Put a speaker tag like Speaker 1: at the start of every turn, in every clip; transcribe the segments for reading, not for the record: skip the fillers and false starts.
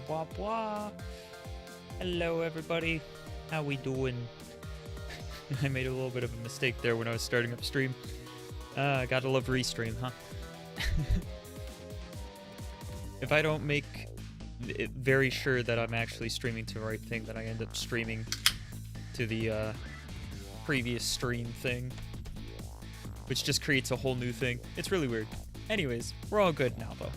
Speaker 1: Blah blah. Hello everybody. How we doing? I made a little bit of a mistake there when I was starting up stream. Gotta love restream, huh? If I don't make it very sure that I'm actually streaming to the right thing, then I end up streaming to the previous stream thing, which just creates a whole new thing. It's really weird. Anyways, we're all good now though.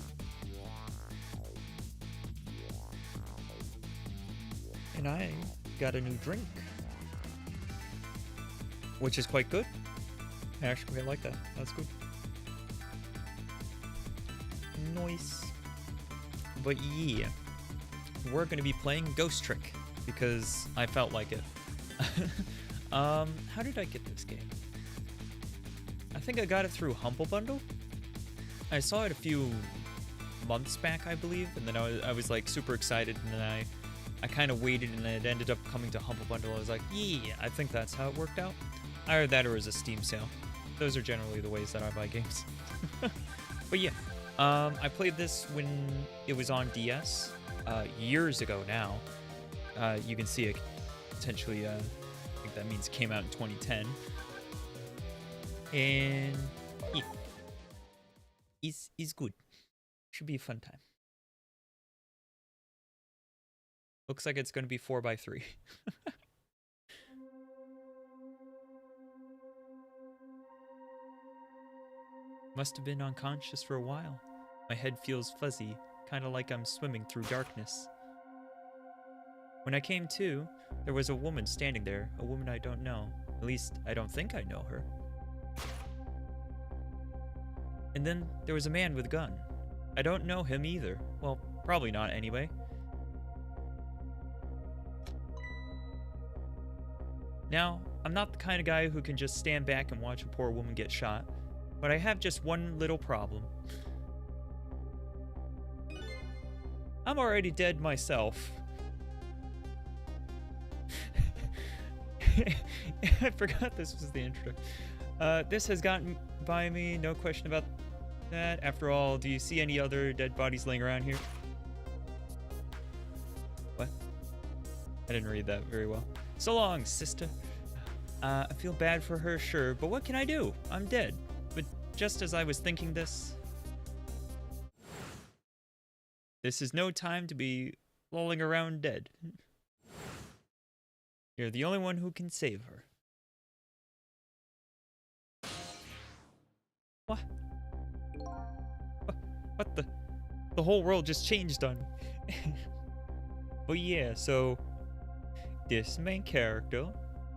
Speaker 1: And I got a new drink, which is quite good. I actually like that. That's good. Nice. But yeah, we're gonna be playing Ghost Trick because I felt like it. How did I get this game? I think I got it through Humble Bundle. I saw it a few months back, I believe, and then I was like super excited, and then I kind of waited, and it ended up coming to Humble Bundle. I was like, yeah, I think that's how it worked out. Either that or it was a Steam sale. Those are generally the ways that I buy games. But yeah, I played this when it was on DS years ago now. You can see it potentially, I think that means came out in 2010. And yeah, it's good. Should be a fun time. Looks like it's going to be 4x3. Must have been unconscious for a while. My head feels fuzzy, kind of like I'm swimming through darkness. When I came to, there was a woman standing there, a woman I don't know. At least, I don't think I know her. And then there was a man with a gun. I don't know him either. Well, probably not anyway. Now, I'm not the kind of guy who can just stand back and watch a poor woman get shot, but I have just one little problem. I'm already dead myself. I forgot this was the intro. This has gotten by me, no question about that. After all, do you see any other dead bodies laying around here? What? I didn't read that very well. So long, sister. I feel bad for her, sure, but what can I do? I'm dead. But just as I was thinking this is no time to be lolling around dead. You're the only one who can save her. What? What the? The whole world just changed on me. But yeah, so this main character,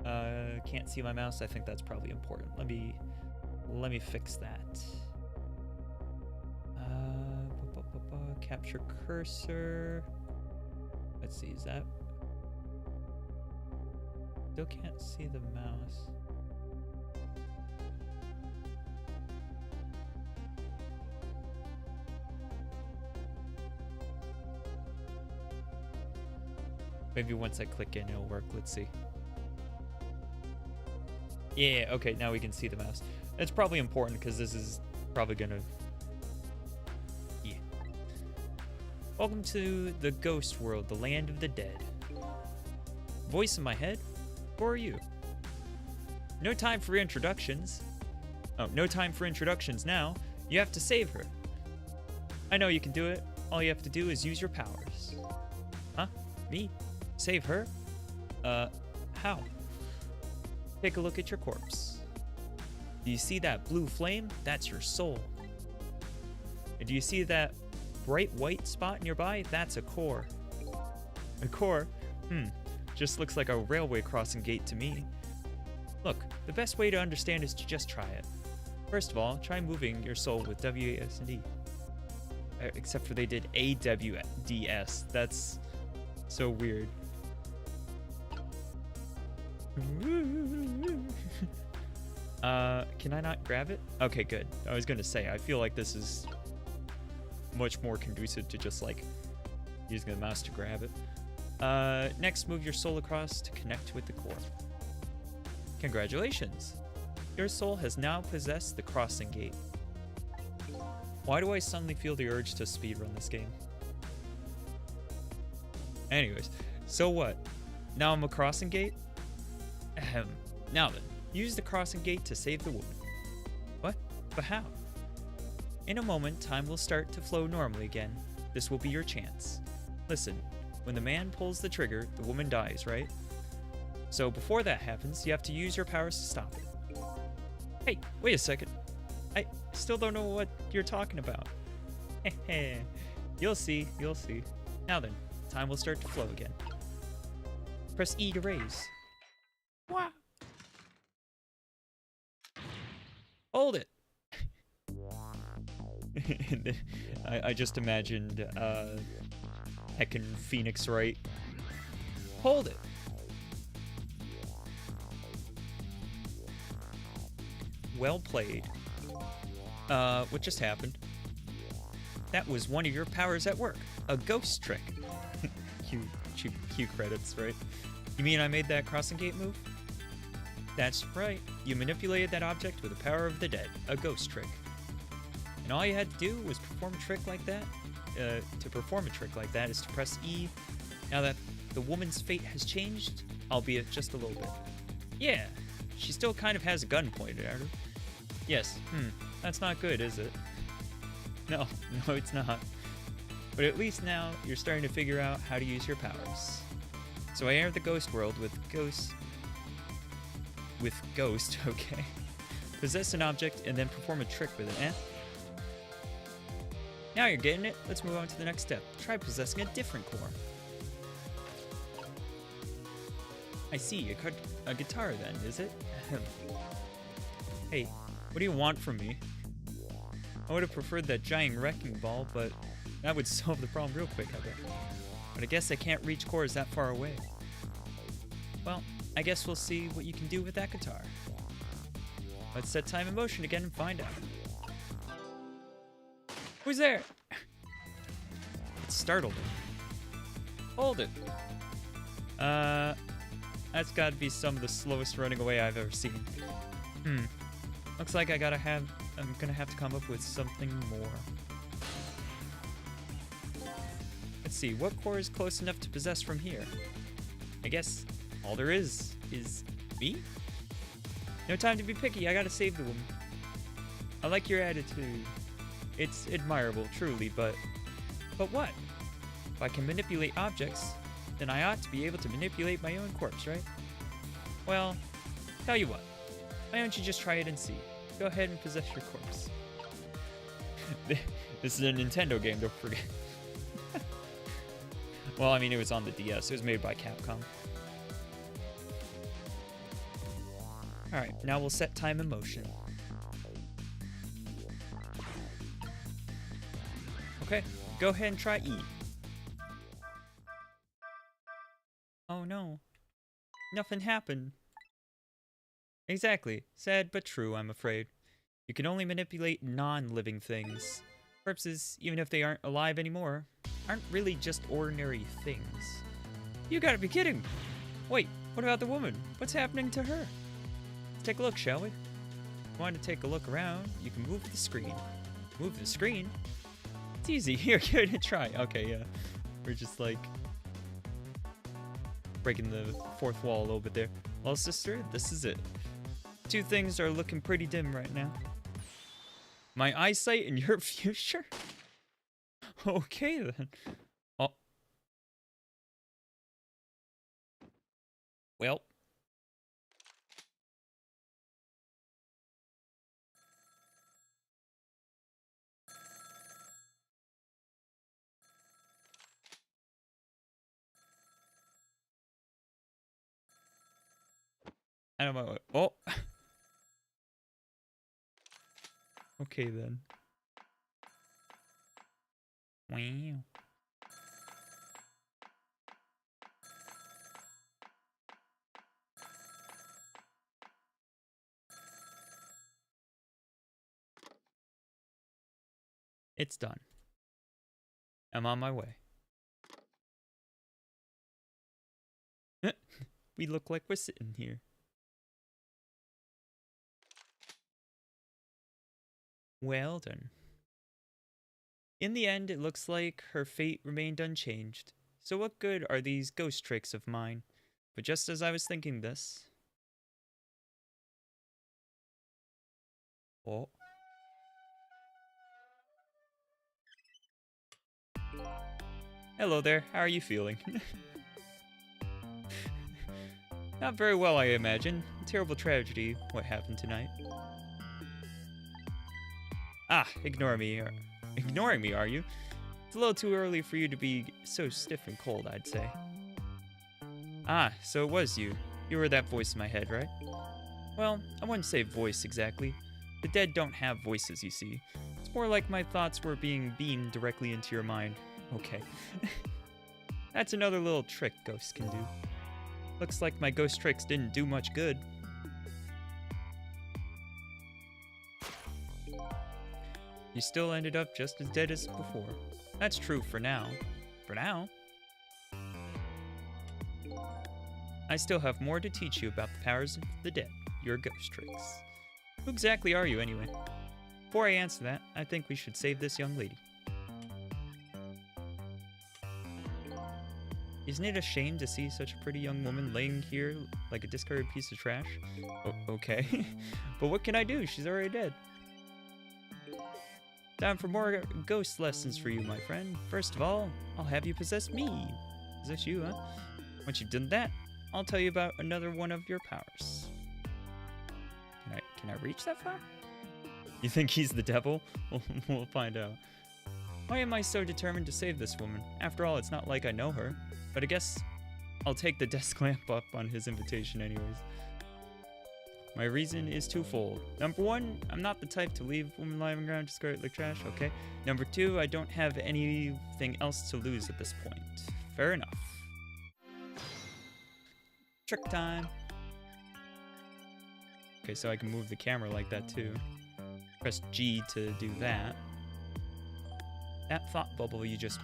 Speaker 1: can't see my mouse. I think that's probably important. Let me fix that. Capture cursor. Let's see, is that? Still can't see the mouse. Maybe once I click in, it'll work. Let's see. Yeah, okay, now we can see the mouse. It's probably important because this is probably gonna... Yeah. Welcome to the ghost world, the land of the dead. Voice in my head? Who are you? No time for introductions. Oh, no time for introductions now. You have to save her. I know you can do it. All you have to do is use your powers. Huh? Me? Save her? How? Take a look at your corpse. Do you see that blue flame? That's your soul. And do you see that bright white spot nearby? That's a core. A core? Just looks like a railway crossing gate to me. Look, the best way to understand is to just try it. First of all, try moving your soul with WASD. Except for they did AWDS. That's so weird. Can I not grab it? Okay, good. I was gonna say, I feel like this is much more conducive to just like using the mouse to grab it. Next, move your soul across to connect with the core. Congratulations! Your soul has now possessed the crossing gate. Why do I suddenly feel the urge to speedrun this game? Anyways, so what? Now I'm a crossing gate? Ahem. Now then, use the crossing gate to save the woman. What? But how? In a moment, time will start to flow normally again. This will be your chance. Listen, when the man pulls the trigger, the woman dies, right? So before that happens, you have to use your powers to stop it. Hey, wait a second. I still don't know what you're talking about. Heh. You'll see, you'll see. Now then, time will start to flow again. Press E to raise. Wow. Hold it. I just imagined heckin' Phoenix Wright. Hold it. Well played. What just happened? That was one of your powers at work. A ghost trick. Cue credits, right? You mean I made that crossing gate move? That's right. You manipulated that object with the power of the dead. A ghost trick. And all you had to do was perform a trick like that. To perform a trick like that is to press E. Now that the woman's fate has changed, albeit just a little bit. Yeah, she still kind of has a gun pointed at her. Yes, that's not good, is it? No, it's not. But at least now you're starting to figure out how to use your powers. So I entered the ghost world with ghost, okay. Possess an object and then perform a trick with it, eh? Now you're getting it. Let's move on to the next step. Try possessing a different core. I see, a guitar then, is it? Hey, what do you want from me? I would have preferred that giant wrecking ball, but that would solve the problem real quick, I bet. But I guess I can't reach cores that far away. Well, I guess we'll see what you can do with that guitar. Let's set time in motion again and find out. Who's there? It startled him. Hold it. That's gotta be some of the slowest running away I've ever seen. Looks like I'm gonna have to come up with something more. Let's see, what core is close enough to possess from here? I guess all there is me? No time to be picky, I gotta save the woman. I like your attitude. It's admirable, truly, but what? If I can manipulate objects, then I ought to be able to manipulate my own corpse, right? Well, tell you what. Why don't you just try it and see? Go ahead and possess your corpse. This is a Nintendo game, don't forget. Well, I mean, it was on the DS. It was made by Capcom. Alright, now we'll set time in motion. Okay, go ahead and try E. Oh no. Nothing happened. Exactly. Sad but true, I'm afraid. You can only manipulate non-living things. Corpses, even if they aren't alive anymore, aren't really just ordinary things. You gotta be kidding! Wait, what about the woman? What's happening to her? Let's take a look, shall we? If you want to take a look around, you can move the screen. Move the screen? It's easy. Here, give it a try. Okay, yeah. We're just like breaking the fourth wall a little bit there. Well, sister, this is it. Two things are looking pretty dim right now. My eyesight and your future? Okay, then. Oh. Well. I don't know. Oh. Okay, then. Wow. It's done. I'm on my way. We look like we're sitting here. Well done. In the end, it looks like her fate remained unchanged. so what good are these ghost tricks of mine? But just as I was thinking this... Oh. Hello there, how are you feeling? Not very well, I imagine. A terrible tragedy, what happened tonight. Ah, ignoring me, are you? It's a little too early for you to be so stiff and cold, I'd say. Ah, so it was you. You were that voice in my head, right? Well, I wouldn't say voice exactly. The dead don't have voices, you see. It's more like my thoughts were being beamed directly into your mind. Okay. That's another little trick ghosts can do. Looks like my ghost tricks didn't do much good. You still ended up just as dead as before. That's true for now. For now? I still have more to teach you about the powers of the dead, your ghost tricks. Who exactly are you, anyway? Before I answer that, I think we should save this young lady. Isn't it a shame to see such a pretty young woman laying here like a discarded piece of trash? Okay. But what can I do? She's already dead. Time for more ghost lessons for you, my friend. First of all, I'll have you possess me. Possess you, huh? Once you've done that, I'll tell you about another one of your powers. Can I reach that far? You think he's the devil? We'll find out. Why am I so determined to save this woman? After all, it's not like I know her. But I guess I'll take the desk lamp up on his invitation anyways. My reason is twofold. Number one, I'm not the type to leave women lying around discarded like trash, okay? Number two, I don't have anything else to lose at this point. Fair enough. Trick time. Okay, so I can move the camera like that too. Press G to do that. That thought bubble you just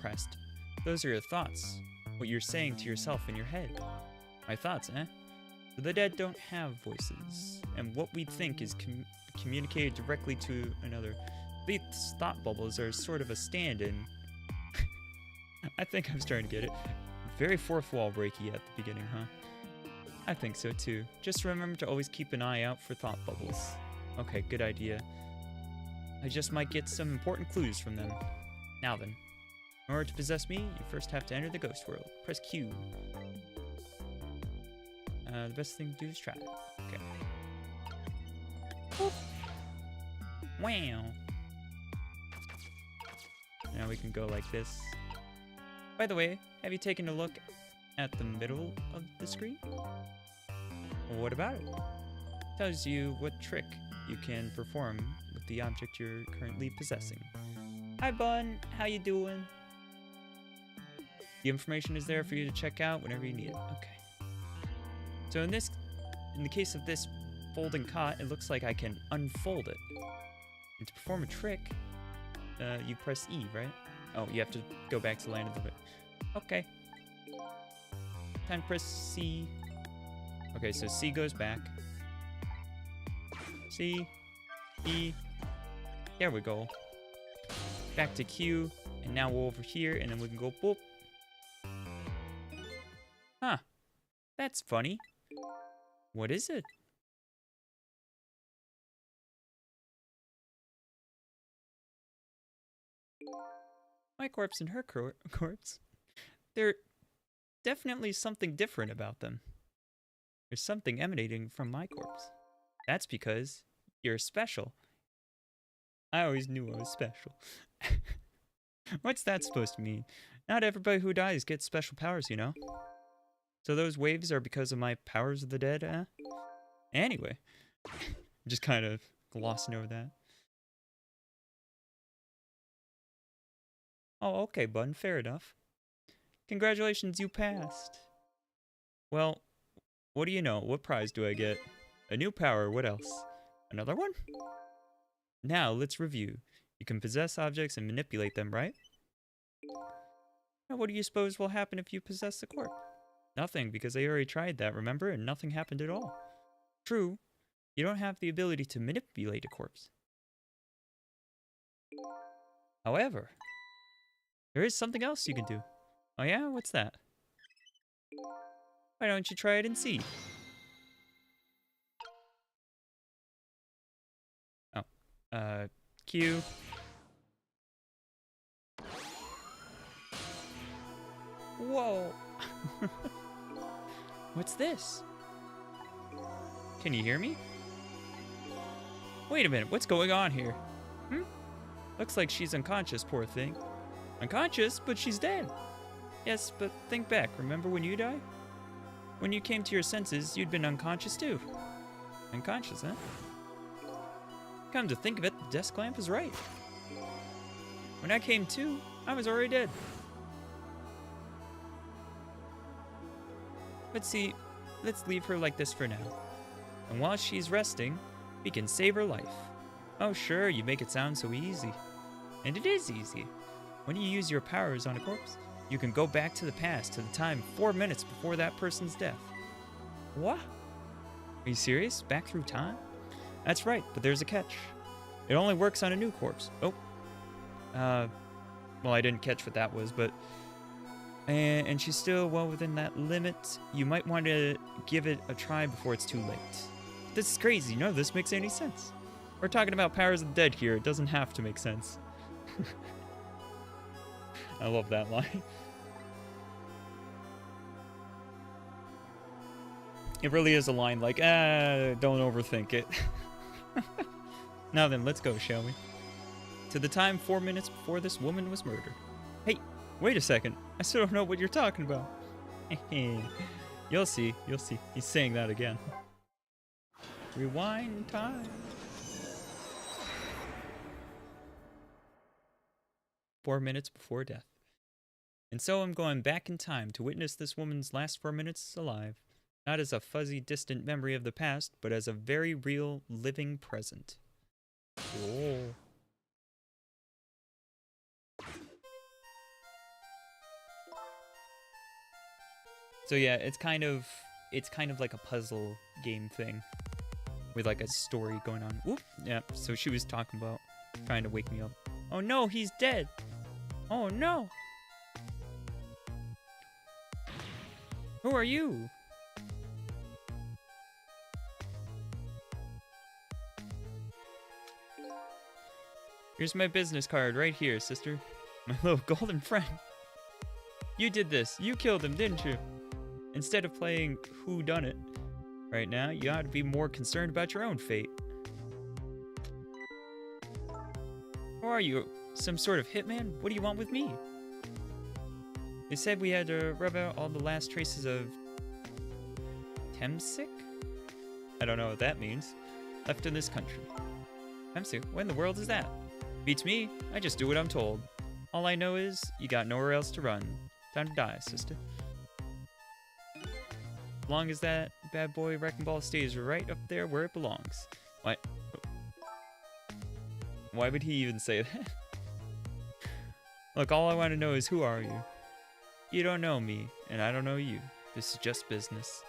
Speaker 1: pressed. Those are your thoughts. What you're saying to yourself in your head. My thoughts, eh? So the dead don't have voices. And what we think is communicated directly to another. These thought bubbles are sort of a stand-in. I think I'm starting to get it. Very fourth wall breaky at the beginning, huh? I think so too. Just remember to always keep an eye out for thought bubbles. Okay, good idea. I just might get some important clues from them. Now then, in order to possess me, you first have to enter the ghost world. Press Q. The best thing to do is try it. Okay. Boop. Wow. Now we can go like this. By the way, have you taken a look at the middle of the screen? Well, what about it? It tells you what trick you can perform with the object you're currently possessing. Hi, Bun. How you doing? The information is there for you to check out whenever you need it. Okay. So in the case of this folding cot, it looks like I can unfold it. And to perform a trick, you press E, right? Oh, you have to go back to the land of the... Okay. Time to press C. Okay, so C goes back. C. E. There we go. Back to Q. And now we're over here, and then we can go boop. Huh. That's funny. What is it? My corpse and her corpse. There's definitely something different about them. There's something emanating from my corpse. That's because you're special. I always knew I was special. What's that supposed to mean? Not everybody who dies gets special powers, you know? So those waves are because of my powers of the dead, eh? Anyway. Just kind of glossing over that. Oh, okay, bud. Fair enough. Congratulations, you passed. Well, what do you know? What prize do I get? A new power, what else? Another one? Now, let's review. You can possess objects and manipulate them, right? Now, what do you suppose will happen if you possess the corpse? Nothing, because I already tried that, remember? And nothing happened at all. True, you don't have the ability to manipulate a corpse. However, there is something else you can do. Oh yeah? What's that? Why don't you try it and see? Oh. Q. Whoa! What's this? Can you hear me? Wait a minute, what's going on here? Looks like she's unconscious, poor thing. Unconscious? But she's dead. Yes, but think back, remember when you died? When you came to your senses, you'd been unconscious too. Unconscious, huh? Come to think of it, the desk lamp is right. When I came to, I was already dead. But see, let's leave her like this for now. And while she's resting, we can save her life. Oh sure, you make it sound so easy. And it is easy. When you use your powers on a corpse, you can go back to the past, to the time 4 minutes before that person's death. What? Are you serious? Back through time? That's right, but there's a catch. It only works on a new corpse. Oh. Well, I didn't catch what that was, but... And she's still well within that limit. You might want to give it a try before it's too late. This is crazy. None of this makes any sense. We're talking about powers of the dead here. It doesn't have to make sense. I love that line. It really is a line like, don't overthink it. Now then, let's go, shall we? To the time 4 minutes before this woman was murdered. Hey, wait a second. I still don't know what you're talking about. You'll see, you'll see. He's saying that again. Rewind time. 4 minutes before death. And so I'm going back in time to witness this woman's last 4 minutes alive. Not as a fuzzy, distant memory of the past, but as a very real, living present. Oh. So yeah, it's kind of like a puzzle game thing with like a story going on. Whoop. Yeah, so she was talking about trying to wake me up. Oh no, he's dead. Oh no. Who are you? Here's my business card right here, sister. My little golden friend. You did this. You killed him, didn't you? Instead of playing whodunit right now, you ought to be more concerned about your own fate. Who are you? Some sort of hitman? What do you want with me? They said we had to rub out all the last traces of... Temsic? I don't know what that means. Left in this country. Temsic? What in the world is that? Beats me. I just do what I'm told. All I know is, you got nowhere else to run. Time to die, sister. As long as that bad boy wrecking ball stays right up there where it belongs. What? Why would he even say that? Look, all I want to know is, who are you? You don't know me, and I don't know you. This is just business.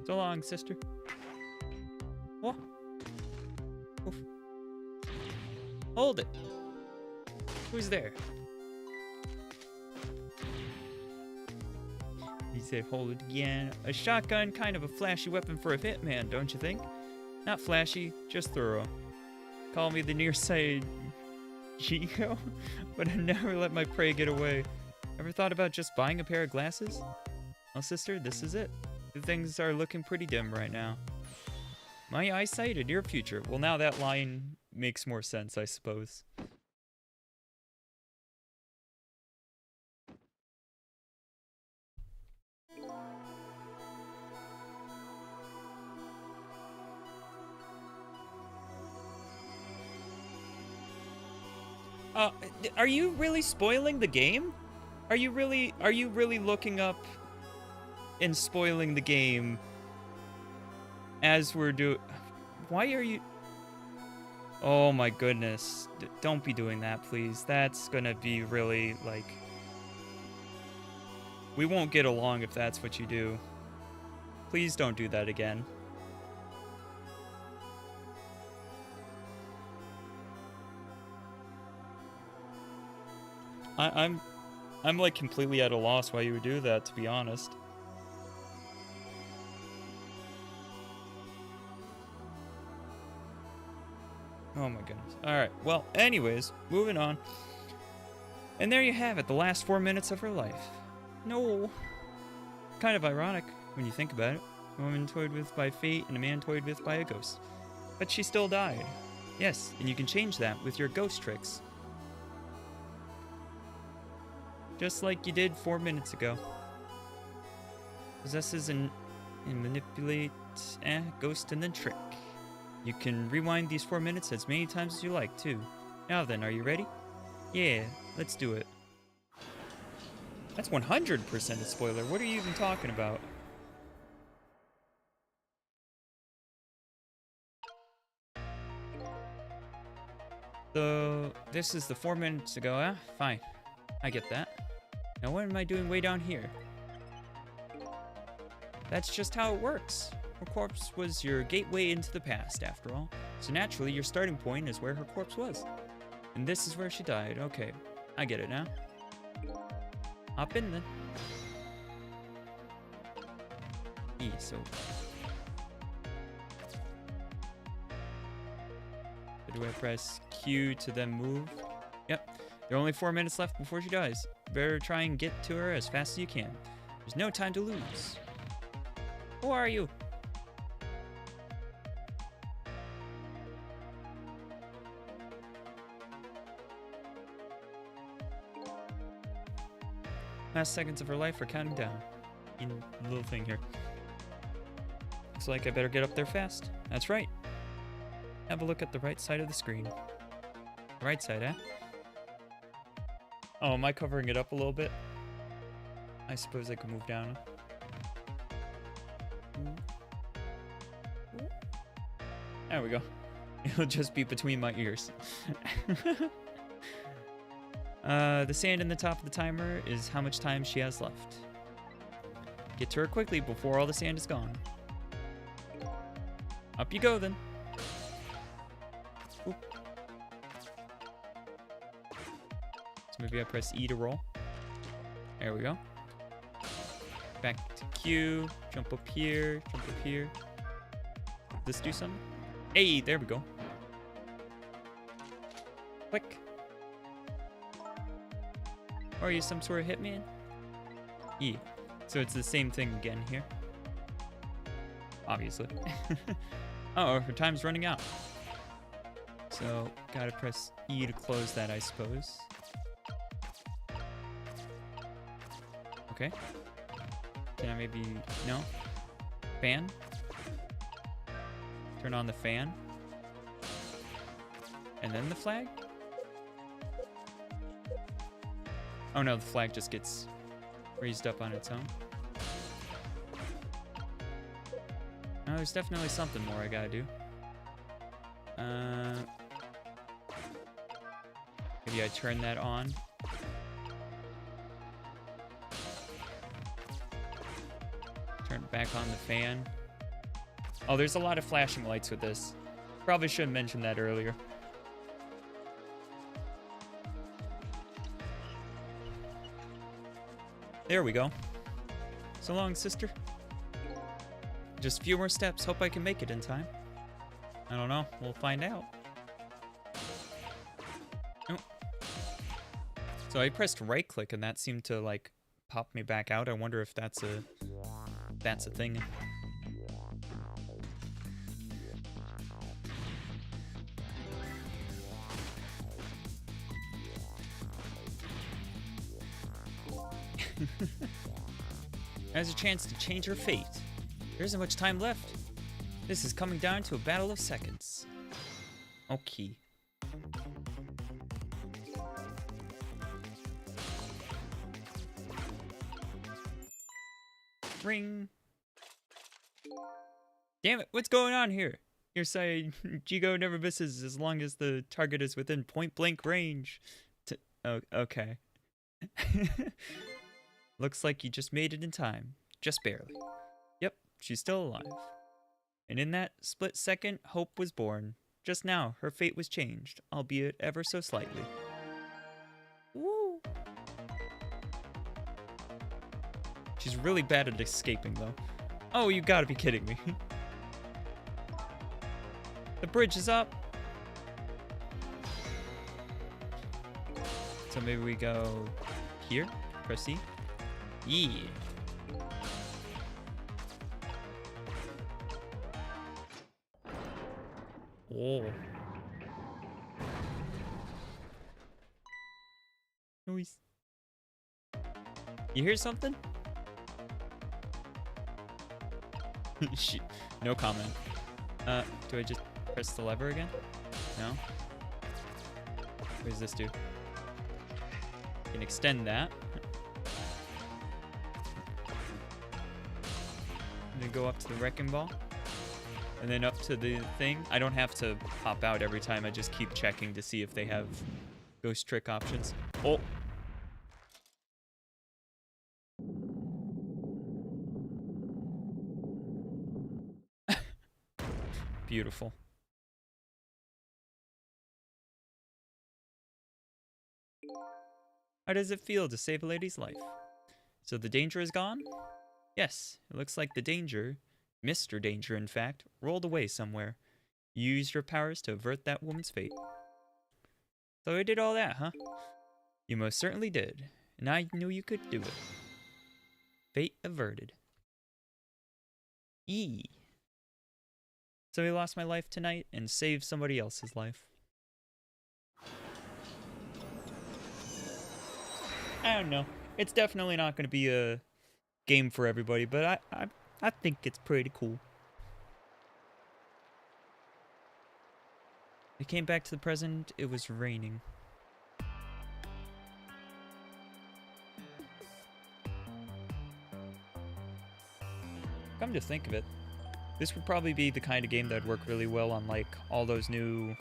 Speaker 1: So long, sister. What? Oof. Hold it. Who's there? He said, hold it again. A shotgun, kind of a flashy weapon for a hitman, don't you think? Not flashy, just thorough. Call me the nearsighted Chico, but I never let my prey get away. Ever thought about just buying a pair of glasses? Well, sister, this is it. Things are looking pretty dim right now. My eyesight and your future. Well, now that line makes more sense, I suppose. Are you really spoiling the game? Are you really looking up and spoiling the game as we're doing? Why are you? Oh my goodness. Don't be doing that, please. That's gonna be really, like... We won't get along if that's what you do. Please don't do that again. I'm like completely at a loss why you would do that, to be honest. Oh my goodness. Alright, well, anyways, moving on. And there you have it, the last 4 minutes of her life. No. Kind of ironic when you think about it. A woman toyed with by fate and a man toyed with by a ghost. But she still died. Yes, and you can change that with your ghost tricks. Just like you did 4 minutes ago. Possesses and manipulate, ghost and then trick. You can rewind these 4 minutes as many times as you like, too. Now then, are you ready? Yeah, let's do it. That's 100% a spoiler. What are you even talking about? So, this is the 4 minutes ago, huh? Fine. I get that. Now what am I doing way down here? That's just how it works. Her corpse was your gateway into the past, after all. So naturally, your starting point is where her corpse was. And this is where she died. Okay, I get it now. Hop in then. So do I press Q to then move? Yep. There are only 4 minutes left before she dies. Better try and get to her as fast as you can. There's no time to lose. Who are you? Last seconds of her life are counting down. In a little thing here. Looks like I better get up there fast. That's right. Have a look at the right side of the screen. Right side, eh? Oh, am I covering it up a little bit? I suppose I could move down. There we go. It'll just be between my ears. The sand in the top of the timer is how much time she has left. Get to her quickly before all the sand is gone. Up you go then. Oop. So maybe I press E to roll. There we go. Back to Q. Jump up here. Jump up here. Does this do something? Hey, there we go. Click. Or are you some sort of hitman? E. So it's the same thing again here. Obviously. Oh, her time's running out. So, gotta press E to close that, I suppose. Okay. Can I maybe... No? Fan? Turn on the fan. And then the flag? Oh no, the flag just gets raised up on its own. No, there's definitely something more I gotta do. Maybe I turn that on. Turn back on the fan. Oh, there's a lot of flashing lights with this. Probably should have mentioned that earlier. There we go. So long, sister. Just a few more steps. Hope I can make it in time. I don't know. We'll find out. Oh. So I pressed right click and that seemed to like pop me back out. I wonder if that's a thing. Has a chance to change her fate. There isn't much time left. This is coming down to a battle of seconds. Okay. Ring. Damn it, what's going on here? You're saying Jigo never misses as long as the target is within point blank range. Oh, okay. Looks like you just made it in time. Just barely. Yep, she's still alive. And in that split second, hope was born. Just now, her fate was changed, albeit ever so slightly. Woo! She's really bad at escaping, though. Oh, you gotta be kidding me. The bridge is up. So maybe we go here. Press E. Yeah. Oh. Noise. You hear something? Shit. No comment. Do I just press the lever again? No? What does this do? I can extend that. And then go up to the wrecking ball. And then up to the thing. I don't have to pop out every time. I just keep checking to see if they have ghost trick options. Oh! Beautiful. How does it feel to save a lady's life? So the danger is gone? Yes, it looks like the danger, Mr. Danger in fact, rolled away somewhere. You used your powers to avert that woman's fate. So I did all that, huh? You most certainly did, and I knew you could do it. Fate averted. E. So I lost my life tonight and saved somebody else's life. I don't know. It's definitely not going to be a game for everybody, but I think it's pretty cool. I came back to the present. It was raining. Come to think of it, this would probably be the kind of game that would work really well on like all those new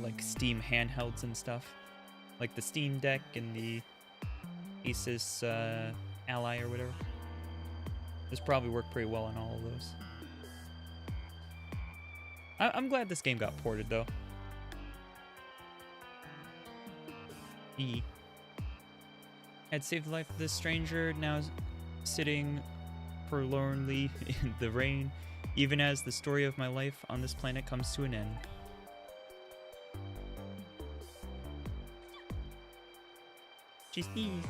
Speaker 1: like Steam handhelds and stuff. Like the Steam Deck and the Asus Ally or whatever. This probably worked pretty well on all of those. I'm glad this game got ported though. E. I'd saved the life of this stranger, now sitting forlornly in the rain, even as the story of my life on this planet comes to an end. She sneezed.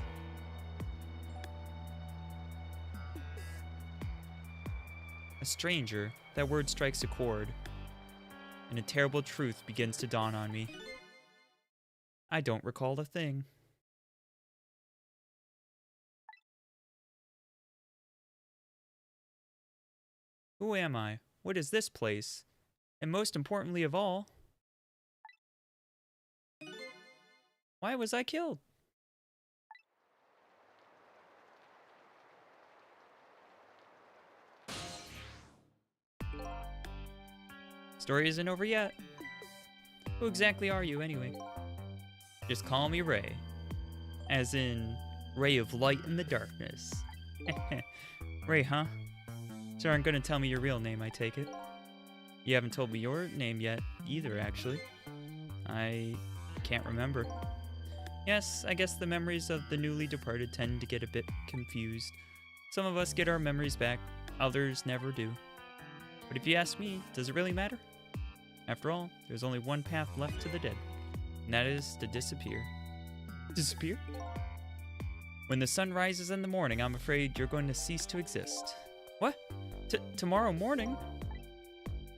Speaker 1: A stranger, that word strikes a chord, and a terrible truth begins to dawn on me. I don't recall a thing. Who am I? What is this place? And most importantly of all, why was I killed? Story isn't over yet. Who exactly are you, anyway? Just call me Ray. As in, ray of light in the darkness. Ray, huh? So aren't gonna tell me your real name, I take it. You haven't told me your name yet, either, actually. I can't remember. Yes, I guess the memories of the newly departed tend to get a bit confused. Some of us get our memories back, others never do. But if you ask me, does it really matter? After all, there's only one path left to the dead, and that is to disappear. Disappear? When the sun rises in the morning, I'm afraid you're going to cease to exist. What? Tomorrow morning?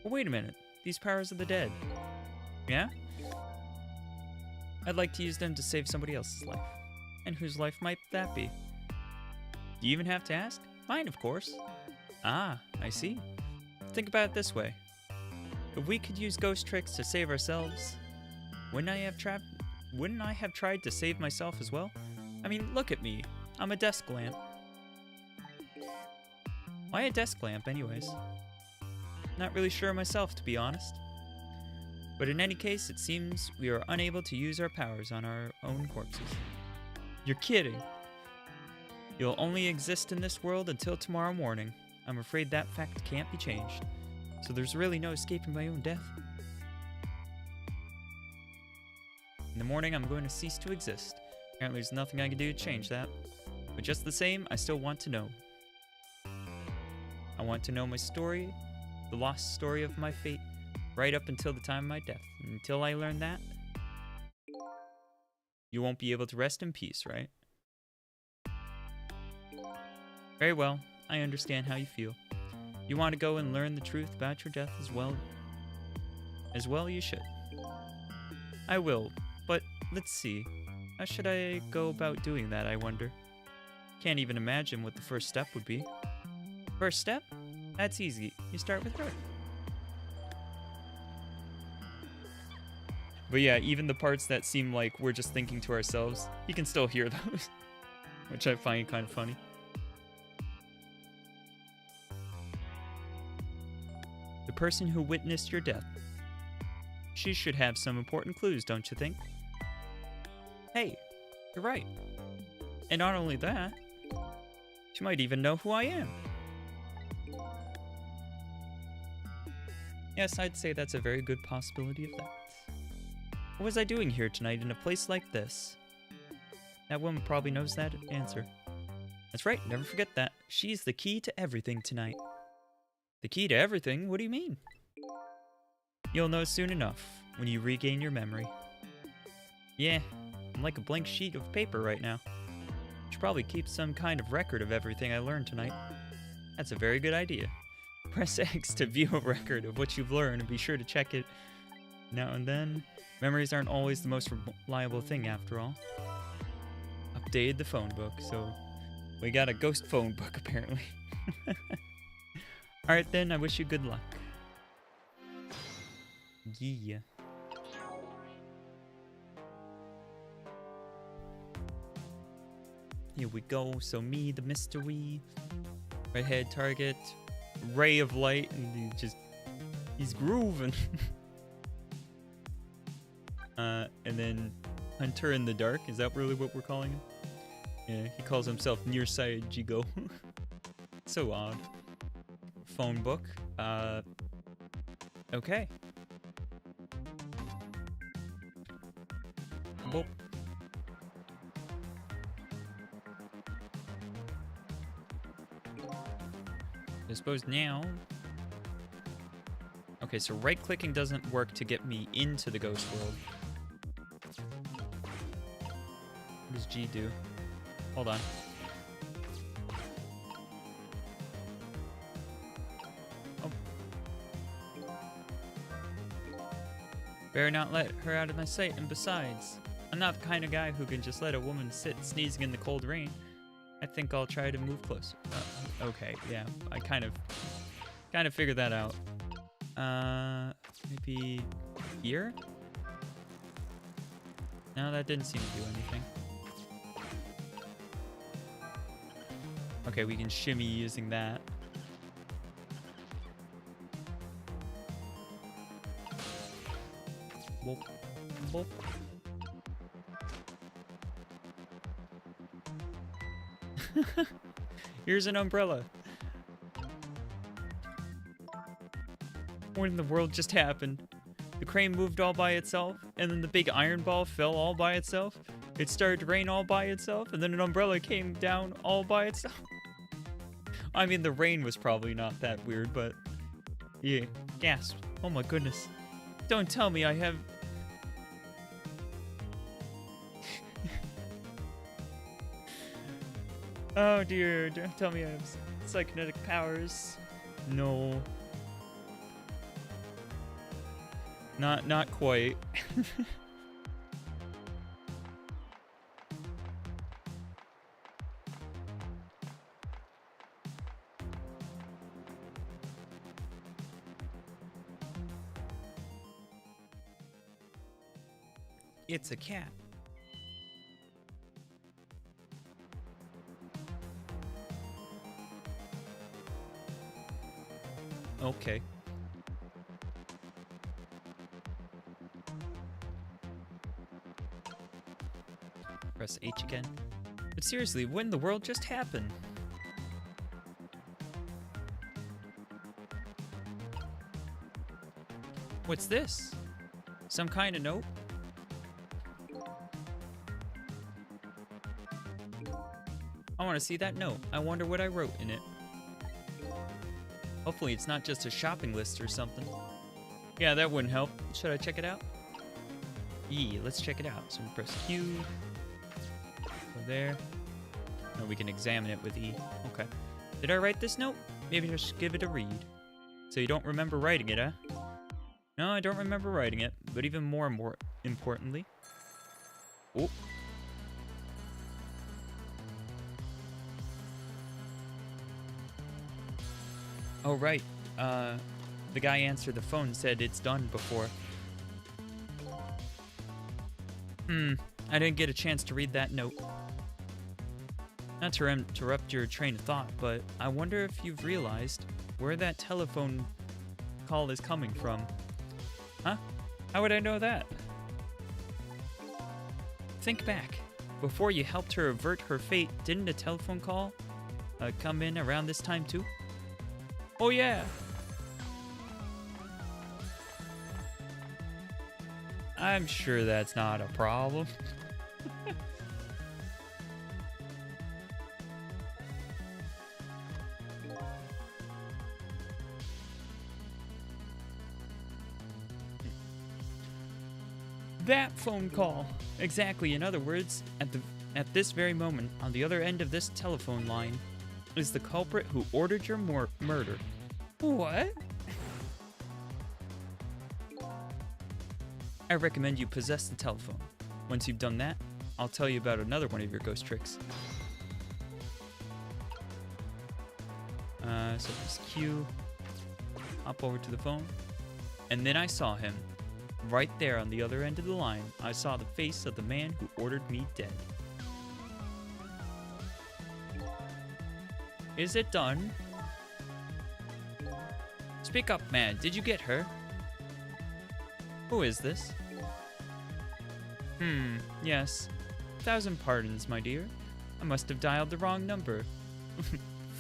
Speaker 1: Well, wait a minute. These powers of the dead. Yeah? I'd like to use them to save somebody else's life. And whose life might that be? Do you even have to ask? Mine, of course. Ah, I see. Think about it this way. If we could use ghost tricks to save ourselves, wouldn't I have tried to save myself as well? I mean, look at me. I'm a desk lamp. Why a desk lamp, anyways? Not really sure myself, to be honest. But in any case, it seems we are unable to use our powers on our own corpses. You're kidding. You'll only exist in this world until tomorrow morning. I'm afraid that fact can't be changed. So there's really no escaping my own death. In the morning, I'm going to cease to exist. Apparently there's nothing I can do to change that. But just the same, I still want to know. I want to know my story, the lost story of my fate, right up until the time of my death. And until I learn that, you won't be able to rest in peace, right? Very well, I understand how you feel. You want to go and learn the truth about your death as well. As well you should. I will, but let's see. How should I go about doing that, I wonder? Can't even imagine what the first step would be. First step? That's easy. You start with her. But yeah, even the parts that seem like we're just thinking to ourselves, you can still hear those. Which I find kind of funny. The person who witnessed your death. She should have some important clues, don't you think? Hey, you're right. And not only that, she might even know who I am. Yes, I'd say that's a very good possibility of that. What was I doing here tonight in a place like this? That woman probably knows that answer. That's right, never forget that. She's the key to everything tonight. The key to everything? What do you mean? You'll know soon enough when you regain your memory. Yeah, I'm like a blank sheet of paper right now. Should probably keep some kind of record of everything I learned tonight. That's a very good idea. Press X to view a record of what you've learned and be sure to check it now and then. Memories aren't always the most reliable thing after all. Updated the phone book, so we got a ghost phone book apparently. Alright then, I wish you good luck. Yeah. Here we go. So me, the mystery, redhead target, ray of light, and he's grooving. And then Hunter in the dark. Is that really what we're calling him? Yeah, he calls himself Nearsighted Jigo. So odd. Phone book. Okay. Boop. I suppose now... Okay, so right-clicking doesn't work to get me into the ghost world. What does G do? Hold on. Oh. Better not let her out of my sight, and besides, I'm not the kind of guy who can just let a woman sit sneezing in the cold rain. I think I'll try to move closer. Okay, yeah, I kind of figured that out. Maybe here? No, that didn't seem to do anything. Okay, we can shimmy using that. Boop, boop. Here's an umbrella. What in the world just happened? The crane moved all by itself, and then the big iron ball fell all by itself. It started to rain all by itself, and then an umbrella came down all by itself. I mean, the rain was probably not that weird, but... Yeah, gasp. Oh my goodness. Don't tell me I have... Oh dear, don't tell me I have psychokinetic powers. No. Not quite. It's a cat. Okay. Press H again. But seriously, what in the world just happened? What's this? Some kind of note? Oh, want to see that note. I wonder what I wrote in it. Hopefully it's not just a shopping list or something. Yeah, that wouldn't help. Should I check it out? Yeah, let's check it out. So we press Q. Go there. No, we can examine it with E. Okay. Did I write this note? Maybe just give it a read. So you don't remember writing it, huh? No, I don't remember writing it. But even more importantly... Oh. Oh, right. The guy answered the phone and said it's done before. I didn't get a chance to read that note. Not to interrupt your train of thought, but I wonder if you've realized where that telephone call is coming from. Huh? How would I know that? Think back. Before you helped her avert her fate, didn't a telephone call come in around this time too? Oh yeah! I'm sure that's not a problem. That phone call. Exactly. In other words, at this very moment, on the other end of this telephone line, is the culprit who ordered your murder. What? I recommend you possess the telephone. Once you've done that, I'll tell you about another one of your ghost tricks. So press Q, hop over to the phone, and then I saw him. Right there on the other end of the line, I saw the face of the man who ordered me dead. Is it done? Speak up, man. Did you get her? Who is this? Yes. 1,000 pardons, my dear. I must have dialed the wrong number.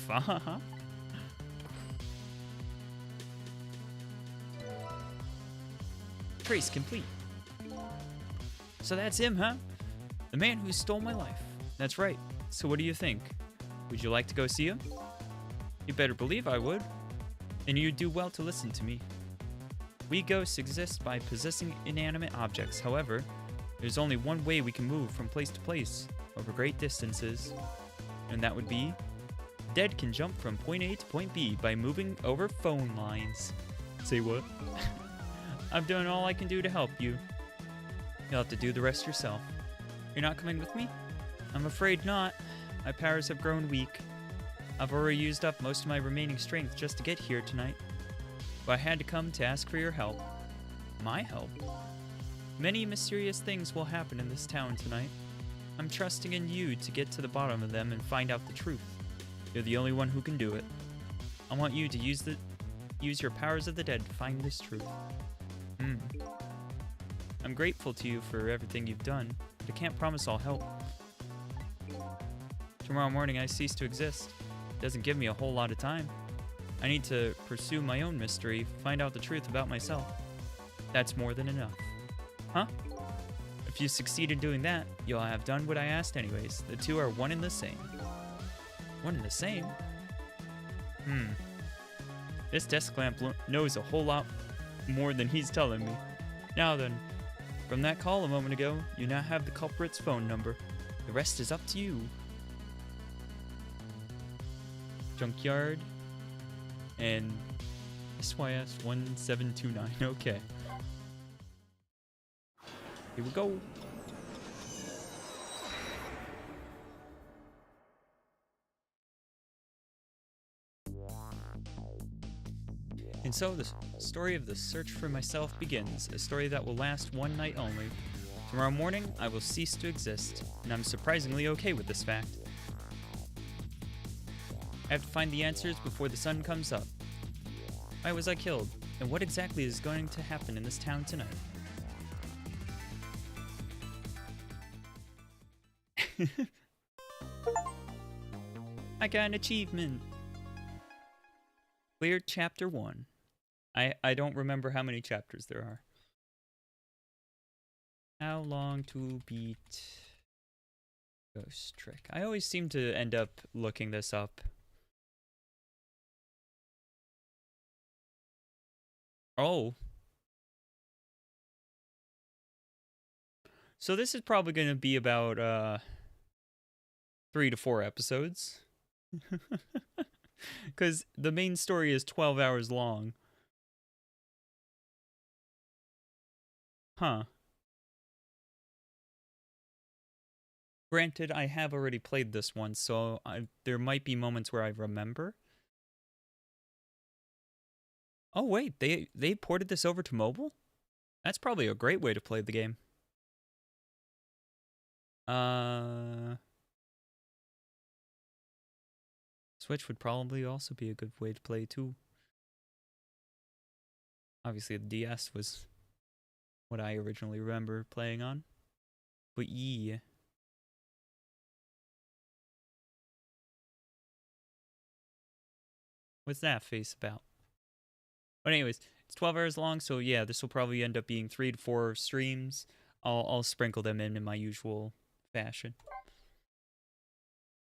Speaker 1: Fuck. Trace complete. So that's him, huh? The man who stole my life. That's right. So what do you think? Would you like to go see him? You better believe I would. And you'd do well to listen to me. We ghosts exist by possessing inanimate objects. However, there's only one way we can move from place to place over great distances. And that would be, dead can jump from point A to point B by moving over phone lines. Say what? I've done all I can do to help you. You'll have to do the rest yourself. You're not coming with me? I'm afraid not. My powers have grown weak. I've already used up most of my remaining strength just to get here tonight. But I had to come to ask for your help. My help? Many mysterious things will happen in this town tonight. I'm trusting in you to get to the bottom of them and find out the truth. You're the only one who can do it. I want you to use your powers of the dead to find this truth. I'm grateful to you for everything you've done, but I can't promise I'll help. Tomorrow morning I cease to exist. It doesn't give me a whole lot of time. I need to pursue my own mystery, find out the truth about myself. That's more than enough. Huh? If you succeed in doing that, you'll have done what I asked anyways. The two are one and the same. One and the same? This desk lamp knows a whole lot more than he's telling me. Now then, from that call a moment ago, you now have the culprit's phone number. The rest is up to you. Junkyard and SYS 1729. Okay. Here we go. And so the story of the search for myself begins, a story that will last one night only. Tomorrow morning, I will cease to exist, and I'm surprisingly okay with this fact. I have to find the answers before the sun comes up. Why was I killed? And what exactly is going to happen in this town tonight? I got an achievement! Cleared Chapter 1. I don't remember how many chapters there are. How long to beat Ghost trick. I always seem to end up looking this up. Oh. So this is probably going to be about 3 to 4 episodes. Because the main story is 12 hours long. Huh. Granted, I have already played this once, so there might be moments where I remember. Oh wait, they ported this over to mobile? That's probably a great way to play the game. Switch would probably also be a good way to play too. Obviously the DS was what I originally remember playing on. But yeah. What's that face about? But anyways, it's 12 hours long, so yeah, this will probably end up being 3 to 4 streams. I'll sprinkle them in my usual fashion.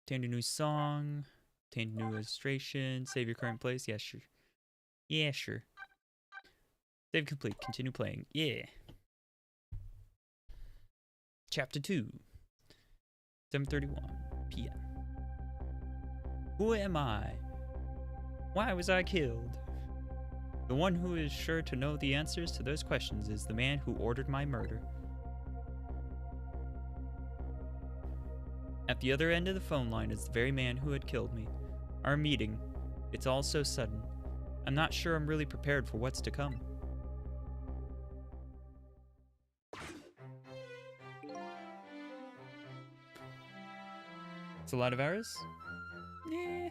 Speaker 1: Obtain a new song. Obtain a new illustration. Save your current place. Yeah, sure. Yeah, sure. Save complete. Continue playing. Yeah. Chapter 2. 7:31 p.m. Who am I? Why was I killed? The one who is sure to know the answers to those questions is the man who ordered my murder. At the other end of the phone line is the very man who had killed me. Our meeting. It's all so sudden. I'm not sure I'm really prepared for what's to come. It's a lot of hours? Yeah.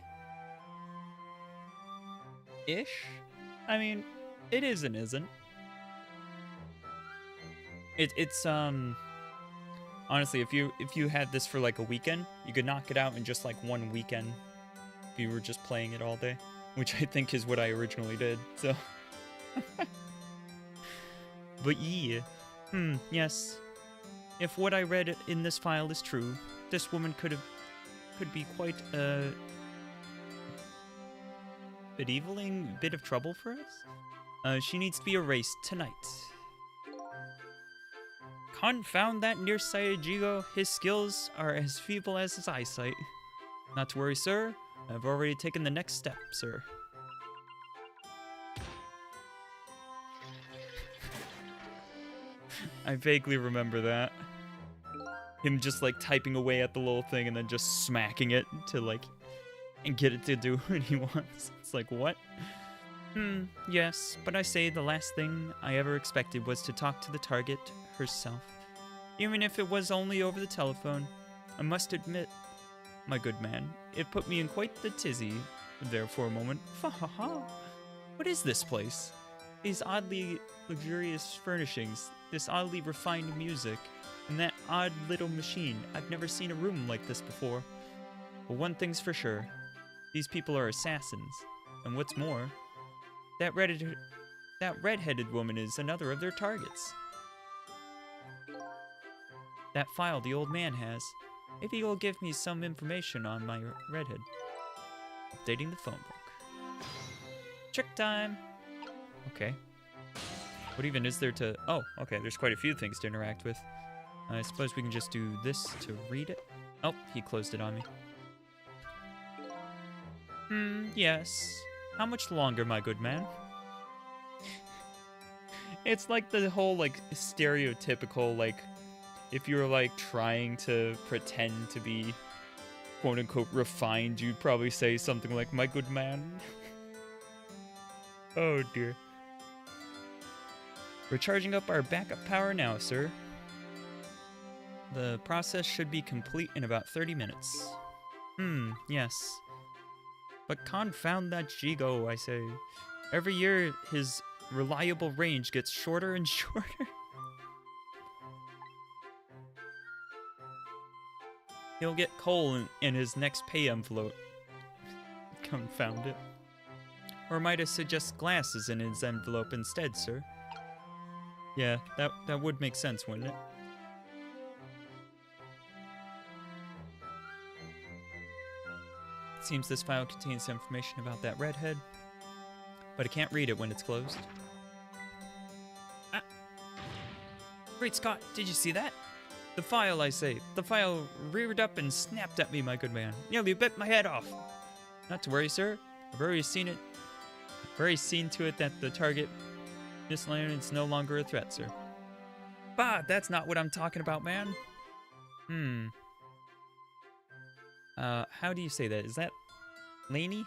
Speaker 1: Ish? I mean, it is and isn't. It's honestly, if you had this for like a weekend, you could knock it out in just like one weekend if you were just playing it all day, which I think is what I originally did. So but yeah. Yes. If what I read in this file is true, this woman could be quite bit of trouble for us. She needs to be erased tonight. Confound that nearsighted Jigo. His skills are as feeble as his eyesight. Not to worry, sir. I've already taken the next step, sir. I vaguely remember that. Him just like typing away at the little thing and then just smacking it to like and get it to do what he wants. It's like, what? Yes, but I say the last thing I ever expected was to talk to the target herself. Even if it was only over the telephone. I must admit, my good man, it put me in quite the tizzy there for a moment. Fa-ha-ha. What is this place? These oddly luxurious furnishings, this oddly refined music, and that odd little machine. I've never seen a room like this before. But one thing's for sure. These people are assassins. And what's more, that red-headed woman is another of their targets. That file the old man has. Maybe he'll give me some information on my redhead. Updating the phone book. Trick time! Okay. What even is there to... Oh, okay, there's quite a few things to interact with. I suppose we can just do this to read it. Oh, he closed it on me. Yes. How much longer, my good man? It's like the whole, like, stereotypical, like, if you're, like, trying to pretend to be, quote-unquote, refined, you'd probably say something like, my good man. Oh, dear. We're charging up our backup power now, sir. The process should be complete in about 30 minutes. Yes. But confound that Jigo, I say. Every year, his reliable range gets shorter and shorter. He'll get coal in his next pay envelope. Confound it. Or might I suggest glasses in his envelope instead, sir? Yeah, that would make sense, wouldn't it? Seems this file contains information about that redhead, but I can't read it when it's closed. Ah. Great Scott, did you see that? The file, I say. The file reared up and snapped at me, my good man. Nearly bit my head off. Not to worry, sir. I've already seen it. I've already seen to it that the target, Miss Lantern, is no longer a threat, sir. Bah, that's not what I'm talking about, man. How do you say that? Is that Laney?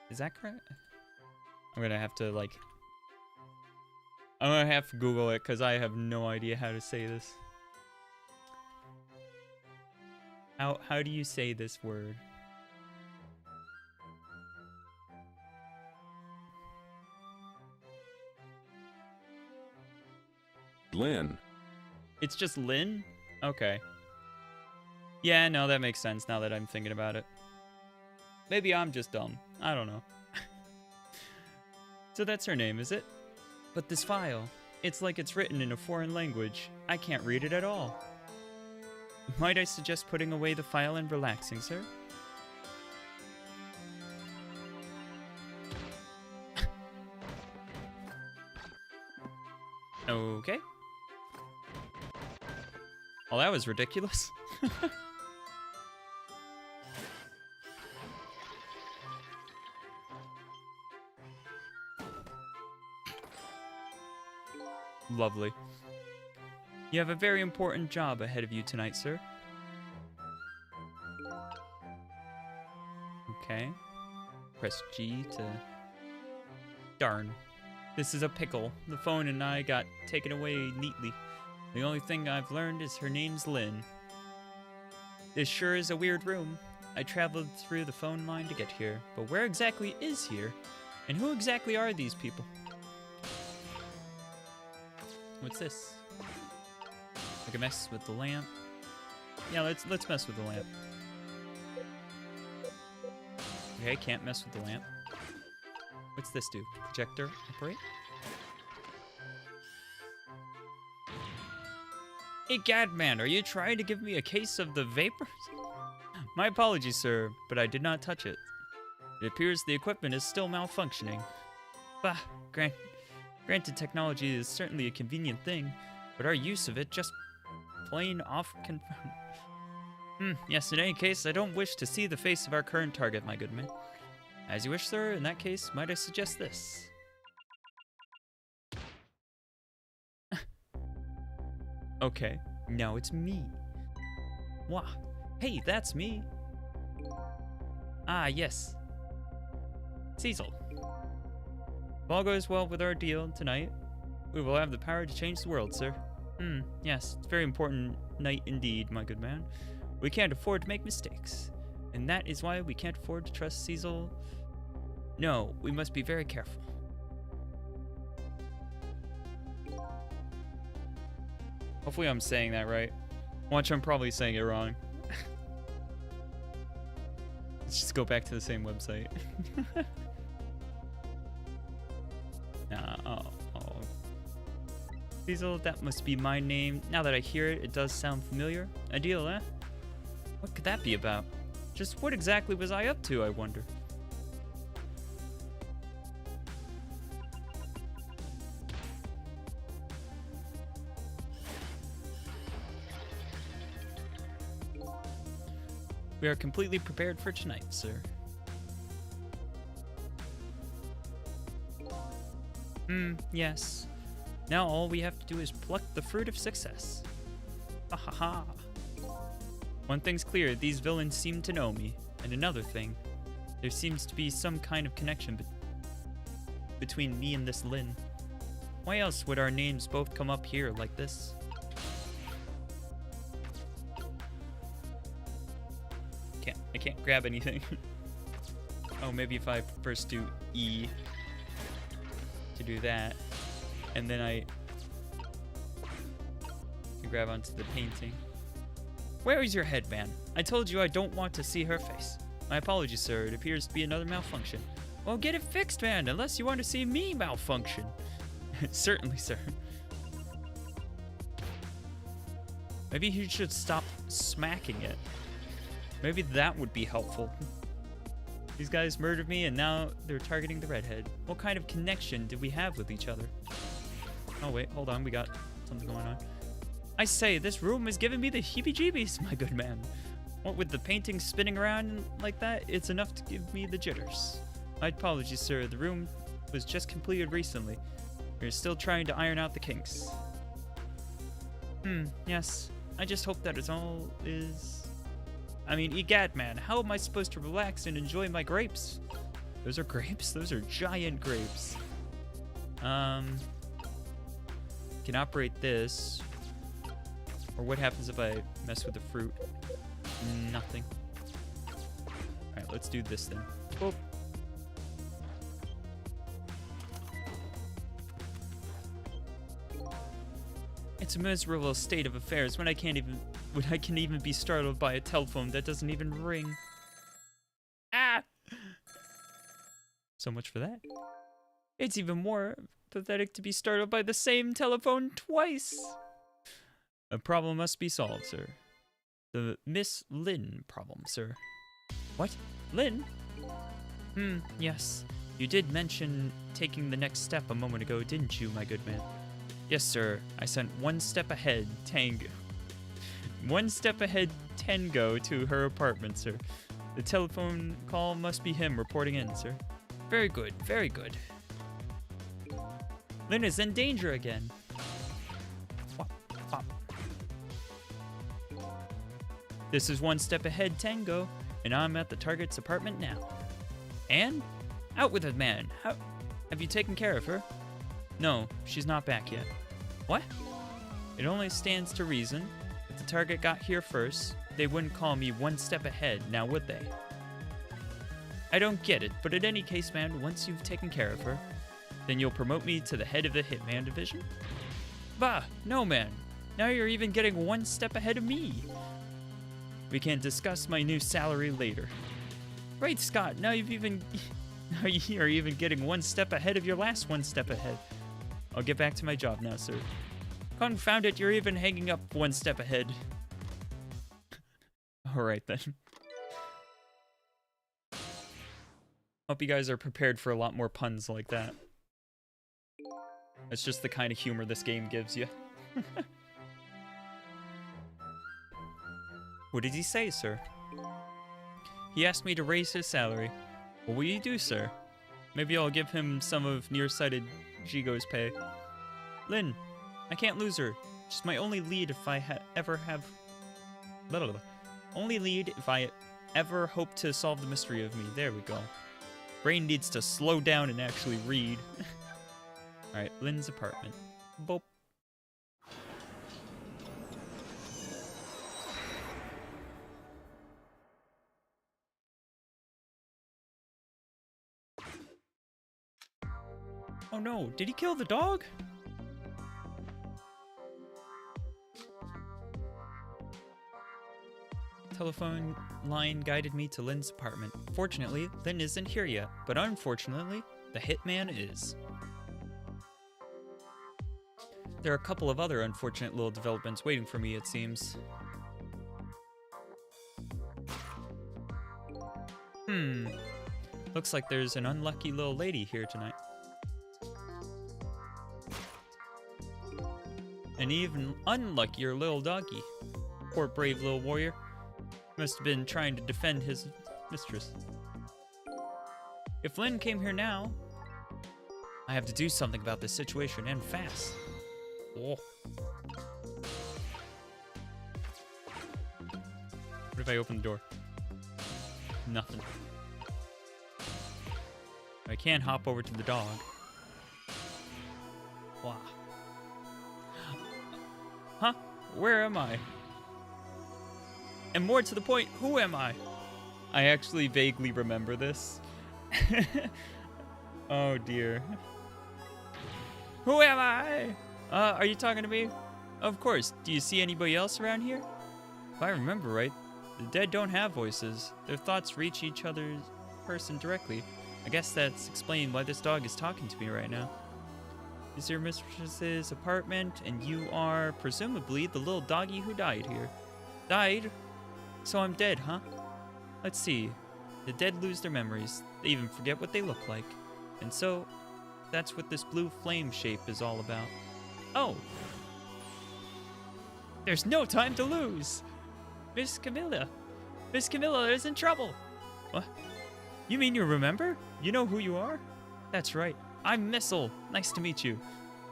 Speaker 1: Is that correct? I'm gonna have to, like... I'm gonna have to Google it, because I have no idea how to say this. How do you say this word?
Speaker 2: Lynn.
Speaker 1: It's just Lynn? Okay. Yeah, no, that makes sense now that I'm thinking about it. Maybe I'm just dumb. I don't know. So that's her name, is it? But this file, it's like it's written in a foreign language. I can't read it at all. Might I suggest putting away the file and relaxing, sir? Okay. Well, that was ridiculous. Lovely. You have a very important job ahead of you tonight, sir. Okay. Press G to... Darn. This is a pickle. The phone and I got taken away neatly. The only thing I've learned is her name's Lynn. This sure is a weird room. I traveled through the phone line to get here, but where exactly is here? And who exactly are these people? What's this? I can mess with the lamp. Yeah, let's mess with the lamp. Okay, can't mess with the lamp. What's this do? Projector operate? Hey, Gadman, are you trying to give me a case of the vapors? My apologies, sir, but I did not touch it. It appears the equipment is still malfunctioning. Bah, granted technology is certainly a convenient thing, but our use of it just plain off yes, in any case, I don't wish to see the face of our current target, my good man. As you wish, sir. In that case, might I suggest this? Okay, now it's me. Wah. Hey, that's me. Ah, yes. Cecil. If all goes well with our deal tonight, we will have the power to change the world, sir. Yes, it's a very important night indeed, my good man. We can't afford to make mistakes, and that is why we can't afford to trust Cecil. No, we must be very careful. Hopefully I'm saying that right. Watch, I'm probably saying it wrong. Let's just go back to the same website. Oh. Cecil, that must be my name. Now that I hear it, it does sound familiar. A deal, eh? What could that be about? Just what exactly was I up to, I wonder? We are completely prepared for tonight, sir. Yes. Now all we have to do is pluck the fruit of success. Ha ha ha. One thing's clear, these villains seem to know me. And another thing, there seems to be some kind of connection between me and this Lynn. Why else would our names both come up here like this? I can't grab anything. Oh, maybe if I first do E to do that, and then I can grab onto the painting. Where is your head, man? I told you I don't want to see her face. My apologies, sir. It appears to be another malfunction. Well, get it fixed, man, unless you want to see me malfunction. Certainly, sir. Maybe you should stop smacking it. Maybe that would be helpful. These guys murdered me and now they're targeting the redhead. What kind of connection did we have with each other? Oh wait, hold on, we got something going on. I say, this room is giving me the heebie-jeebies, my good man. What with the painting spinning around like that, it's enough to give me the jitters. My apologies, sir. The room was just completed recently. We're still trying to iron out the kinks. Yes. I just hope that I mean, egad, man. How am I supposed to relax and enjoy my grapes? Those are grapes? Those are giant grapes. Can operate this. Or what happens if I mess with the fruit? Nothing. Alright, let's do this then. Oh. It's a miserable state of affairs when I can even be startled by a telephone that doesn't even ring. Ah! So much for that. It's even more pathetic to be startled by the same telephone twice. A problem must be solved, sir. The Miss Lynn problem, sir. What? Lynn? Yes. You did mention taking the next step a moment ago, didn't you, my good man? Yes, sir. I sent one step ahead Tango to her apartment, sir. The telephone call must be him reporting in, sir. Very good, very good. Lynn is in danger again. Wop, wop. This is one step ahead Tango, and I'm at the target's apartment now. And? Out with it, man. Have you taken care of her? No, she's not back yet. What? It only stands to reason. If the target got here first, they wouldn't call me one step ahead, now would they? I don't get it, but in any case, man, once you've taken care of her, then you'll promote me to the head of the Hitman division? Bah, no, man. Now you're even getting one step ahead of me. We can discuss my new salary later. Right, Scott, now you're even getting one step ahead of your last one step ahead. I'll get back to my job now, sir. Confound it, you're even hanging up one step ahead. Alright then. Hope you guys are prepared for a lot more puns like that. It's just the kind of humor this game gives you. What did he say, sir? He asked me to raise his salary. What will you do, sir? Maybe I'll give him some of nearsighted Jigo's pay. Lynn, I can't lose her. She's my only lead if I ever hope to solve the mystery of me. There we go. Brain needs to slow down and actually read. Alright, Lynn's apartment. Boop. Oh no, did he kill the dog? Telephone line guided me to Lynn's apartment. Fortunately, Lynn isn't here yet, but unfortunately, the hitman is. There are a couple of other unfortunate little developments waiting for me, it seems. Looks like there's an unlucky little lady here tonight. An even unluckier little doggy. Poor brave little warrior. Must have been trying to defend his mistress. If Lynn came here now, I have to do something about this situation, and fast. Oh. What if I open the door? Nothing. I can't hop over to the dog. Wow. Huh? Where am I? And more to the point, who am I? I actually vaguely remember this. Oh dear. Who am I? Are you talking to me? Of course. Do you see anybody else around here? If I remember right, the dead don't have voices. Their thoughts reach each other's person directly. I guess that's explained why this dog is talking to me right now. This is your mistress's apartment, and you are, presumably, the little doggy who died here. Died? So I'm dead, huh? Let's see. The dead lose their memories. They even forget what they look like. And so, that's what this blue flame shape is all about. Oh! There's no time to lose! Miss Camilla! Miss Camilla is in trouble! What? You mean you remember? You know who you are? That's right. I'm Missile. Nice to meet you.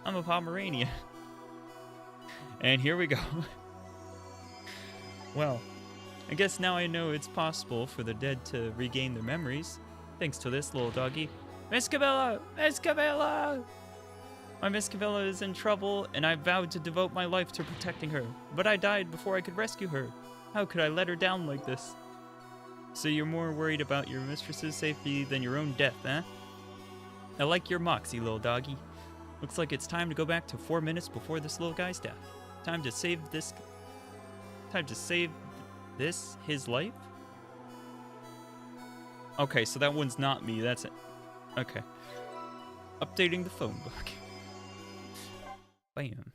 Speaker 1: I'm a Pomeranian. And here we go. Well, I guess now I know it's possible for the dead to regain their memories. Thanks to this little doggy. Miss Camilla! Miss Camilla! My Miss Camilla is in trouble, and I vowed to devote my life to protecting her. But I died before I could rescue her. How could I let her down like this? So you're more worried about your mistress's safety than your own death, eh? I like your moxie, little doggy. Looks like it's time to go back to 4 minutes before this little guy's death. Time to save this... his life? Okay, so that one's not me, that's it. Okay. Updating the phone book. Bam.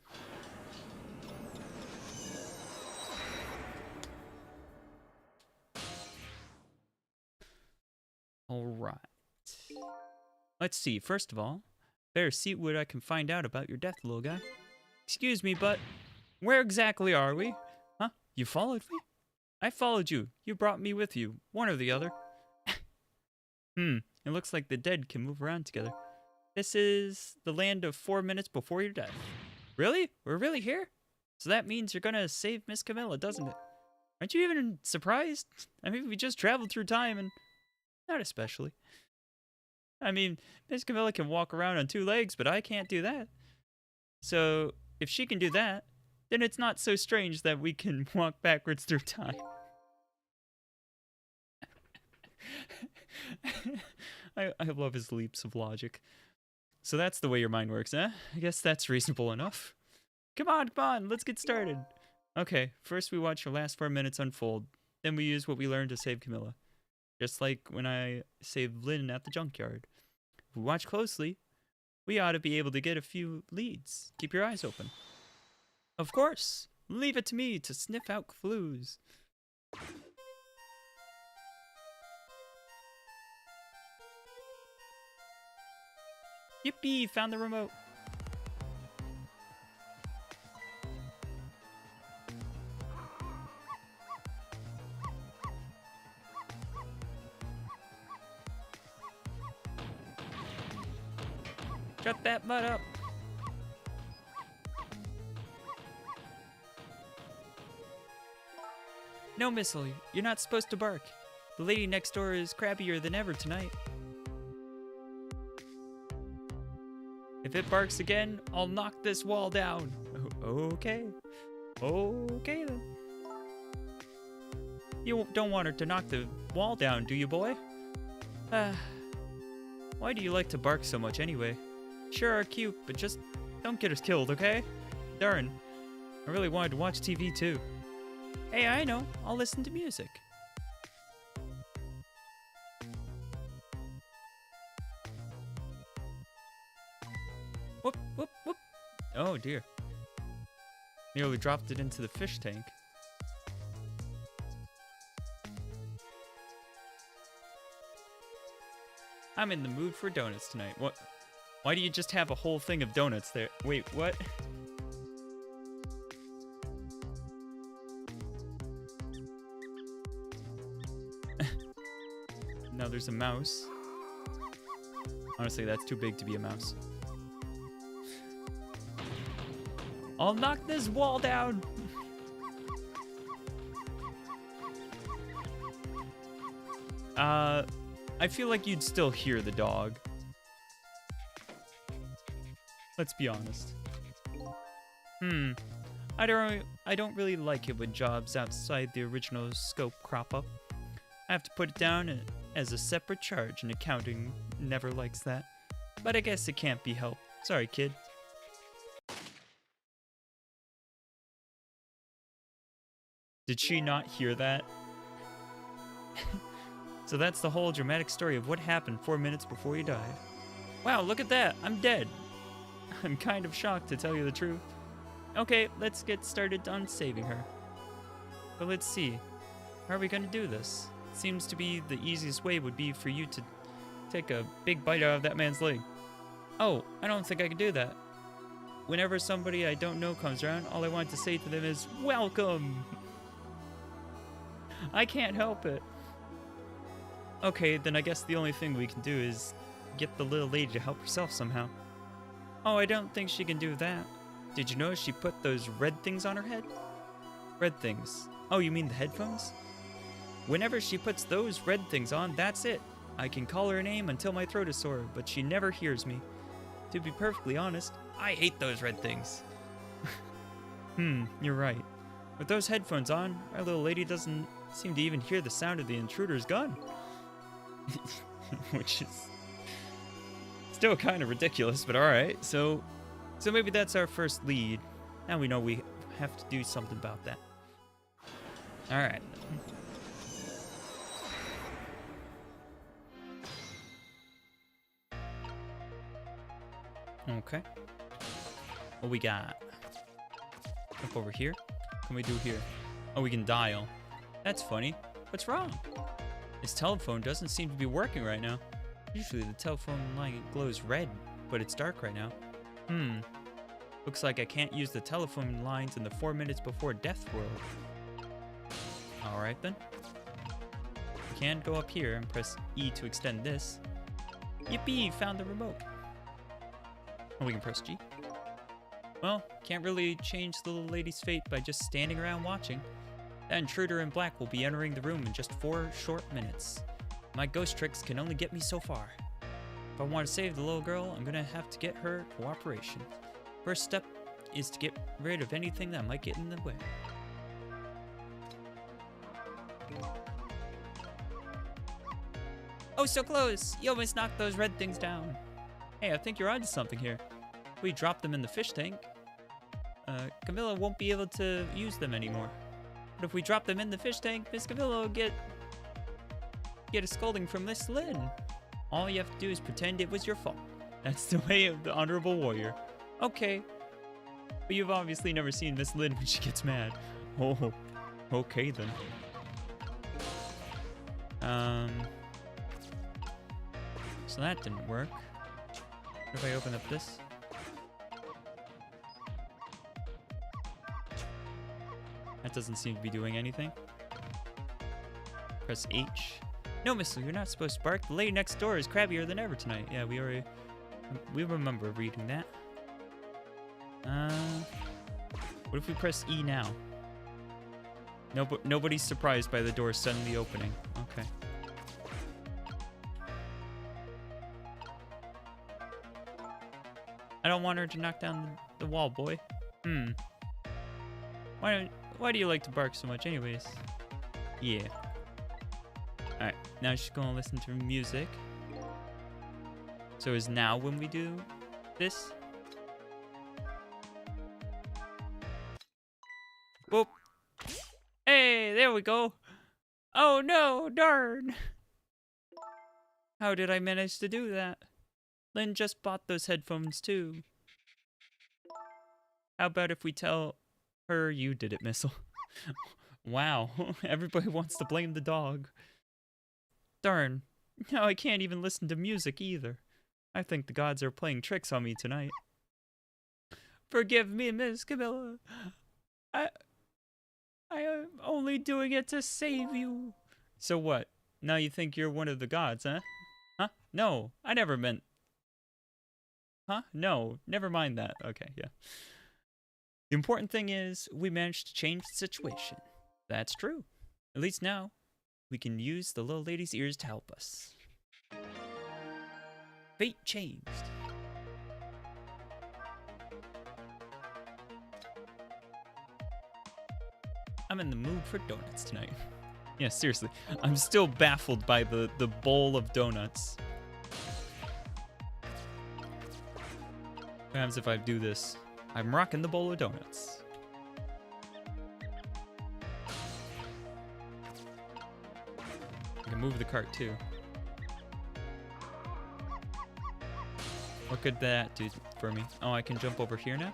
Speaker 1: Alright. Let's see, first of all, better see what I can find out about your death, little guy. Excuse me, but where exactly are we? Huh? You followed me? I followed you. You brought me with you. One or the other. It looks like the dead can move around together. This is the land of 4 minutes before your death. Really? We're really here? So that means you're gonna save Miss Camilla, doesn't it? Aren't you even surprised? I mean, we just traveled through time and... Not especially. I mean, Miss Camilla can walk around on 2 legs, but I can't do that. So, if she can do that, then it's not so strange that we can walk backwards through time. I love his leaps of logic. So that's the way your mind works, eh? I guess that's reasonable enough. Come on, let's get started. Okay, first we watch the last 4 minutes unfold. Then we use what we learned to save Camilla. Just like when I saved Lynn at the junkyard. If we watch closely, we ought to be able to get a few leads. Keep your eyes open. Of course! Leave it to me to sniff out clues. Yippee! Found the remote. Shut that mud up. No, Missile, you're not supposed to bark. The lady next door is crabbier than ever tonight. If it barks again, I'll knock this wall down. Okay. Okay then. You don't want her to knock the wall down, do you, boy? Why do you like to bark so much anyway? Sure are cute, but just don't get us killed, okay? Darn. I really wanted to watch TV too. Hey, I know. I'll listen to music. Whoop, whoop, whoop. Oh dear. Nearly dropped it into the fish tank. I'm in the mood for donuts tonight. What? Why do you just have a whole thing of donuts there? Wait, what? Now there's a mouse. Honestly, that's too big to be a mouse. I'll knock this wall down! I feel like you'd still hear the dog. Let's be honest. I don't really like it when jobs outside the original scope crop up. I have to put it down as a separate charge, and accounting never likes that. But I guess it can't be helped. Sorry, kid. Did she not hear that? So that's the whole dramatic story of what happened 4 minutes before you died. Wow, look at that! I'm dead! I'm kind of shocked, to tell you the truth. Okay, let's get started on saving her. But let's see. How are we gonna do this? seems to be the easiest way would be for you to take a big bite out of that man's leg. Oh, I don't think I can do that. Whenever somebody I don't know comes around, all I want to say to them is, welcome! I can't help it. Okay, then I guess the only thing we can do is get the little lady to help herself somehow. Oh, I don't think she can do that. Did you notice she put those red things on her head? Red things. Oh, you mean the headphones? Whenever she puts those red things on, that's it. I can call her name until my throat is sore, but she never hears me. To be perfectly honest, I hate those red things. You're right. With those headphones on, our little lady doesn't seem to even hear the sound of the intruder's gun. Which is still kind of ridiculous, but alright. So maybe that's our first lead. Now we know we have to do something about that. Alright. Okay. What we got? Up over here? What can we do here? Oh, we can dial. That's funny. What's wrong? His telephone doesn't seem to be working right now. Usually the telephone line glows red, but it's dark right now. Looks like I can't use the telephone lines in the 4 minutes before death world. Alright then. We can go up here and press E to extend this. Yippee! Found the remote. Oh, we can press G. Well, can't really change the little lady's fate by just standing around watching. That intruder in black will be entering the room in just 4 short minutes. My ghost tricks can only get me so far. If I want to save the little girl, I'm gonna have to get her cooperation. First step is to get rid of anything that might get in the way. Oh, so close! You almost knocked those red things down. Hey, I think you're onto something here. If we drop them in the fish tank, Camilla won't be able to use them anymore. But if we drop them in the fish tank, Miss Camilla will get a scolding from Miss Lynn. All you have to do is pretend it was your fault. That's the way of the honorable warrior. Okay. But you've obviously never seen Miss Lynn when she gets mad. Oh, okay then. So that didn't work. What if I open up this? That doesn't seem to be doing anything. Press H. No, Miss Lou, you're not supposed to bark. The lady next door is crabbier than ever tonight. Yeah, we remember reading that. What if we press E now? Nobody's surprised by the door suddenly opening. Okay. I don't want her to knock down the wall, boy. Why do you like to bark so much anyways? Yeah. Alright, now she's gonna listen to music. So is now when we do this? Whoop. Hey, there we go. Oh no, darn. How did I manage to do that? Lynn just bought those headphones too. How about if we tell her you did it, Missile? Wow, everybody wants to blame the dog. Darn, now I can't even listen to music either. I think the gods are playing tricks on me tonight. Forgive me, Miss Camilla. I am only doing it to save you. So what? Now you think you're one of the gods, huh? Huh? No, I never meant... Huh? No, never mind that. Okay, yeah. The important thing is we managed to change the situation. That's true. At least now, we can use the little lady's ears to help us. Fate changed. I'm in the mood for donuts tonight. Yeah, seriously. I'm still baffled by the bowl of donuts. What happens if I do this? I'm rocking the bowl of donuts. I can move the cart too. What could that do for me? Oh, I can jump over here now?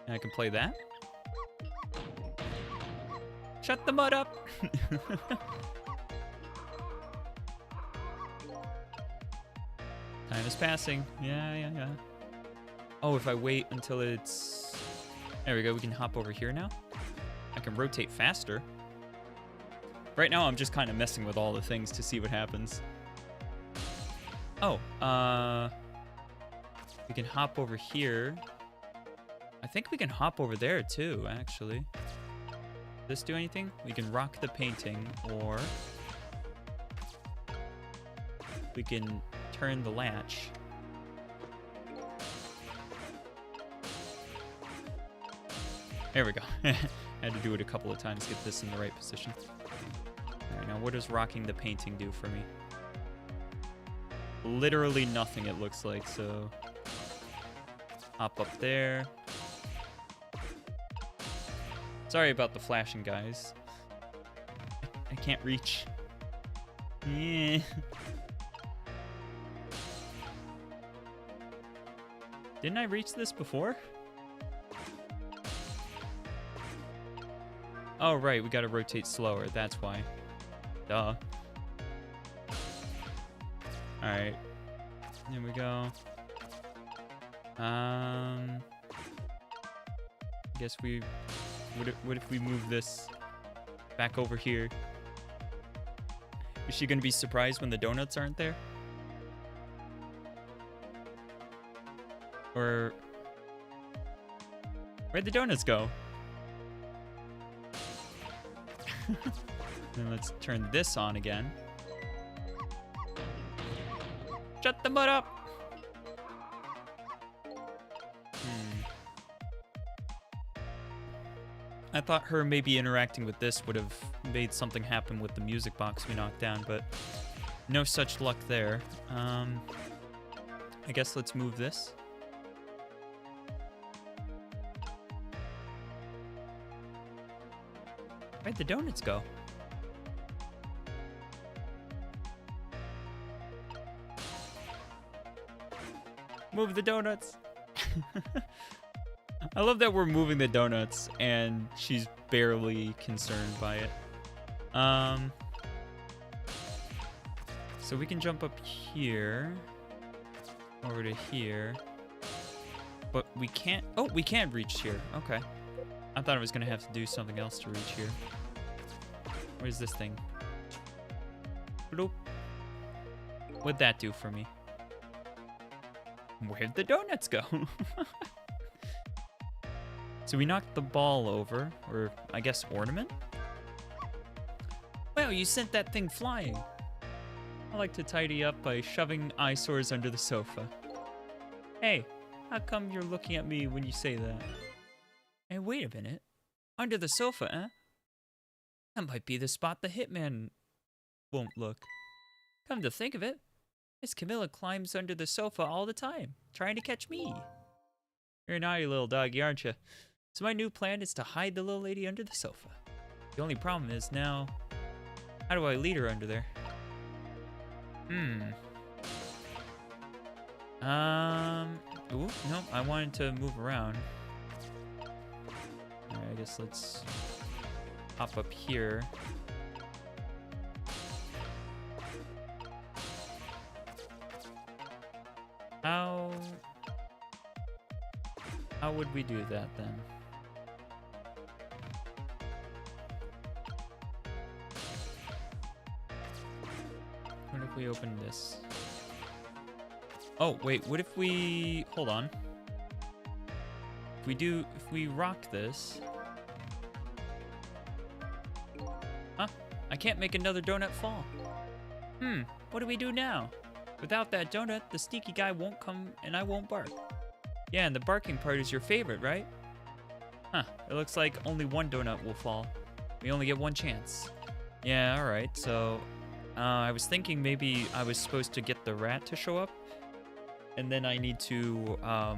Speaker 1: And I can play that? Shut the mud up! Time is passing. Yeah. Oh, if I wait until it's... There we go. We can hop over here now. I can rotate faster. Right now, I'm just kind of messing with all the things to see what happens. Oh, we can hop over here. I think we can hop over there too, actually. Does this do anything? We can rock the painting, or we can turn the latch. There we go. Had to do it a couple of times to get this in the right position. All right, now what does rocking the painting do for me? Literally nothing, it looks like, so hop up there. Sorry about the flashing, guys. I can't reach. Yeah. Didn't I reach this before? Oh, right, we gotta rotate slower, that's why. Duh. Alright. There we go. Guess we... What if we move this back over here? Is she gonna be surprised when the donuts aren't there? Or... Where'd the donuts go? Then let's turn this on again. Shut the mud up! I thought her maybe interacting with this would have made something happen with the music box we knocked down, but no such luck there. I guess let's move this. Where'd the donuts go? Move the donuts. I love that we're moving the donuts and she's barely concerned by it. So we can jump up here, over to here, but we can't. Oh, we can reach here. Okay. I thought I was gonna have to do something else to reach here. Where's this thing? Bloop. What'd that do for me? Where'd the donuts go? So we knocked the ball over, or I guess ornament? Well, you sent that thing flying. I like to tidy up by shoving eyesores under the sofa. Hey, how come you're looking at me when you say that? Hey, wait a minute. Under the sofa, eh? That might be the spot the hitman won't look. Come to think of it, Miss Camilla climbs under the sofa all the time, trying to catch me. You're a naughty little doggy, aren't you? So my new plan is to hide the little lady under the sofa. The only problem is now, how do I lead her under there? Ooh, no, I wanted to move around. Alright, I guess let's hop up here. How would we do that then? What if we open this? Oh, wait, what if we... Hold on. If we rock this... Huh? I can't make another donut fall. What do we do now? Without that donut, the sneaky guy won't come and I won't bark. Yeah, and the barking part is your favorite, right? Huh, it looks like only one donut will fall. We only get one chance. Yeah, alright, so... I was thinking maybe I was supposed to get the rat to show up. And then I need to, I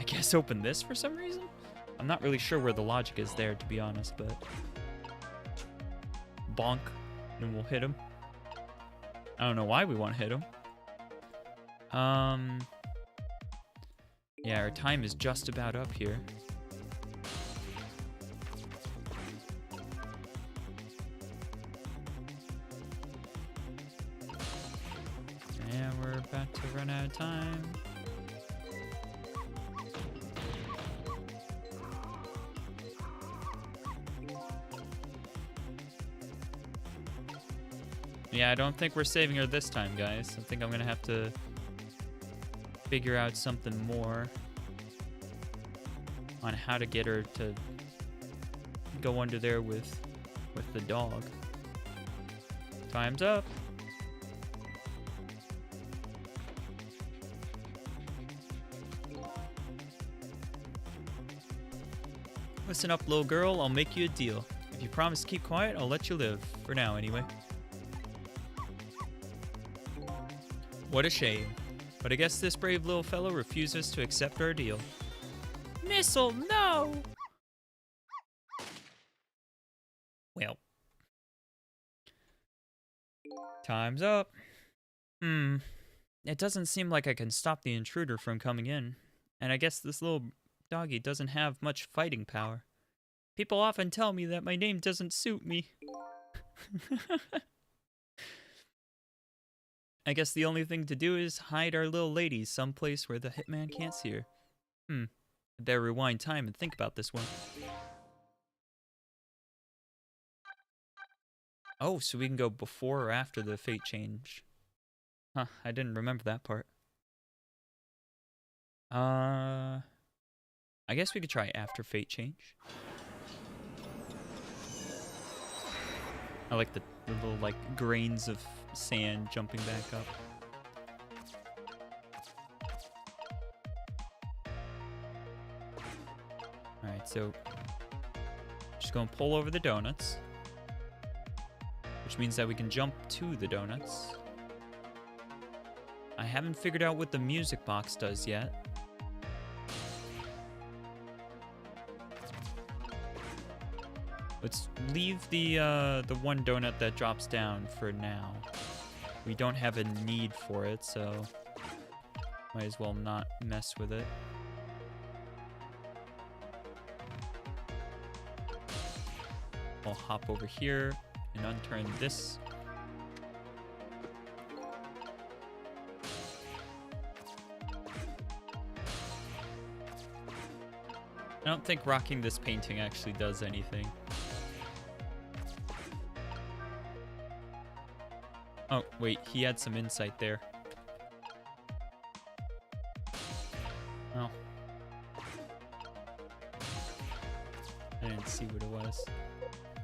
Speaker 1: guess open this for some reason? I'm not really sure where the logic is there, to be honest, but... Bonk, and we'll hit him. I don't know why we want to hit him. Yeah, our time is just about up here. Yeah, we're about bad time. Yeah, I don't think we're saving her this time, guys. I think I'm gonna have to figure out something more on how to get her to go under there with the dog. Time's up. Listen up, little girl. I'll make you a deal. If you promise to keep quiet, I'll let you live. For now, anyway. What a shame. But I guess this brave little fellow refuses to accept our deal. Missile, no! Well. Time's up. It doesn't seem like I can stop the intruder from coming in. And I guess this little doggy doesn't have much fighting power. People often tell me that my name doesn't suit me. I guess the only thing to do is hide our little lady someplace where the hitman can't see her. I better rewind time and think about this one. Oh, so we can go before or after the fate change. Huh, I didn't remember that part. I guess we could try after fate change. I like the little, like, grains of sand jumping back up. Alright, so just gonna pull over the donuts, which means that we can jump to the donuts. I haven't figured out what the music box does yet. Let's leave the one donut that drops down for now. We don't have a need for it, so might as well not mess with it. I'll hop over here and unturn this. I don't think rocking this painting actually does anything. Oh, wait, he had some insight there. Oh. I didn't see what it was.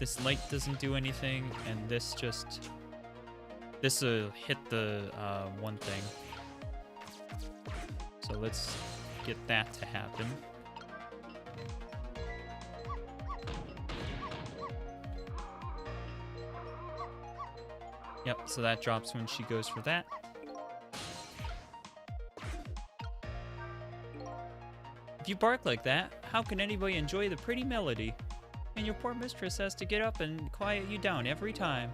Speaker 1: This light doesn't do anything, and this just... This'll hit the one thing. So let's get that to happen. Yep, so that drops when she goes for that. If you bark like that, how can anybody enjoy the pretty melody? And your poor mistress has to get up and quiet you down every time.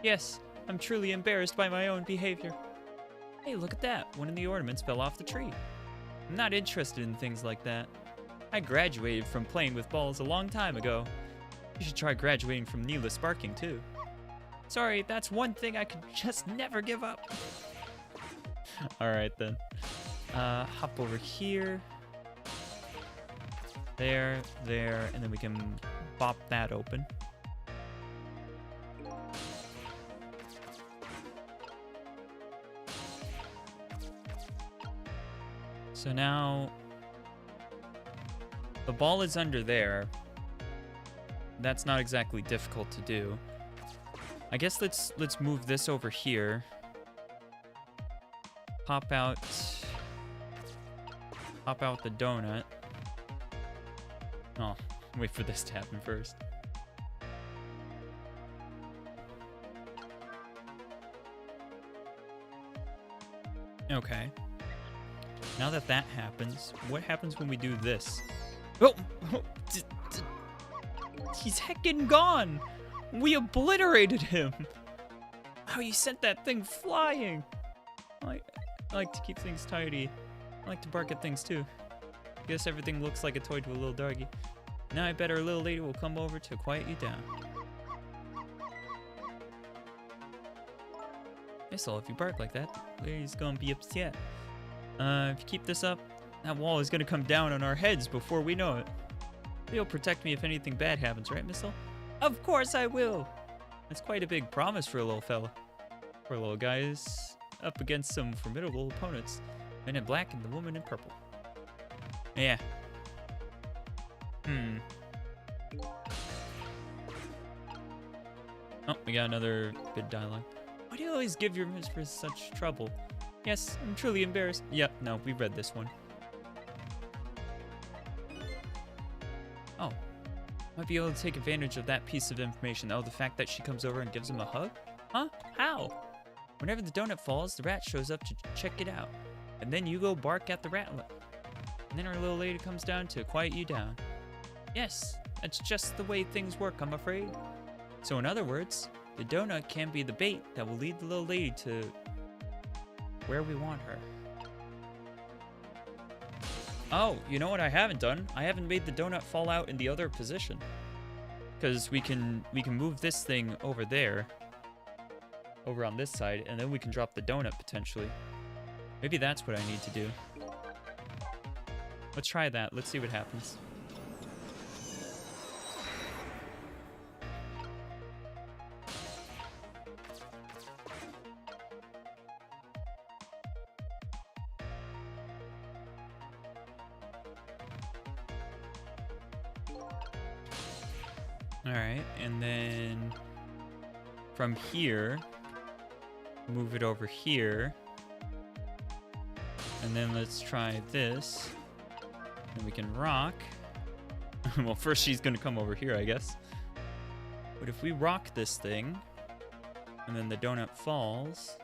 Speaker 1: Yes, I'm truly embarrassed by my own behavior. Hey, look at that. One of the ornaments fell off the tree. I'm not interested in things like that. I graduated from playing with balls a long time ago. You should try graduating from needless barking, too. Sorry, that's one thing I could just never give up. Alright then. Hop over here. There, and then we can bop that open. So now the ball is under there. That's not exactly difficult to do. I guess let's move this over here. Pop out the donut. Oh, wait for this to happen first. Okay. Now that that happens, what happens when we do this? Oh! He's heckin' gone! We obliterated him! How you sent that thing flying! I like to keep things tidy. I like to bark at things too. Guess everything looks like a toy to a little doggy. Now I bet our little lady will come over to quiet you down. This'll, if you bark like that, the lady's gonna be upset. If you keep this up, that wall is gonna come down on our heads before we know it. You'll protect me if anything bad happens, right, Missile? Of course I will! That's quite a big promise for a little fella. Poor little guy is up against some formidable opponents. Men in black and the woman in purple. Yeah. Oh, we got another bit of dialogue. Why do you always give your mistress such trouble? Yes, I'm truly embarrassed. Yep, no, we read this one. Oh. Might be able to take advantage of that piece of information. Oh, the fact that she comes over and gives him a hug? Huh? How? Whenever the donut falls, the rat shows up to check it out. And then you go bark at the rat. And then our little lady comes down to quiet you down. Yes, that's just the way things work, I'm afraid. So in other words, the donut can be the bait that will lead the little lady to where we want her. Oh, you know what I haven't done? I haven't made the donut fall out in the other position. Because we can move this thing over there. Over on this side, and then we can drop the donut potentially. Maybe that's what I need to do. Let's try that. Let's see what happens. Alright, and then from here, move it over here. And then let's try this. And we can rock. Well, first she's gonna come over here, I guess. But if we rock this thing, and then the donut falls.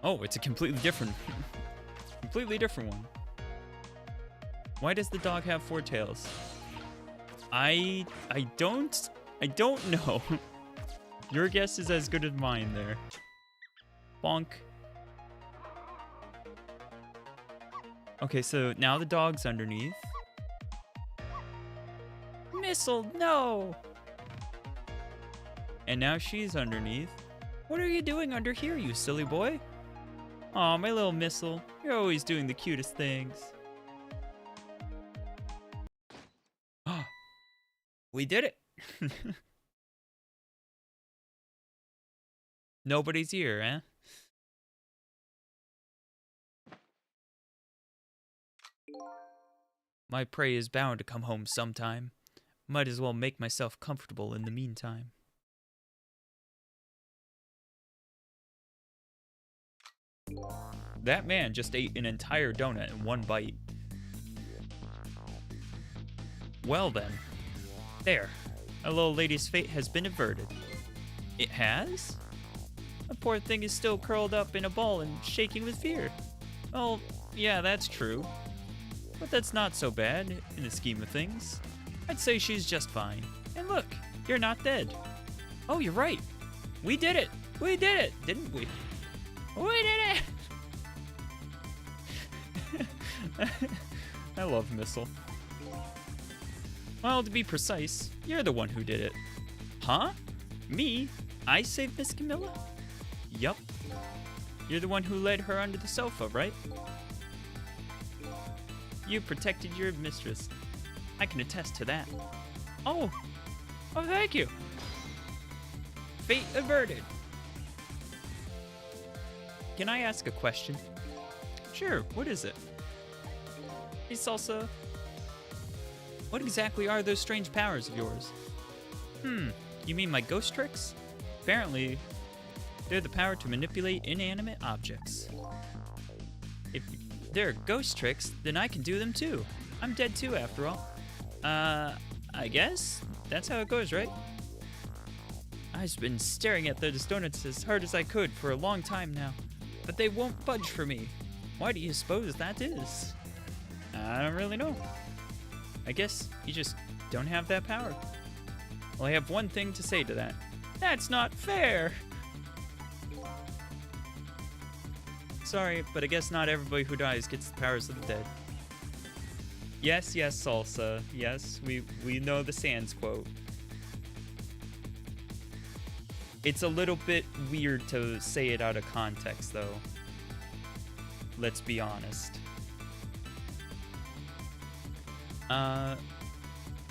Speaker 1: Oh, it's a completely different one. Why does the dog have 4 tails? I don't know. Your guess is as good as mine there. Bonk. Okay, so now the dog's underneath. Missile, no! And now she's underneath. What are you doing under here, you silly boy? Aw, my little Missile. You're always doing the cutest things. We did it! Nobody's here, eh? My prey is bound to come home sometime. Might as well make myself comfortable in the meantime. That man just ate an entire donut in one bite. Well then. There. A little lady's fate has been averted. It has? The poor thing is still curled up in a ball and shaking with fear. Oh, yeah, that's true. But that's not so bad in the scheme of things. I'd say she's just fine. And look, you're not dead. Oh, you're right. We did it. We did it, didn't we? We did it! I love Missile. Well, to be precise, you're the one who did it. Huh? Me? I saved Miss Camilla? Yup. You're the one who led her under the sofa, right? You protected your mistress. I can attest to that. Oh, thank you. Fate averted. Can I ask a question? Sure, what is it? Hey, Salsa. What exactly are those strange powers of yours? You mean my ghost tricks? Apparently, they're the power to manipulate inanimate objects. If they're ghost tricks, then I can do them too. I'm dead too, after all. I guess that's how it goes, right? I've been staring at those donuts as hard as I could for a long time now, but they won't budge for me. Why do you suppose that is? I don't really know. I guess you just don't have that power. Well, I have one thing to say to that. That's not fair! Sorry, but I guess not everybody who dies gets the powers of the dead. Yes, Salsa. Yes, we know the Sans quote. It's a little bit weird to say it out of context, though. Let's be honest.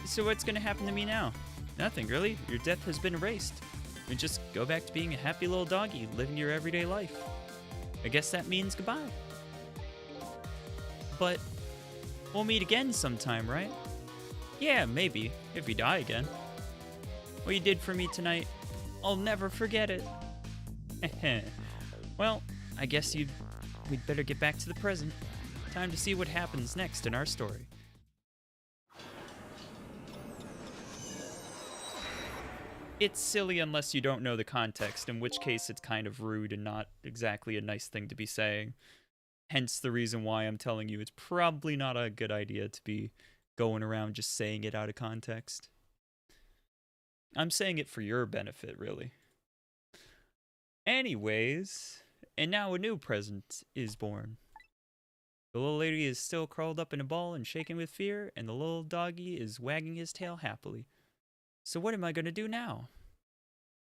Speaker 1: So what's gonna happen to me now? Nothing, really. Your death has been erased. You just go back to being a happy little doggy, living your everyday life. I guess that means goodbye. But we'll meet again sometime, right? Yeah, maybe, if you die again. What you did for me tonight, I'll never forget it. Well, I guess we'd better get back to the present. Time to see what happens next in our story. It's silly unless you don't know the context, in which case it's kind of rude and not exactly a nice thing to be saying. Hence the reason why I'm telling you it's probably not a good idea to be going around just saying it out of context. I'm saying it for your benefit, really. Anyways, and now a new present is born. The little lady is still curled up in a ball and shaking with fear, and the little doggy is wagging his tail happily. So what am I going to do now?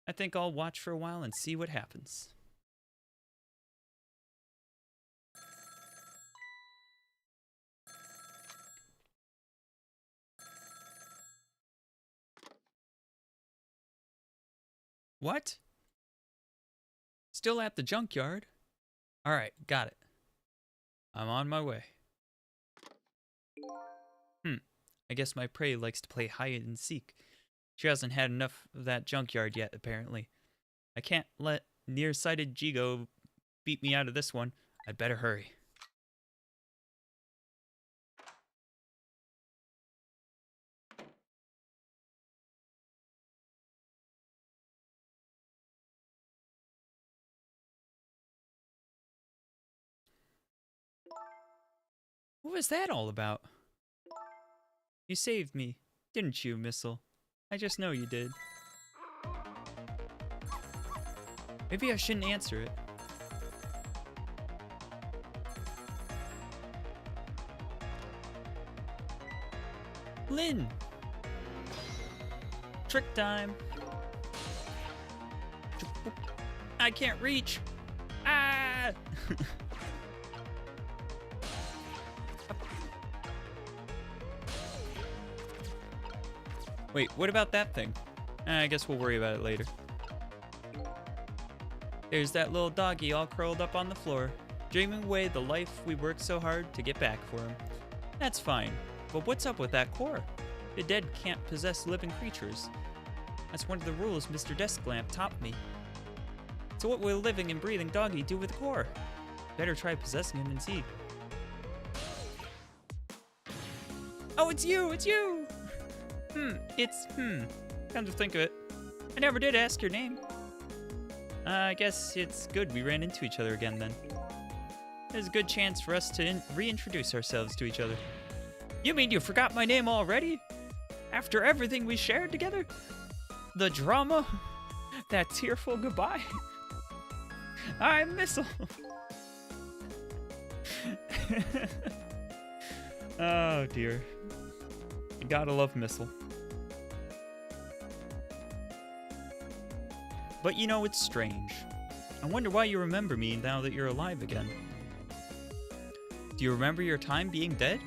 Speaker 1: I think I'll watch for a while and see what happens. What? Still at the junkyard? Alright, got it. I'm on my way. I guess my prey likes to play hide and seek. She hasn't had enough of that junkyard yet, apparently. I can't let nearsighted Jigo beat me out of this one. I'd better hurry. What was that all about? You saved me, didn't you, Missile? I just know you did. Maybe I shouldn't answer it. Lynn! Trick time! I can't reach! Ah! Wait, what about that thing? I guess we'll worry about it later. There's that little doggy all curled up on the floor, dreaming away the life we worked so hard to get back for him. That's fine, but what's up with that core? The dead can't possess living creatures. That's one of the rules Mr. Desklamp taught me. So what will a living and breathing doggy do with the core? Better try possessing him and see. Oh, it's you! It's you! Come to think of it, I never did ask your name. I guess it's good we ran into each other again then. There's a good chance for us to reintroduce ourselves to each other. You mean you forgot my name already? After everything we shared together? The drama? That tearful goodbye? I'm Missile. Oh dear. You gotta love Missile. But you know, it's strange. I wonder why you remember me now that you're alive again. Do you remember your time being dead?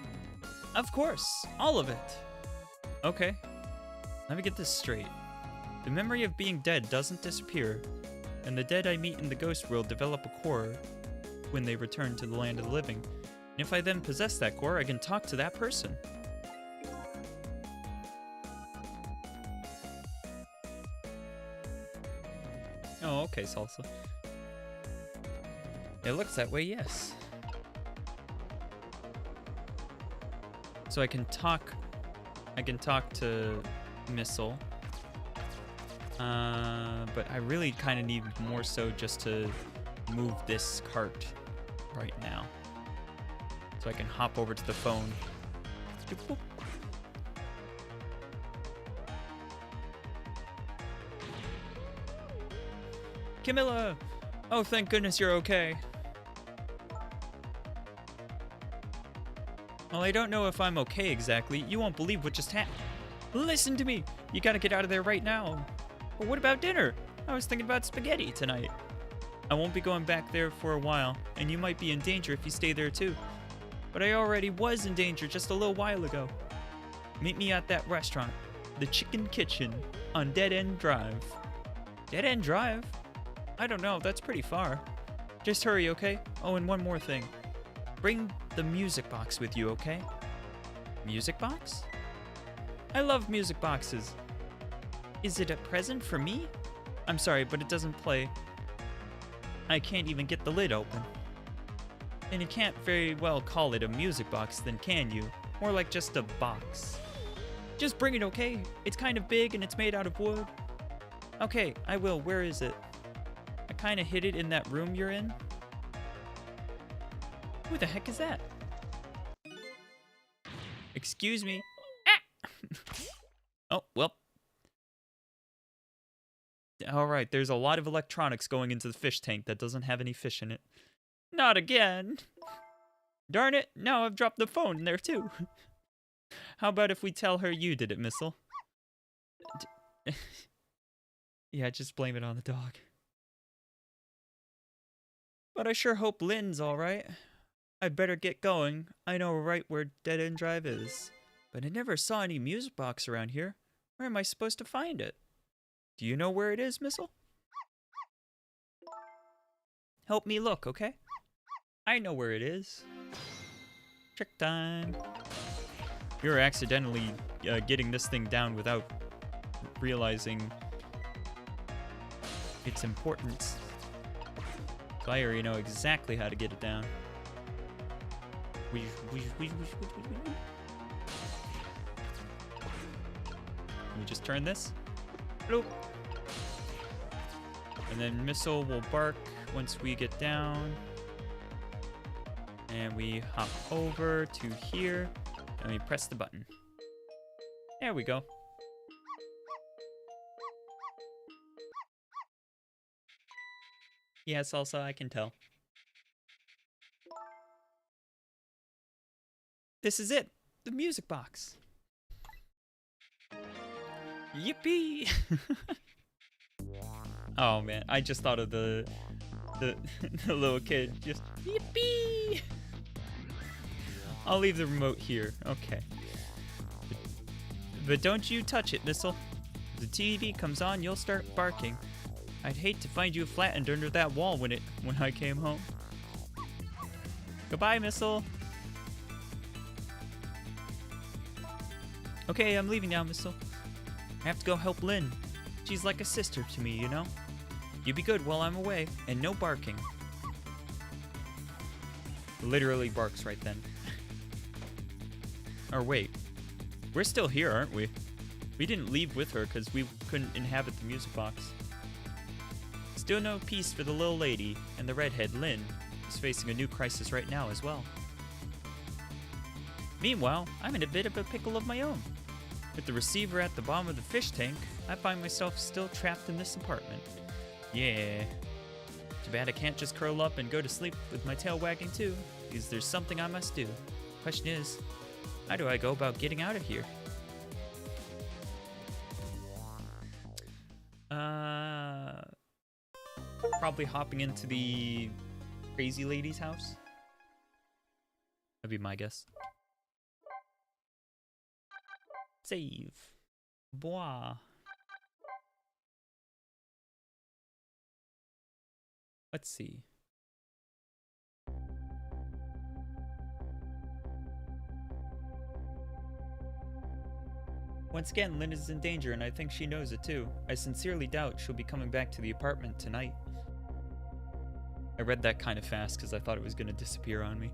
Speaker 1: Of course, all of it. Okay, let me get this straight. The memory of being dead doesn't disappear, and the dead I meet in the ghost world develop a core when they return to the land of the living. And if I then possess that core, I can talk to that person. Oh, okay, Salsa. It looks that way, yes. So I can talk to Missile. But I really kind of need more so just to move this cart right now. So I can hop over to the phone. Camilla! Oh, thank goodness you're okay. Well, I don't know if I'm okay exactly. You won't believe what just happened. Listen to me! You gotta get out of there right now. But what about dinner? I was thinking about spaghetti tonight. I won't be going back there for a while, and you might be in danger if you stay there too. But I already was in danger just a little while ago. Meet me at that restaurant, the Chicken Kitchen, on Dead End Drive. Dead End Drive? I don't know, that's pretty far. Just hurry, okay? Oh, and one more thing. Bring the music box with you, okay? Music box? I love music boxes. Is it a present for me? I'm sorry, but it doesn't play. I can't even get the lid open. And you can't very well call it a music box then, can you? More like just a box. Just bring it, okay? It's kind of big and it's made out of wood. Okay, I will. Where is it? I kind of hid it in that room you're in. Who the heck is that? Excuse me. Ah! Oh, well. Alright, there's a lot of electronics going into the fish tank that doesn't have any fish in it. Not again. Darn it, now I've dropped the phone in there too. How about if we tell her you did it, Missile? Yeah, just blame it on the dog. But I sure hope Lynn's alright. I'd better get going. I know right where Dead End Drive is. But I never saw any music box around here. Where am I supposed to find it? Do you know where it is, Missile? Help me look, okay? I know where it is. Trick time. We were accidentally getting this thing down without realizing its importance. So I already know exactly how to get it down. Let me just turn this. Bloop. And then Missile will bark once we get down. And we hop over to here. And we press the button. There we go. Yeah, Salsa, I can tell. This is it. The music box. Yippee! Oh man, I just thought of the little kid just yippee! I'll leave the remote here. Okay. But don't you touch it, Missile. If the TV comes on, you'll start barking. I'd hate to find you flattened under that wall when I came home. Goodbye, Missile. Okay, I'm leaving now, Missile. I have to go help Lynn. She's like a sister to me, you know? You be good while I'm away, and no barking. Literally barks right then. Or wait, we're still here, aren't we? We didn't leave with her because we couldn't inhabit the music box. Still no peace for the little lady, and the redhead, Lynn, is facing a new crisis right now as well. Meanwhile, I'm in a bit of a pickle of my own. With the receiver at the bottom of the fish tank, I find myself still trapped in this apartment. Yeah. Too bad I can't just curl up and go to sleep with my tail wagging too, because there's something I must do. Question is, how do I go about getting out of here? Probably hopping into the crazy lady's house. That'd be my guess. Save. Bois. Let's see. Once again, Lynn is in danger, and I think she knows it too. I sincerely doubt she'll be coming back to the apartment tonight. I read that kind of fast because I thought it was going to disappear on me.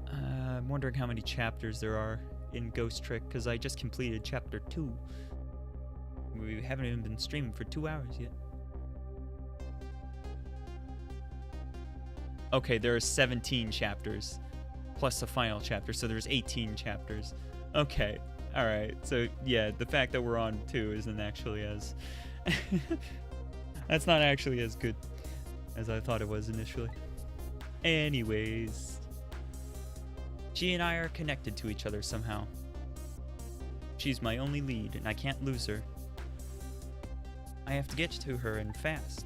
Speaker 1: I'm wondering how many chapters there are in Ghost Trick, because I just completed chapter 2. We haven't even been streaming for 2 hours yet. Okay, there are 17 chapters, plus a final chapter, so there's 18 chapters. Okay, alright, so yeah, the fact that we're on 2 isn't actually as... That's not actually as good as I thought it was initially. Anyways... She and I are connected to each other somehow. She's my only lead, and I can't lose her. I have to get to her and fast.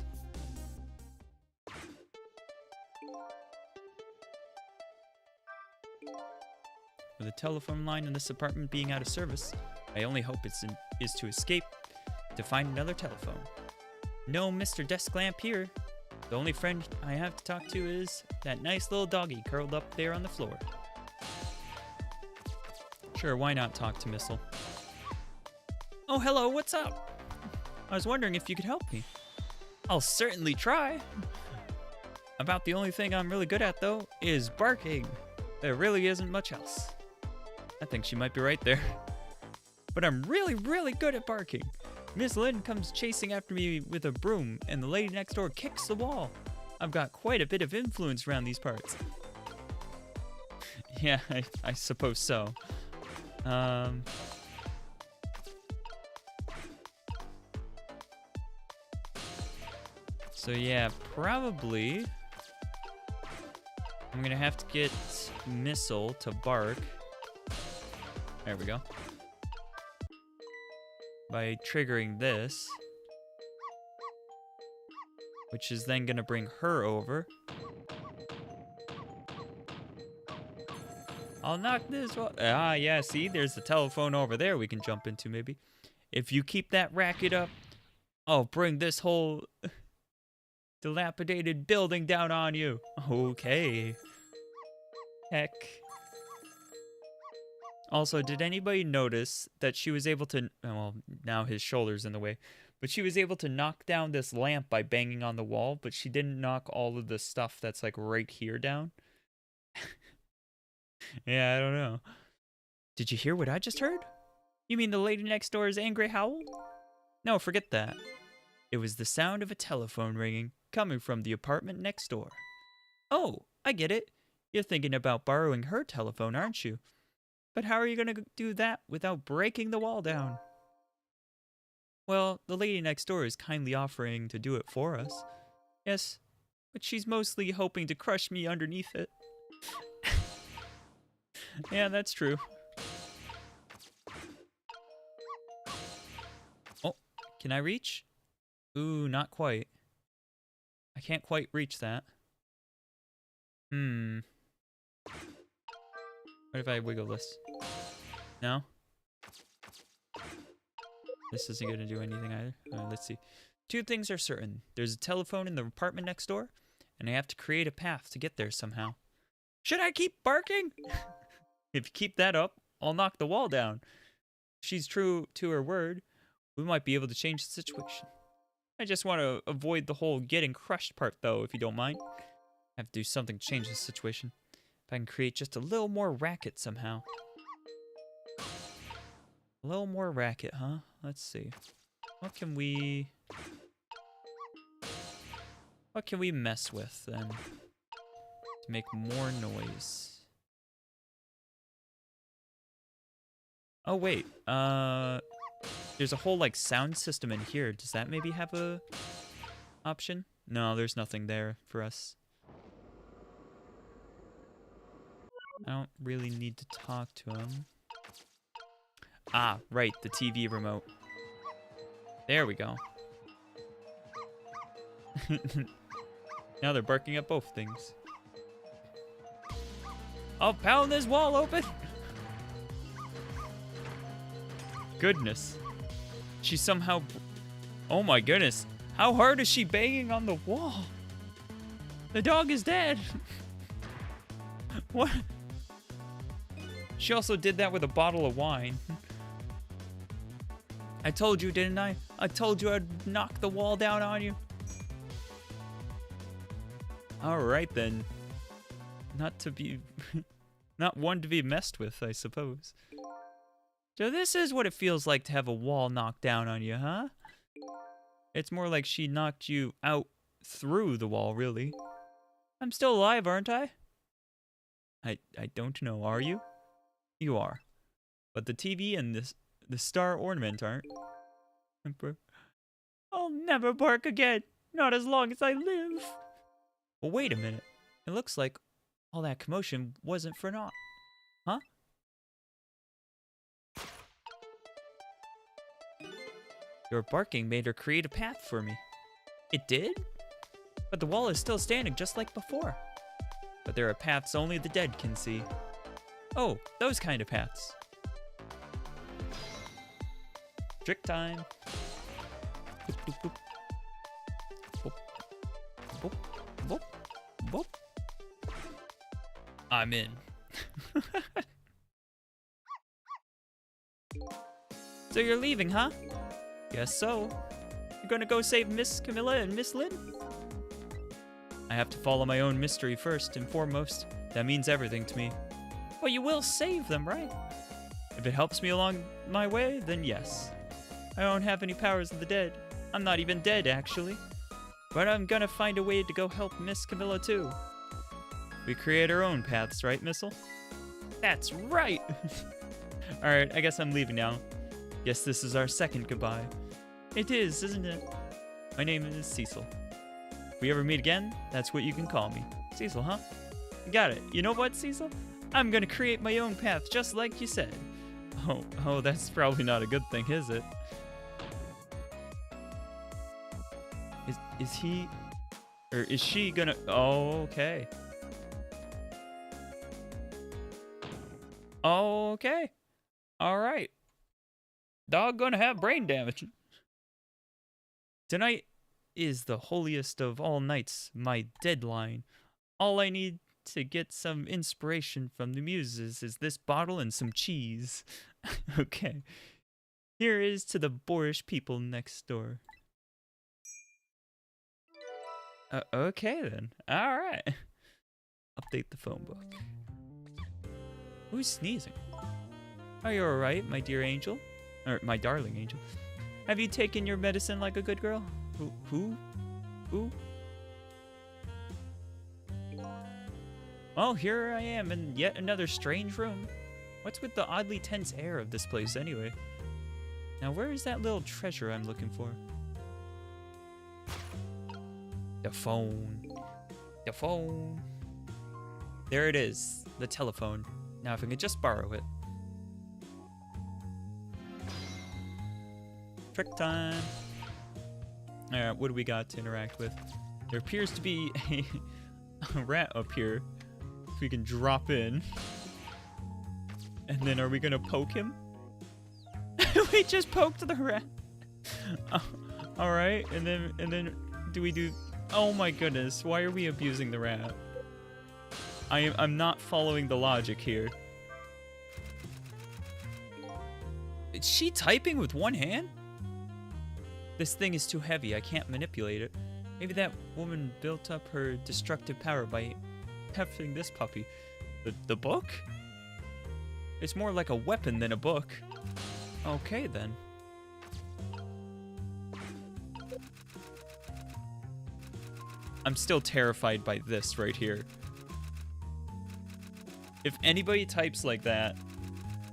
Speaker 1: With the telephone line in this apartment being out of service, my only hope is to escape to find another telephone. No Mr. Desk Lamp here. The only friend I have to talk to is that nice little doggy curled up there on the floor. Sure, why not talk to Missile? Oh, hello, what's up? I was wondering if you could help me. I'll certainly try. About the only thing I'm really good at, though, is barking. There really isn't much else. I think she might be right there. But I'm really, really good at barking. Miss Lynn comes chasing after me with a broom, and the lady next door kicks the wall. I've got quite a bit of influence around these parts. Yeah, I suppose so. So yeah, probably I'm gonna have to get Missile to bark. There we go. By triggering this, which is then gonna bring her over. I'll knock this one. Ah, yeah, see, there's the telephone over there we can jump into maybe. If you keep that racket up, I'll bring this whole dilapidated building down on you. Okay. Heck. Also, did anybody notice that she was able to, well, now his shoulder's in the way, but she was able to knock down this lamp by banging on the wall, but she didn't knock all of the stuff that's like right here down? Yeah, I don't know. Did you hear what I just heard? You mean the lady next door's angry howl? No, forget that. It was the sound of a telephone ringing, coming from the apartment next door. Oh, I get it. You're thinking about borrowing her telephone, aren't you? But how are you going to do that without breaking the wall down? Well, the lady next door is kindly offering to do it for us. Yes, but she's mostly hoping to crush me underneath it. Yeah, that's true. Oh, can I reach? Ooh, not quite. I can't quite reach that. What if I wiggle this? No? This isn't going to do anything either. Let's see. Two things are certain. There's a telephone in the apartment next door, and I have to create a path to get there somehow. Should I keep barking? If you keep that up, I'll knock the wall down. If she's true to her word, we might be able to change the situation. I just want to avoid the whole getting crushed part, though, if you don't mind. I have to do something to change this situation. If I can create just a little more racket somehow. A little more racket, huh? Let's see. What can we mess with, then? To make more noise. Oh, wait. There's a whole, like, sound system in here. Does that maybe have a option? No, there's nothing there for us. I don't really need to talk to him. Ah, right, the TV remote. There we go. Now they're barking at both things. I'll pound this wall open! Goodness. She somehow... Oh my goodness. How hard is she banging on the wall? The dog is dead. What? She also did that with a bottle of wine. I told you, didn't I? I told you I'd knock the wall down on you. Alright then. Not to be... not one to be messed with, I suppose. So this is what it feels like to have a wall knocked down on you, huh? It's more like she knocked you out through the wall, really. I'm still alive, aren't I? I don't know, are you? You are. But the TV and the star ornament aren't. I'll never bark again. Not as long as I live. Well, wait a minute. It looks like all that commotion wasn't for naught. Huh? Your barking made her create a path for me. It did? But the wall is still standing just like before. But there are paths only the dead can see. Oh, those kind of paths. Trick time. Boop, boop, boop. Boop, boop, boop, boop. I'm in. So you're leaving, huh? Guess so. You're gonna go save Miss Camilla and Miss Lynn? I have to follow my own mystery first and foremost. That means everything to me. Well, you will save them, right? If it helps me along my way, then yes. I don't have any powers of the dead. I'm not even dead, actually. But I'm gonna find a way to go help Miss Camilla, too. We create our own paths, right, Missile? That's right! Alright, I guess I'm leaving now. Guess this is our second goodbye. It is, isn't it? My name is Cecil. If we ever meet again, that's what you can call me. Cecil, huh? Got it. You know what, Cecil? I'm gonna create my own path, just like you said. Oh, that's probably not a good thing, is it? Is he... Or is she gonna... Oh, okay. Okay. Alright. Dog gonna have brain damage. Tonight is the holiest of all nights, my deadline. All I need to get some inspiration from the muses is this bottle and some cheese. Okay. Here is to the boorish people next door. Okay then. Alright. Update the phone book. Who's sneezing? Are you alright, my dear angel? Or my darling angel? Have you taken your medicine like a good girl? Who? Oh, here I am in yet another strange room. What's with the oddly tense air of this place anyway? Now where is that little treasure I'm looking for? The phone. The phone. There it is. The telephone. Now if I could just borrow it. Trick time. Alright, what do we got to interact with? There appears to be a rat up here. If we can drop in. And then are we gonna poke him? We just poked the rat. Alright, and then do we do... Oh my goodness, why are we abusing the rat? I'm not following the logic here. Is she typing with one hand? This thing is too heavy, I can't manipulate it. Maybe that woman built up her destructive power by hefting this puppy. The book? It's more like a weapon than a book. Okay then. I'm still terrified by this right here. If anybody types like that,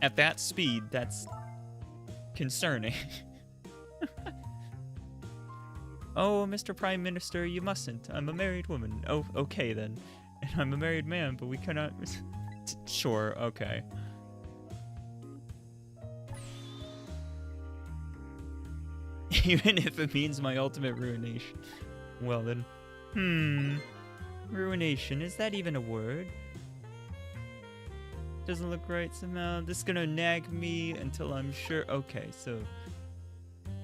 Speaker 1: at that speed, that's concerning. Oh, Mr. Prime Minister, you mustn't. I'm a married woman. Oh, okay then. And I'm a married man, but we cannot... Sure, okay. Even if it means my ultimate ruination. Well then. Ruination, is that even a word? Doesn't look right somehow. This is gonna nag me until I'm sure. Okay, so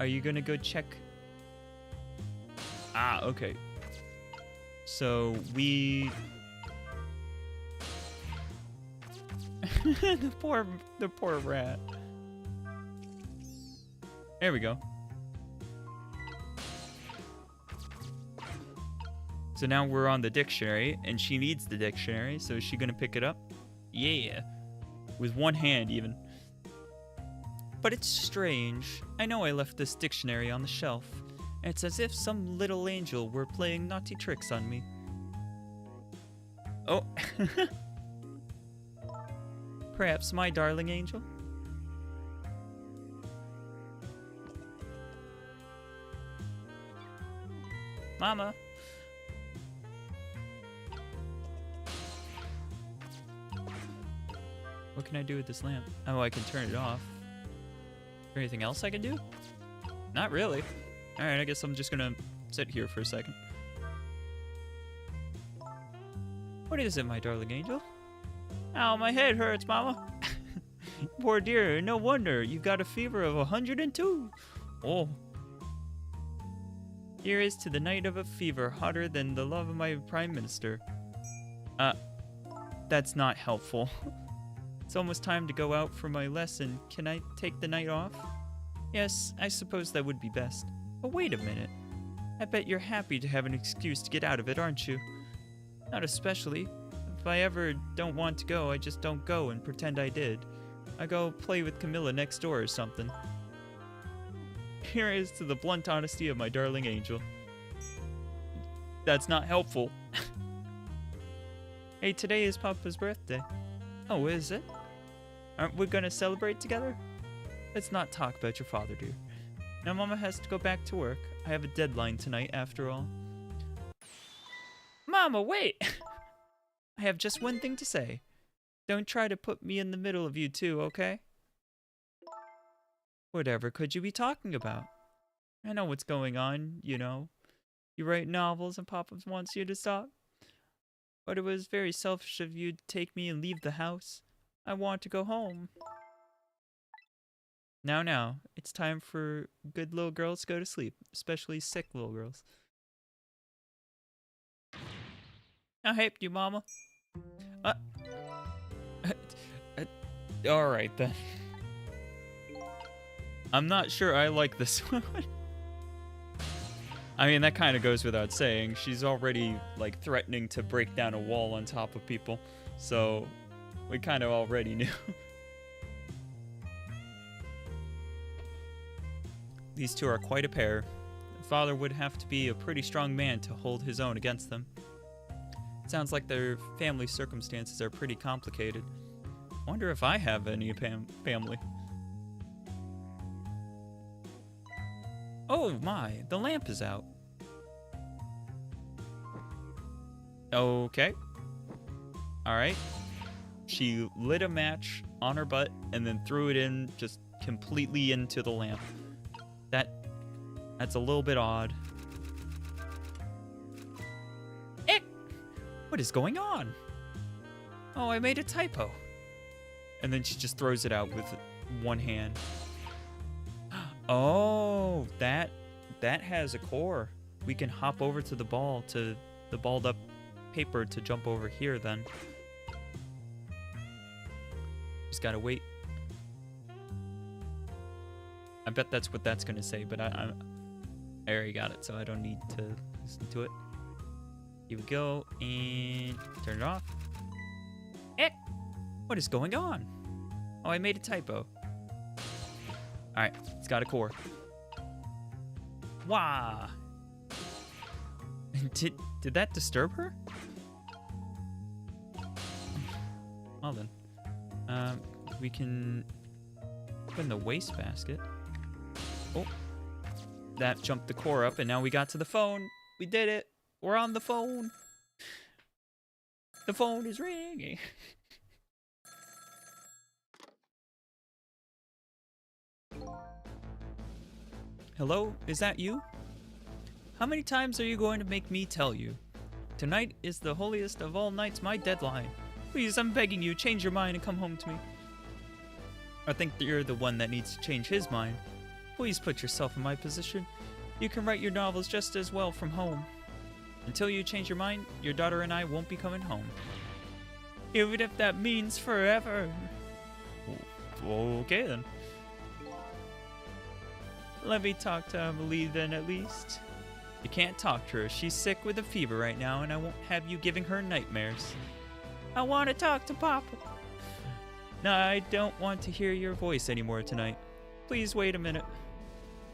Speaker 1: are you gonna go check? Ah, okay. So we the poor rat. There we go. So now we're on the dictionary, and she needs the dictionary, so is she gonna pick it up? Yeah. With one hand, even. But it's strange. I know I left this dictionary on the shelf. And it's as if some little angel were playing naughty tricks on me. Oh. Perhaps my darling angel? Mama. What can I do with this lamp? Oh, I can turn it off. Is there anything else I can do? Not really. Alright, I guess I'm just gonna sit here for a second. What is it, my darling angel? Ow, my head hurts, Mama. Poor dear, no wonder. You've got a fever of 102. Oh. Here is to the night of a fever hotter than the love of my prime minister. That's not helpful. It's almost time to go out for my lesson. Can I take the night off? Yes, I suppose that would be best. But wait a minute. I bet you're happy to have an excuse to get out of it, aren't you? Not especially. If I ever don't want to go, I just don't go and pretend I did. I go play with Camilla next door or something. Here is to the blunt honesty of my darling angel. That's not helpful. Hey, today is Papa's birthday. Oh, is it? Aren't we gonna celebrate together? Let's not talk about your father, dear. Now Mama has to go back to work. I have a deadline tonight, after all. Mama, wait! I have just one thing to say. Don't try to put me in the middle of you two, okay? Whatever could you be talking about? I know what's going on, you know. You write novels and Papa wants you to stop. But it was very selfish of you to take me and leave the house. I want to go home. Now, it's time for good little girls to go to sleep, especially sick little girls. I hate you, Mama. Alright then. I'm not sure I like this one. I mean, that kind of goes without saying. She's already, like, threatening to break down a wall on top of people. So, we kind of already knew. These two are quite a pair. The father would have to be a pretty strong man to hold his own against them. It sounds like their family circumstances are pretty complicated. I wonder if I have any family. Oh my, the lamp is out. Okay. Alright. She lit a match on her butt and then threw it in just completely into the lamp. That's a little bit odd. What is going on? Oh, I made a typo. And then she just throws it out with one hand. Oh, that has a core. We can hop over to the balled up paper to jump over here then. Just gotta wait. I bet that's what that's gonna say, but I already got it, so I don't need to listen to it. Here we go, and turn it off. What is going on? Oh, I made a typo. Alright, it's got a core. Wah! Did that disturb her? Well then. We can put in the wastebasket. Oh. That jumped the core up, and now we got to the phone. We did it. We're on the phone. The phone is ringing. Hello, is that you? How many times are you going to make me tell you? Tonight is the holiest of all nights, my deadline. Please, I'm begging you, change your mind and come home to me. I think that you're the one that needs to change his mind. Please put yourself in my position. You can write your novels just as well from home. Until you change your mind, your daughter and I won't be coming home. Even if that means forever. Okay then. Let me talk to Emily then at least. You can't talk to her. She's sick with a fever right now, and I won't have you giving her nightmares. I want to talk to Papa. No, I don't want to hear your voice anymore tonight. Please wait a minute.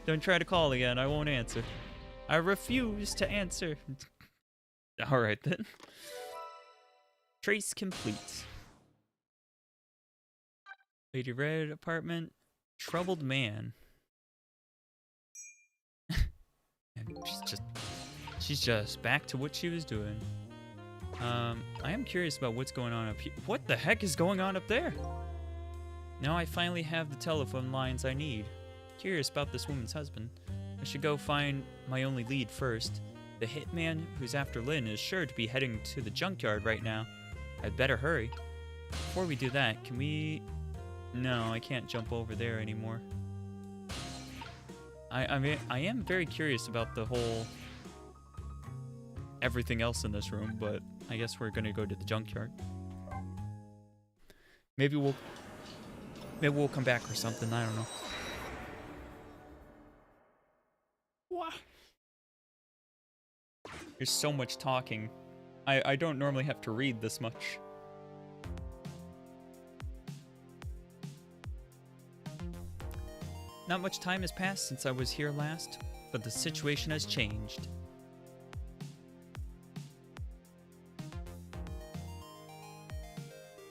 Speaker 1: Don't try to call again. I won't answer. I refuse to answer. Alright then. Trace complete. Lady Red apartment. Troubled man. And she's just back to what she was doing. I am curious about what's going on up here. What the heck is going on up there? Now I finally have the telephone lines I need. curious about this woman's husband. I should go find my only lead first. The hitman who's after Lynn is sure to be heading to the junkyard right now. I'd better hurry. Before we do that, can we... No, I can't jump over there anymore. I mean, I am very curious about the whole... everything else in this room, but I guess we're gonna go to the junkyard. Maybe we'll come back or something, I don't know. What? There's so much talking. I don't normally have to read this much. Not much time has passed since I was here last, but the situation has changed.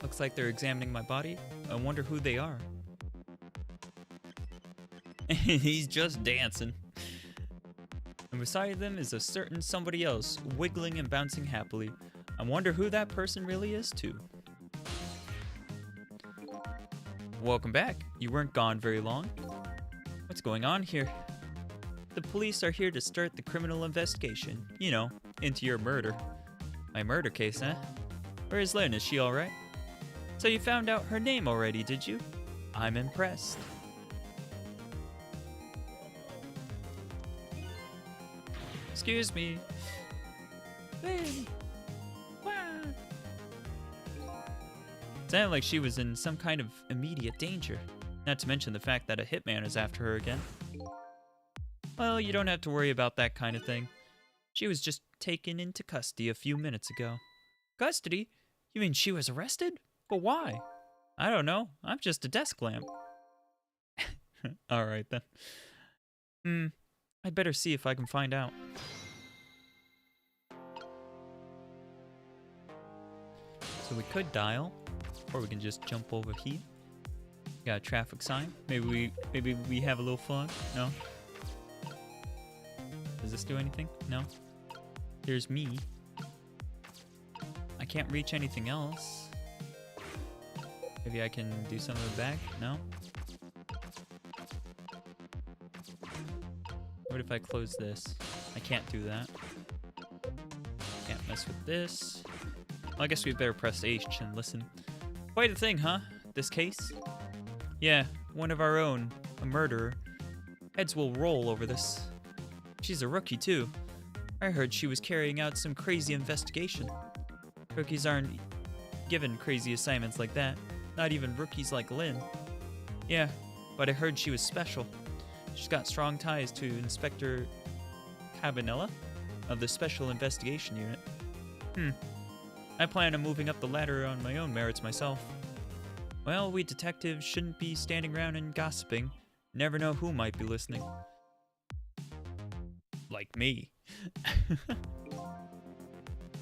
Speaker 1: Looks like they're examining my body. I wonder who they are. He's just dancing. And beside them is a certain somebody else, wiggling and bouncing happily. I wonder who that person really is, too. Welcome back. You weren't gone very long. What's going on here? The police are here to start the criminal investigation. You know, into your murder. My murder case, huh? Where is Lynn? Is she alright? So you found out her name already, did you? I'm impressed. Excuse me. Hey. Wow. Sounded like she was in some kind of immediate danger. Not to mention the fact that a hitman is after her again. Well, you don't have to worry about that kind of thing. She was just taken into custody a few minutes ago. Custody? You mean she was arrested? But why? I don't know. I'm just a desk lamp. Alright then. I'd better see if I can find out. So we could dial, or we can just jump over here. Got a traffic sign. Maybe we have a little fun. No? Does this do anything? No? There's me. I can't reach anything else. Maybe I can do something with the bag? No? What if I close this? I can't do that. Can't mess with this. Well, I guess we better press H and listen. Quite a thing, huh? This case? Yeah, one of our own. A murderer. Heads will roll over this. She's a rookie, too. I heard she was carrying out some crazy investigation. Rookies aren't given crazy assignments like that. Not even rookies like Lynn. Yeah, but I heard she was special. She's got strong ties to Inspector Cabanella of the Special Investigation Unit. I plan on moving up the ladder on my own merits myself. Well, we detectives shouldn't be standing around and gossiping. Never know who might be listening. Like me.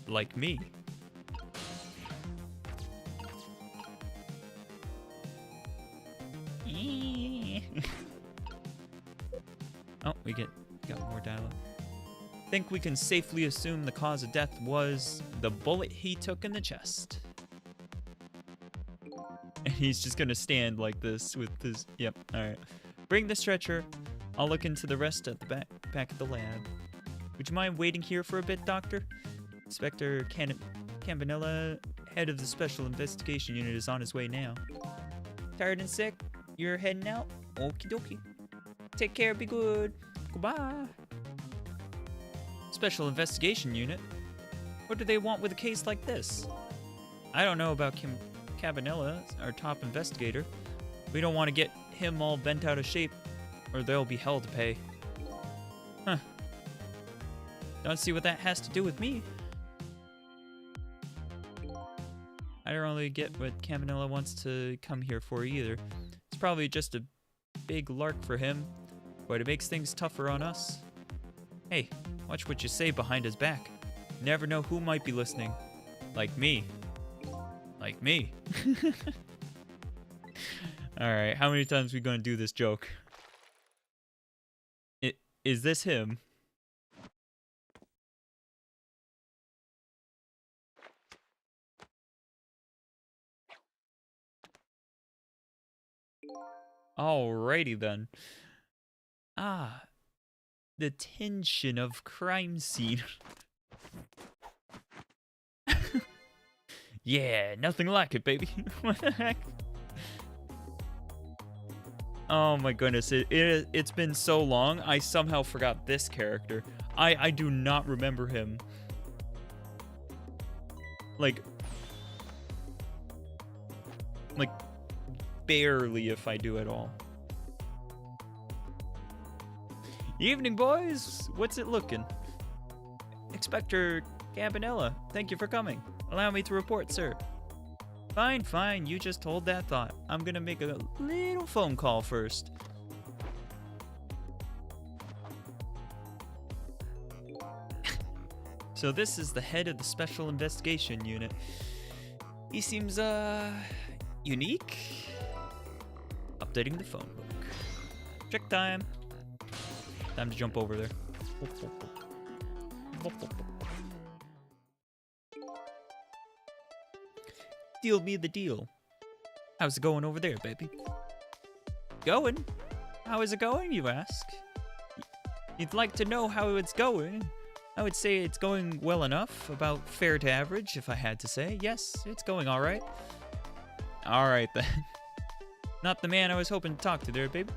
Speaker 1: Like me. Oh, we got more dialogue. Think we can safely assume the cause of death was the bullet he took in the chest. And he's just gonna stand like this with his... Yep, alright. Bring the stretcher. I'll look into the rest at the back of the lab. Would you mind waiting here for a bit, Doctor? Inspector Campanella, head of the Special Investigation Unit, is on his way now. Tired and sick? You're heading out? Okie dokie. Take care, be good. Goodbye. Special Investigation Unit? What do they want with a case like this? I don't know about Cabanella, our top investigator. We don't want to get him all bent out of shape, or there'll be hell to pay. Huh. Don't see what that has to do with me. I don't really get what Cabanella wants to come here for either. It's probably just a big lark for him, but it makes things tougher on us. Hey, watch what you say behind his back. Never know who might be listening. Like me. Like me. Alright, how many times are we gonna do this joke? Is this him? Alrighty then. Ah, the tension of crime scene. Yeah, nothing like it, baby. What the heck? Oh my goodness, it's been so long, I somehow forgot this character. I do not remember him. Like, barely, if I do at all. Evening, boys. What's it looking? Inspector Campanella, thank you for coming. Allow me to report, sir. Fine, fine. You just hold that thought. I'm gonna make a little phone call first. So this is the head of the Special Investigation Unit. He seems, unique? Updating the phone book. Check time. Time to jump over there. Deal me the deal. How's it going over there, baby? Going? How is it going, you ask? You'd like to know how it's going? I would say it's going well enough, about fair to average, if I had to say. Yes, it's going all right. All right, then. Not the man I was hoping to talk to there, baby.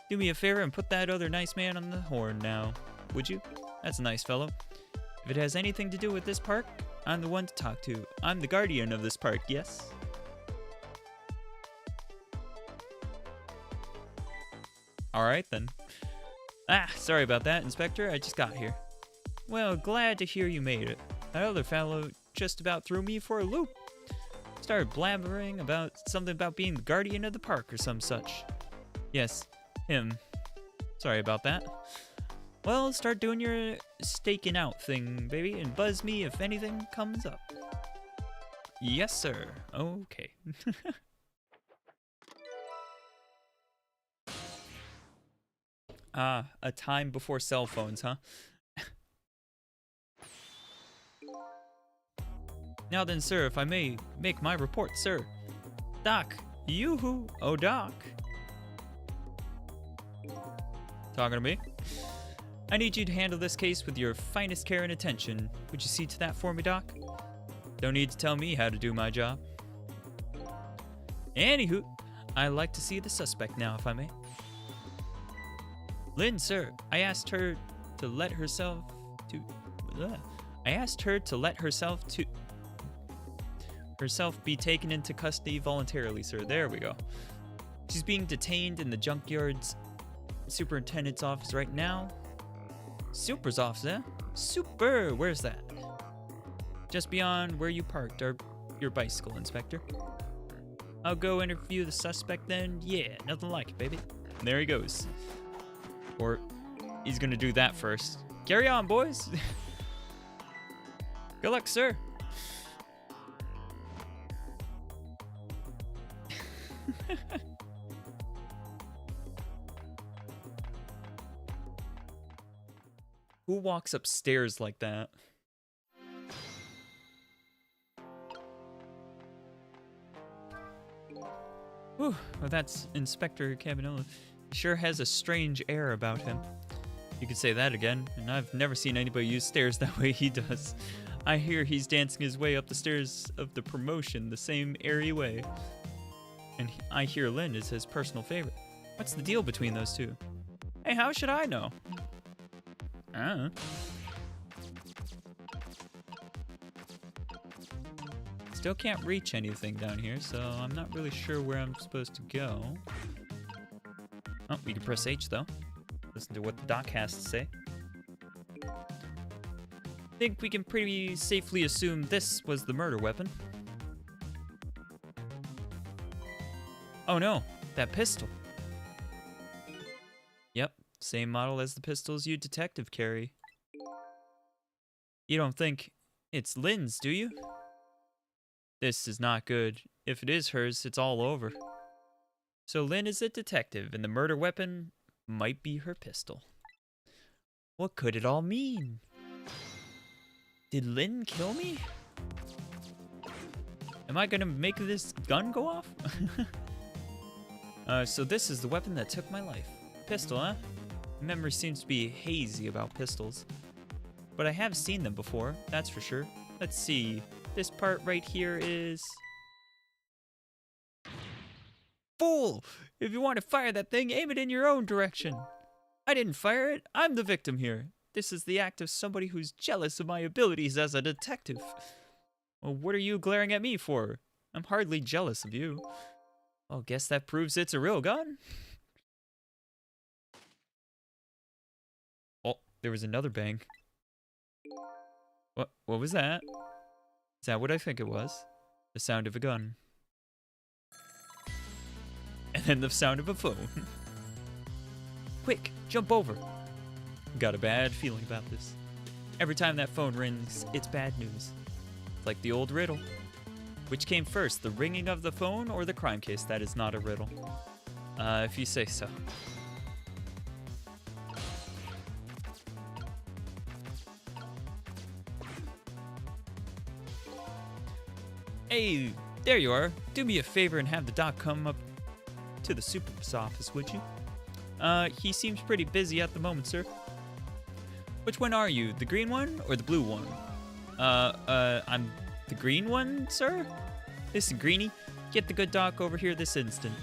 Speaker 1: Do me a favor and put that other nice man on the horn now, would you? That's a nice fellow. If it has anything to do with this park, I'm the one to talk to. I'm the guardian of this park, yes? Alright then. Ah, sorry about that, Inspector. I just got here. Well, glad to hear you made it. That other fellow just about threw me for a loop. Started blabbering about something about being the guardian of the park or some such. Yes, him. Sorry about that. Well, start doing your staking out thing, baby, and buzz me if anything comes up. Yes, sir. Okay. Ah, a time before cell phones, huh? Now then, sir, if I may make my report, sir. Doc, yoo-hoo, oh Doc. Talking to me? I need you to handle this case with your finest care and attention. Would you see to that for me, Doc? Don't need to tell me how to do my job. Anywho, I'd like to see the suspect now, if I may. Lynn, sir, I asked her to let herself be taken into custody voluntarily, sir. There we go. She's being detained in the junkyard's superintendent's office right now. Super's office, eh? Super! Where's that? Just beyond where you parked your bicycle, Inspector. I'll go interview the suspect then. Yeah, nothing like it, baby. And there he goes. Or he's gonna do that first. Carry on, boys. Good luck, sir. Who walks upstairs like that? Whew, well, that's Inspector Campanella. He sure has a strange air about him. You could say that again, and I've never seen anybody use stairs that way he does. I hear he's dancing his way up the stairs of the promotion the same airy way. And I hear Lynn is his personal favorite. What's the deal between those two? Hey, how should I know? Still can't reach anything down here, so I'm not really sure where I'm supposed to go. Oh, we can press H though. Listen to what the doc has to say. Think we can pretty safely assume this was the murder weapon. Oh no, that pistol. Yep, same model as the pistols you detective carry. You don't think it's Lynn's, do you? This is not good. If it is hers, it's all over. So Lynn is a detective, and the murder weapon might be her pistol. What could it all mean? Did Lynn kill me? Am I gonna make this gun go off? So this is the weapon that took my life. Pistol, huh? Memory seems to be hazy about pistols. But I have seen them before, that's for sure. Let's see. This part right here is... Fool! If you want to fire that thing, aim it in your own direction. I didn't fire it. I'm the victim here. This is the act of somebody who's jealous of my abilities as a detective. Well, what are you glaring at me for? I'm hardly jealous of you. Well, guess that proves it's a real gun. Oh, there was another bang. What was that? Is that what I think it was? The sound of a gun. And then the sound of a phone. Quick, jump over. Got a bad feeling about this. Every time that phone rings, it's bad news. Like the old riddle. Which came first, the ringing of the phone or the crime case? That is not a riddle. If you say so. Hey, there you are. Do me a favor and have the doc come up to the super's office, would you? He seems pretty busy at the moment, sir. Which one are you? The green one or the blue one? I'm the green one, sir? Listen, Greenie, get the good doc over here this instant,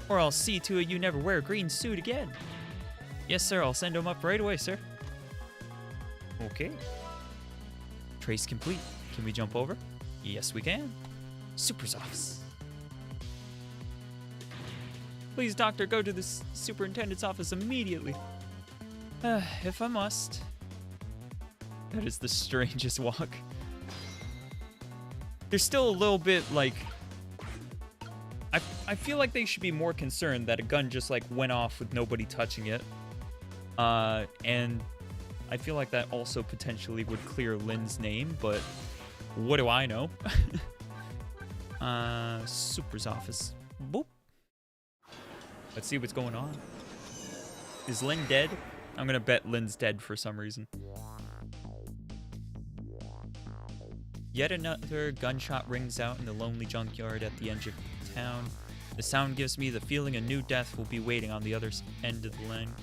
Speaker 1: or I'll see to it you never wear a green suit again. Yes, sir, I'll send him up right away, sir. Okay. Trace complete. Can we jump over? Yes, we can. Super's office. Please, doctor, go to the superintendent's office immediately. If I must. That is the strangest walk. There's still a little bit, like... I feel like they should be more concerned that a gun just, like, went off with nobody touching it. And I feel like that also potentially would clear Lynn's name, but what do I know? Super's office. Boop. Let's see what's going on. Is Lynn dead? I'm gonna bet Lynn's dead for some reason. Yet another gunshot rings out in the lonely junkyard at the edge of town. The sound gives me the feeling a new death will be waiting on the other end of the line.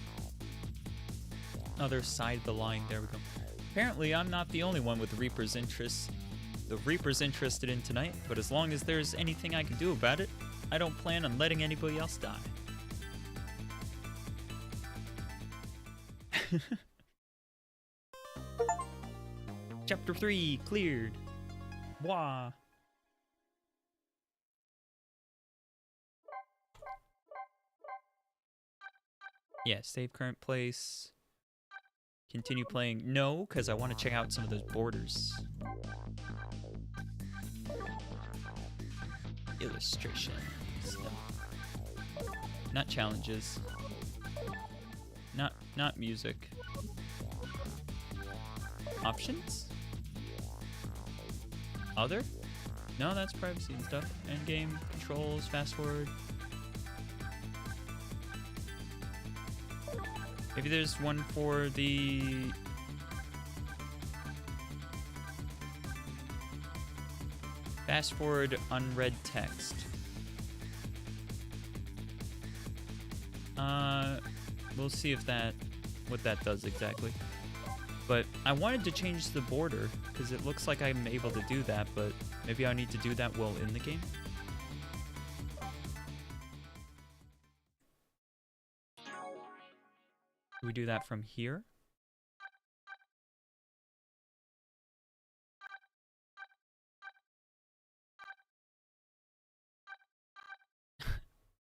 Speaker 1: Other side of the line, there we go. Apparently, I'm not the only one with the Reaper's interest. The Reaper's interested in tonight, but as long as there's anything I can do about it, I don't plan on letting anybody else die. Chapter 3 cleared. Wah. Yeah, save current place. Continue playing. No, because I want to check out some of those borders. Illustrations. No. Not challenges. Not music. Options? Other? No, that's privacy and stuff. Endgame, controls, fast forward. Maybe there's one for the... fast forward unread text. We'll see if what that does exactly. But I wanted to change the border because it looks like I'm able to do that, but maybe I need to do that while in the game. Do we do that from here?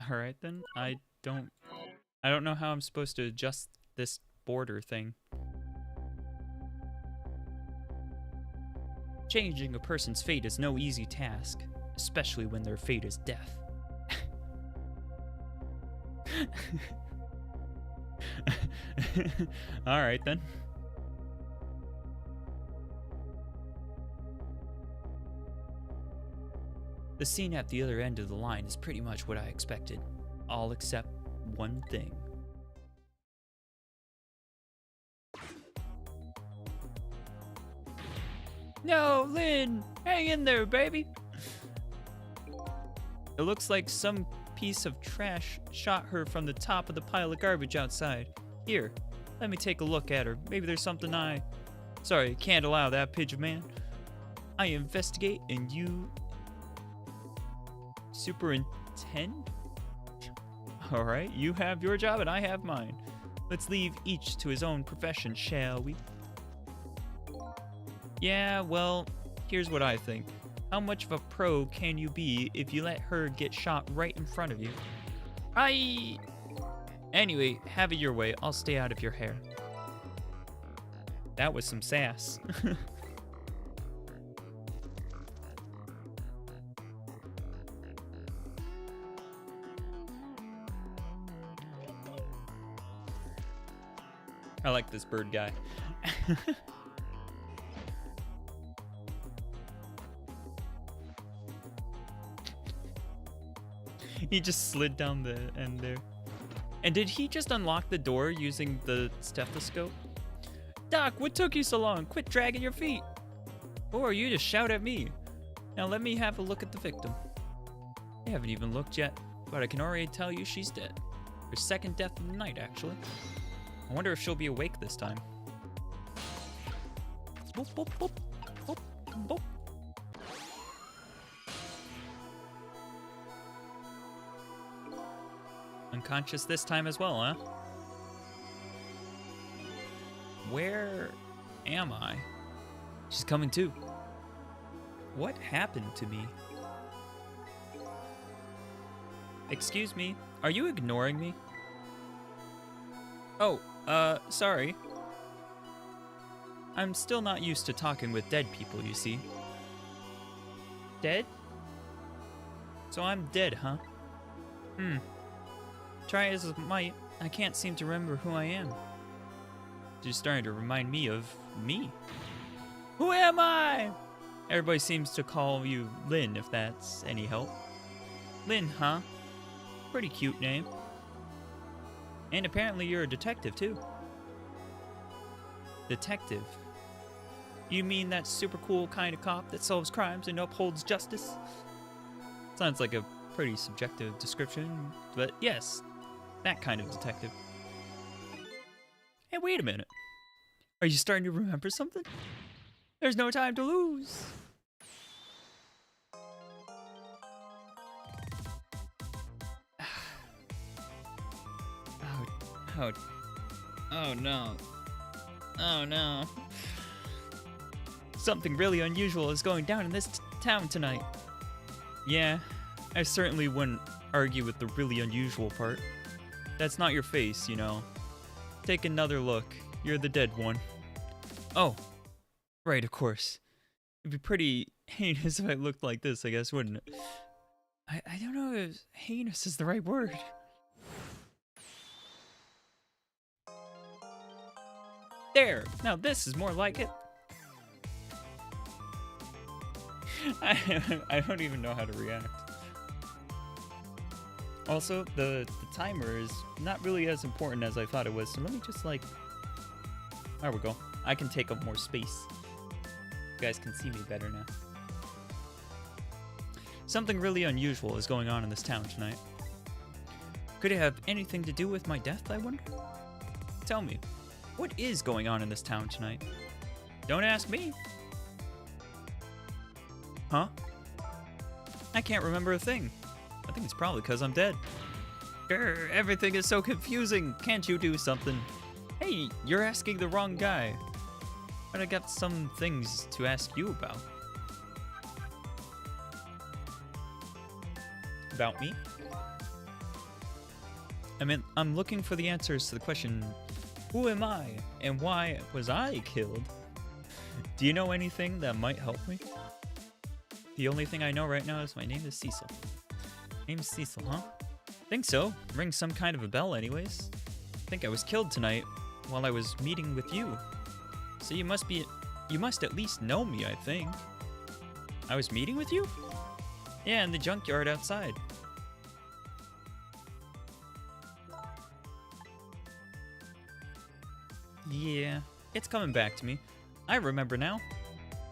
Speaker 1: All right then. I don't know how I'm supposed to adjust this border thing. Changing a person's fate is no easy task, especially when their fate is death. All right then. The scene at the other end of the line is pretty much what I expected, all except one thing. No, Lynn! Hang in there, baby! It looks like some piece of trash shot her from the top of the pile of garbage outside. Here, Let me take a look at her. Maybe there's something I... Sorry, can't allow that, pigeon man. I investigate and you... superintend? Alright, you have your job and I have mine. Let's leave each to his own profession, shall we? Yeah, well, here's what I think. How much of a pro can you be if you let her get shot right in front of you? Anyway, have it your way. I'll stay out of your hair. That was some sass. I like this bird guy. He just slid down the end there. And did he just unlock the door using the stethoscope? Doc, what took you so long? Quit dragging your feet. Who are you to shout at me? Now let me have a look at the victim. I haven't even looked yet, but I can already tell you she's dead. Her second death of the night, actually. I wonder if she'll be awake this time. Boop, boop, boop, boop, boop. Unconscious this time as well, huh? Where am I? She's coming too. What happened to me? Excuse me, are you ignoring me? Oh, sorry. I'm still not used to talking with dead people, you see. Dead? So I'm dead, huh? Try as I might, I can't seem to remember who I am. She's starting to remind me of me. Who am I? Everybody seems to call you Lynn, if that's any help. Lynn, huh? Pretty cute name. And apparently you're a detective, too. Detective? You mean that super cool kind of cop that solves crimes and upholds justice? Sounds like a pretty subjective description, but yes, that kind of detective. Hey, wait a minute. Are you starting to remember something? There's no time to lose. Oh no. Oh no. Something really unusual is going down in this town tonight. Yeah, I certainly wouldn't argue with the really unusual part. That's not your face, you know. Take another look. You're the dead one. Oh, right, of course. It'd be pretty heinous if I looked like this, I guess, wouldn't it? I don't know if heinous is the right word. There! Now this is more like it. I don't even know how to react. Also, the timer is not really as important as I thought it was, so let me just like... There we go. I can take up more space. You guys can see me better now. Something really unusual is going on in this town tonight. Could it have anything to do with my death, I wonder? Tell me, what is going on in this town tonight? Don't ask me. Huh? I can't remember a thing. I think it's probably because I'm dead. Grr, everything is so confusing. Can't you do something? Hey, you're asking the wrong guy. But I got some things to ask you about. About me? I mean, I'm looking for the answers to the question, who am I and why was I killed? Do you know anything that might help me? The only thing I know right now is my name is Cecil. Name's Cecil, huh? Think so. Rings some kind of a bell anyways. Think I was killed tonight while I was meeting with you. So you must at least know me, I think. I was meeting with you? Yeah, in the junkyard outside. Yeah, it's coming back to me. I remember now.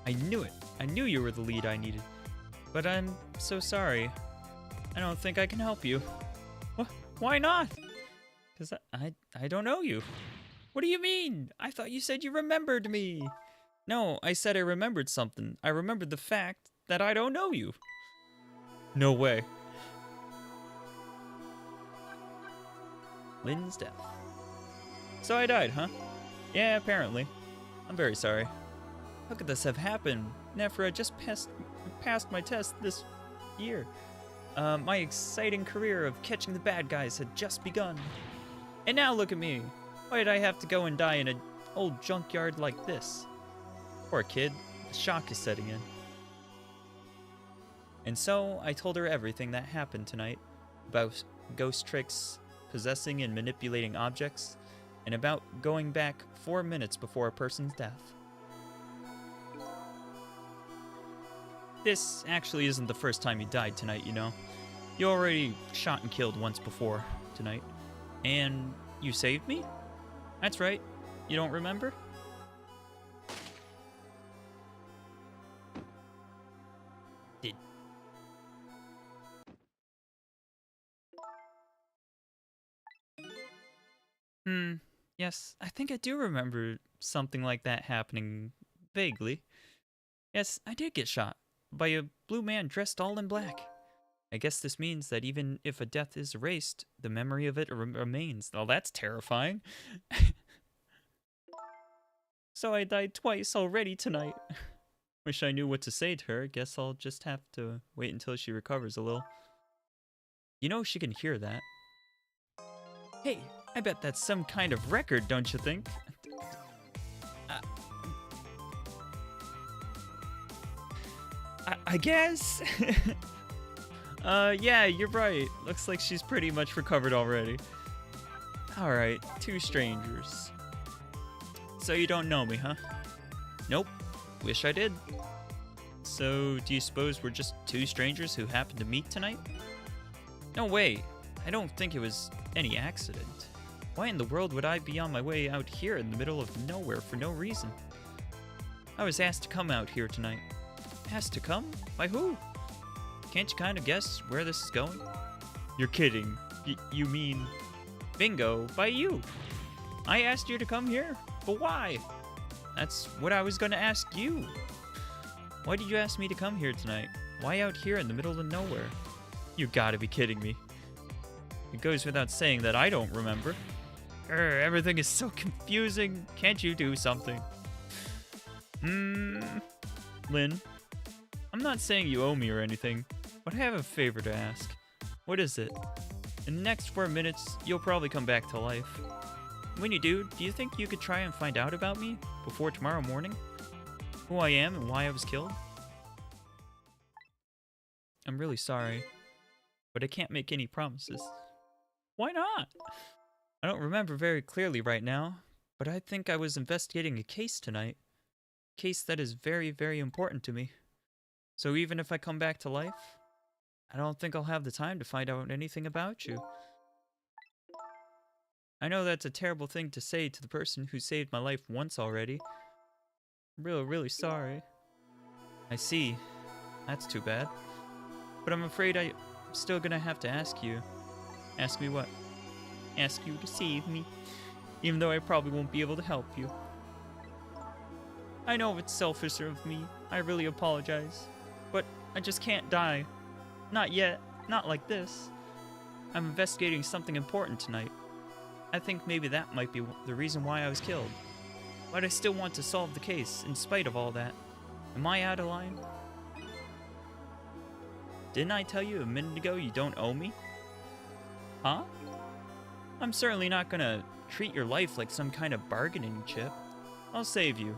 Speaker 1: I knew it. I knew you were the lead I needed. But I'm so sorry. I don't think I can help you. Why not? Because I don't know you. What do you mean? I thought you said you remembered me. No, I said I remembered something. I remembered the fact that I don't know you. No way. Lynn's death. So I died, huh? Yeah, apparently. I'm very sorry. How could this have happened? Nephra just passed my test this year. My exciting career of catching the bad guys had just begun. And now look at me. Why did I have to go and die in an old junkyard like this? Poor kid, the shock is setting in. And so I told her everything that happened tonight about ghost tricks, possessing and manipulating objects, and about going back 4 minutes before a person's death. This actually isn't the first time you died tonight, you know. You already shot and killed once before tonight. And you saved me? That's right. You don't remember? Did. Yes, I think I do remember something like that happening vaguely. Yes, I did get shot by a blue man dressed all in black. I guess this means that even if a death is erased, the memory of it remains. Oh, that's terrifying. So I died twice already tonight. Wish I knew what to say to her. Guess I'll just have to wait until she recovers a little. You know she can hear that. Hey, I bet that's some kind of record, don't you think? I guess. Yeah, you're right. Looks like she's pretty much recovered already. Alright, 2 strangers. So you don't know me, huh? Nope. Wish I did. So, do you suppose we're just 2 strangers who happened to meet tonight? No way. I don't think it was any accident. Why in the world would I be on my way out here in the middle of nowhere for no reason? I was asked to come out here tonight. Asked to come? By who? Can't you kind of guess where this is going? You're kidding. You mean... Bingo, by you. I asked you to come here, but why? That's what I was gonna ask you. Why did you ask me to come here tonight? Why out here in the middle of nowhere? You gotta be kidding me. It goes without saying that I don't remember. Everything is so confusing. Can't you do something? Lynn, I'm not saying you owe me or anything, but I have a favor to ask. What is it? In the next 4 minutes, you'll probably come back to life. When you do you think you could try and find out about me before tomorrow morning? Who I am and why I was killed? I'm really sorry, but I can't make any promises. Why not? I don't remember very clearly right now, but I think I was investigating a case tonight. A case that is very, very important to me. So even if I come back to life, I don't think I'll have the time to find out anything about you. I know that's a terrible thing to say to the person who saved my life once already. I'm really, really sorry. I see. That's too bad. But I'm afraid I'm still gonna have to ask you. Ask me what? Ask you to save me. Even though I probably won't be able to help you. I know it's selfish of me. I really apologize. But I just can't die. Not yet. Not like this. I'm investigating something important tonight. I think maybe that might be the reason why I was killed. But I still want to solve the case, in spite of all that. Am I out of line? Didn't I tell you a minute ago you don't owe me? Huh? I'm certainly not gonna treat your life like some kind of bargaining chip. I'll save you.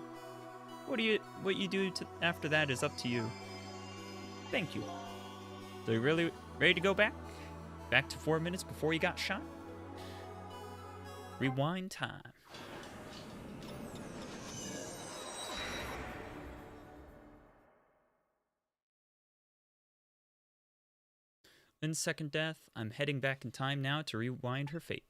Speaker 1: What you do after that is up to you. Thank you. So you really ready to go back? Back to 4 minutes before you got shot? Rewind time. Lynn's second death. I'm heading back in time now to rewind her fate.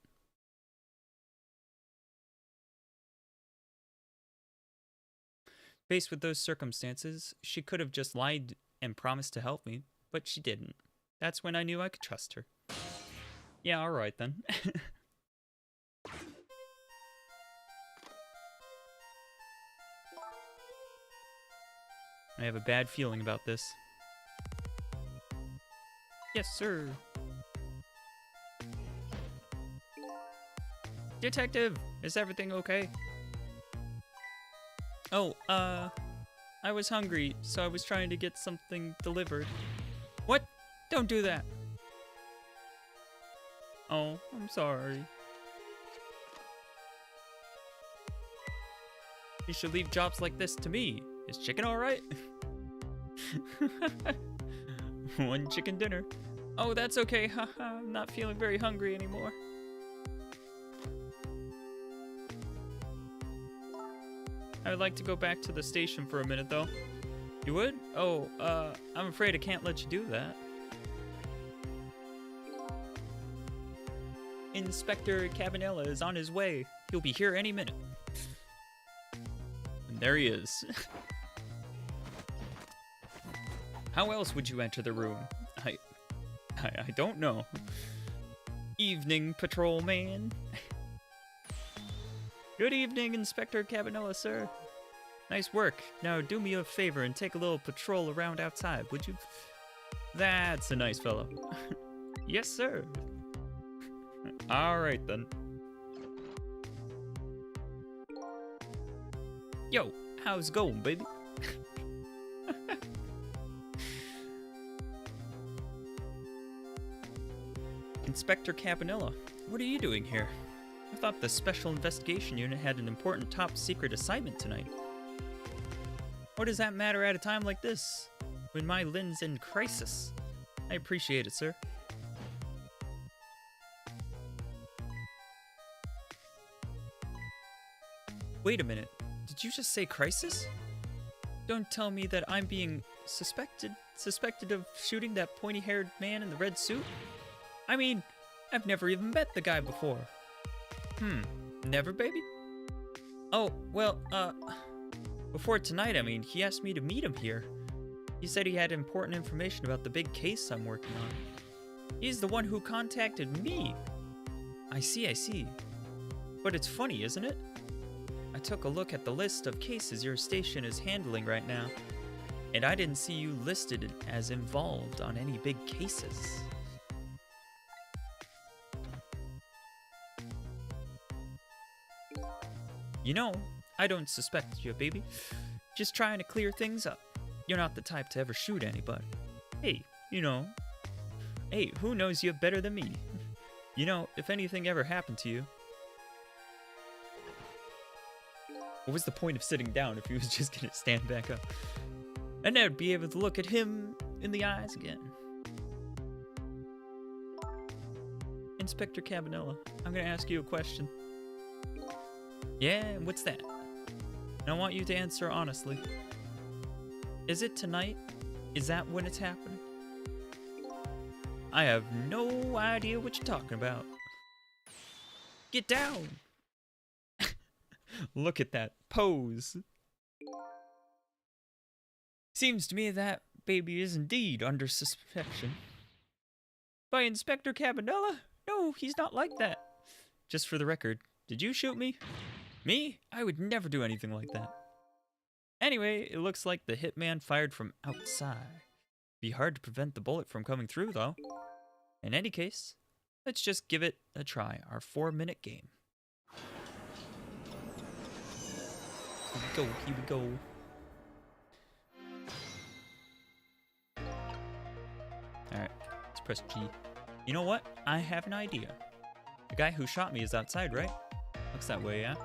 Speaker 1: Faced with those circumstances, she could have just lied and promised to help me, but she didn't. That's when I knew I could trust her. Yeah, alright then. I have a bad feeling about this. Yes, sir. Detective, is everything okay? Oh, I was hungry, so I was trying to get something delivered. What? Don't do that. Oh, I'm sorry. You should leave jobs like this to me. Is chicken alright? One chicken dinner. Oh, that's okay. Haha, I'm not feeling very hungry anymore. I would like to go back to the station for a minute, though. You would? Oh, I'm afraid I can't let you do that. Inspector Cabanella is on his way. He'll be here any minute. And there he is. How else would you enter the room? I don't know. Evening, patrolman. Good evening, Inspector Cabanella, sir. Nice work. Now do me a favor and take a little patrol around outside, would you? That's a nice fellow. Yes, sir. All right, then. Yo, how's it going, baby? Inspector Cabanella, what are you doing here? I thought the Special Investigation Unit had an important top-secret assignment tonight. What does that matter at a time like this, when my Lynn's in crisis? I appreciate it, sir. Wait a minute, did you just say crisis? Don't tell me that I'm being suspected of shooting that pointy-haired man in the red suit? I mean, I've never even met the guy before. Never, baby? Oh, well, before tonight, I mean, he asked me to meet him here. He said he had important information about the big case I'm working on. He's the one who contacted me. I see. But it's funny, isn't it? I took a look at the list of cases your station is handling right now, and I didn't see you listed as involved on any big cases. You know, I don't suspect you, baby. Just trying to clear things up. You're not the type to ever shoot anybody. Hey, you know. Hey, who knows you better than me? You know, if anything ever happened to you... What was the point of sitting down if he was just gonna stand back up? I never be able to look at him in the eyes again. Inspector Cabanella, I'm gonna ask you a question. Yeah, what's that? And I want you to answer honestly. Is it tonight? Is that when it's happening? I have no idea what you're talking about. Get down! Look at that pose. Seems to me that baby is indeed under suspicion. By Inspector Cabanella? No, he's not like that. Just for the record, did you shoot me? Me? I would never do anything like that. Anyway, it looks like the hitman fired from outside. Be hard to prevent the bullet from coming through, though. In any case, let's just give it a try. Our 4-minute game. Here we go. Alright, let's press G. You know what? I have an idea. The guy who shot me is outside, right? Looks that way, yeah?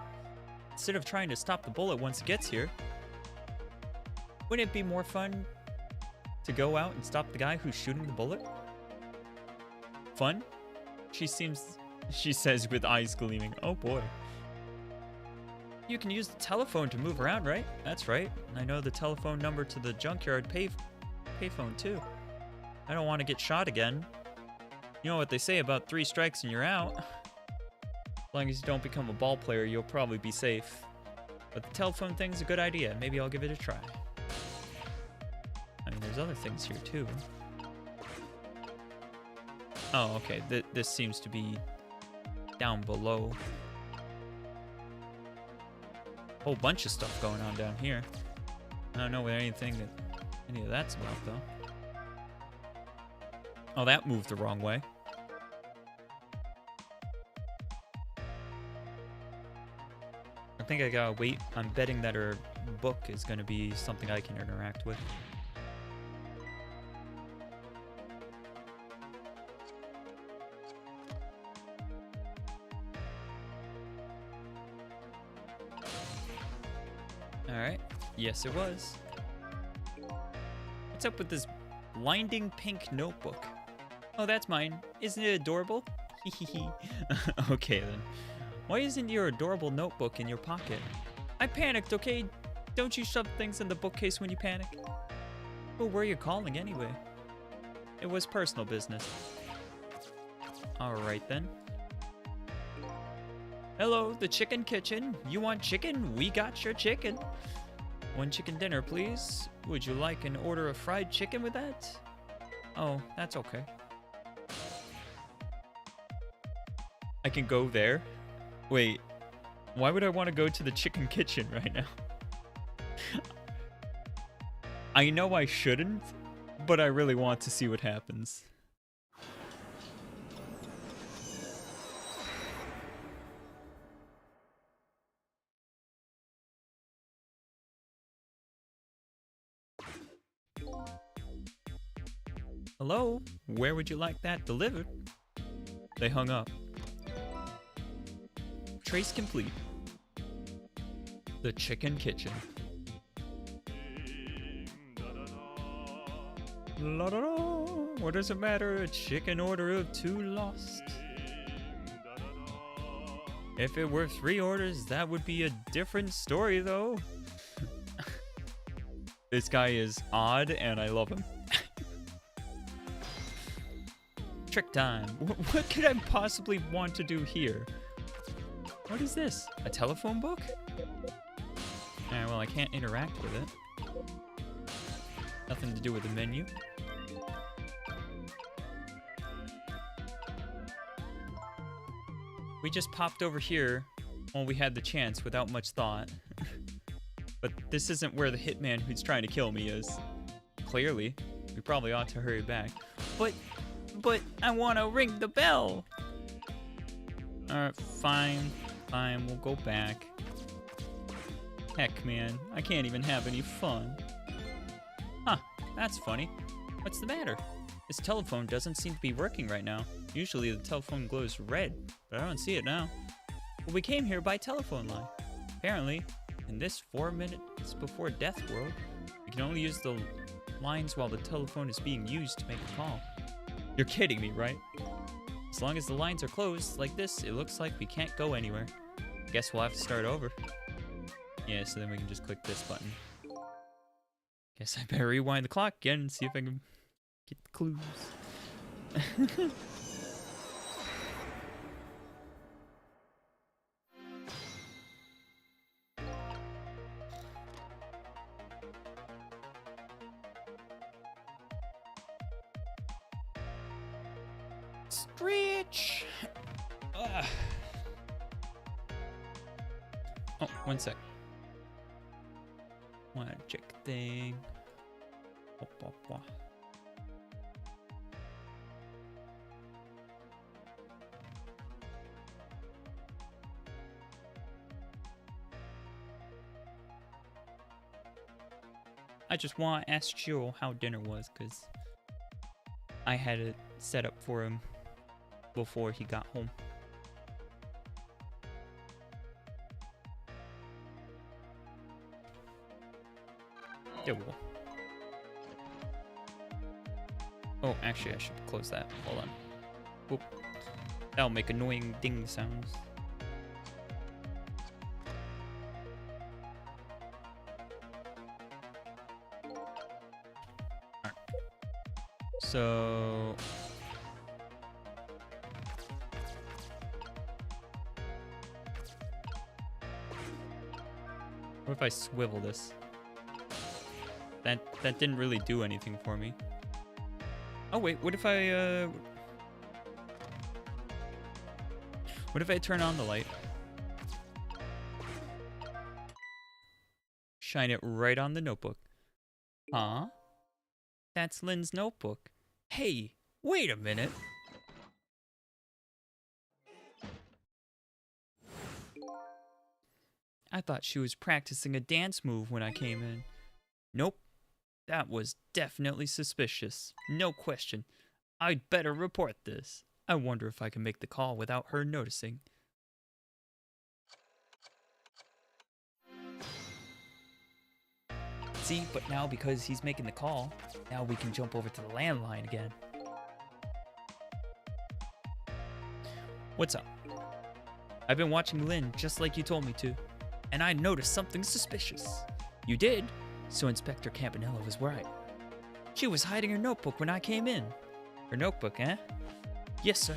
Speaker 1: Instead of trying to stop the bullet once it gets here, wouldn't it be more fun to go out and stop the guy who's shooting the bullet? Fun? She says with eyes gleaming. Oh boy. You can use the telephone to move around, right? That's right. I know the telephone number to the junkyard payphone too. I don't want to get shot again. You know what they say about 3 strikes and you're out. As long as you don't become a ball player, you'll probably be safe. But the telephone thing's a good idea. Maybe I'll give it a try. I mean, there's other things here too. Oh, okay. This seems to be down below. Whole bunch of stuff going on down here. I don't know anything that any of that's about, though. Oh, that moved the wrong way. I think I gotta wait. I'm betting that her book is gonna be something I can interact with. Alright. Yes, it was. What's up with this blinding pink notebook? Oh, that's mine. Isn't it adorable? Okay, then. Why isn't your adorable notebook in your pocket? I panicked, okay? Don't you shove things in the bookcase when you panic? Who were you calling anyway? It was personal business. Alright then. Hello, the chicken kitchen. You want chicken? We got your chicken. One chicken dinner, please. Would you like an order of fried chicken with that? Oh, that's okay. I can go there? Wait, why would I want to go to the chicken kitchen right now? I know I shouldn't, but I really want to see what happens. Hello? Where would you like that delivered? They hung up. Trace complete. The chicken kitchen. La da da. What does it matter? A chicken order of 2 lost. If it were 3 orders, that would be a different story, though. This guy is odd, and I love him. Trick time. What could I possibly want to do here? What is this? A telephone book? Alright, well, I can't interact with it. Nothing to do with the menu. We just popped over here when we had the chance without much thought. But this isn't where the hitman who's trying to kill me is. Clearly. We probably ought to hurry back. But I want to ring the bell. Alright, fine. Fine, we'll go back. Heck, man. I can't even have any fun. Huh, that's funny. What's the matter? This telephone doesn't seem to be working right now. Usually the telephone glows red, but I don't see it now. Well, we came here by telephone line. Apparently, in this 4 minutes before death world, we can only use the lines while the telephone is being used to make a call. You're kidding me, right? As long as the lines are closed like this, it looks like we can't go anywhere. Guess we'll have to start over. Yeah, so then we can just click this button. Guess I better rewind the clock again and see if I can get the clues. Stretch! Ugh. Oh, 1 sec. Wanna check thing. I just want to ask Joe how dinner was, because I had it set up for him before he got home. There we go. Oh, actually, I should close that. Hold on. Whoop. That'll make annoying ding sounds. Alright. So... what if I swivel this? That didn't really do anything for me. Oh wait, what if I turn on the light? Shine it right on the notebook. Huh? That's Lynn's notebook. Hey, wait a minute. I thought she was practicing a dance move when I came in. Nope, that was definitely suspicious. No question. I'd better report this. I wonder if I can make the call without her noticing. See, but now because he's making the call, now we can jump over to the landline again. What's up? I've been watching Lynn just like you told me to, and I noticed something suspicious. You did? So Inspector Campanella was right. She was hiding her notebook when I came in. Her notebook, eh? Yes, sir.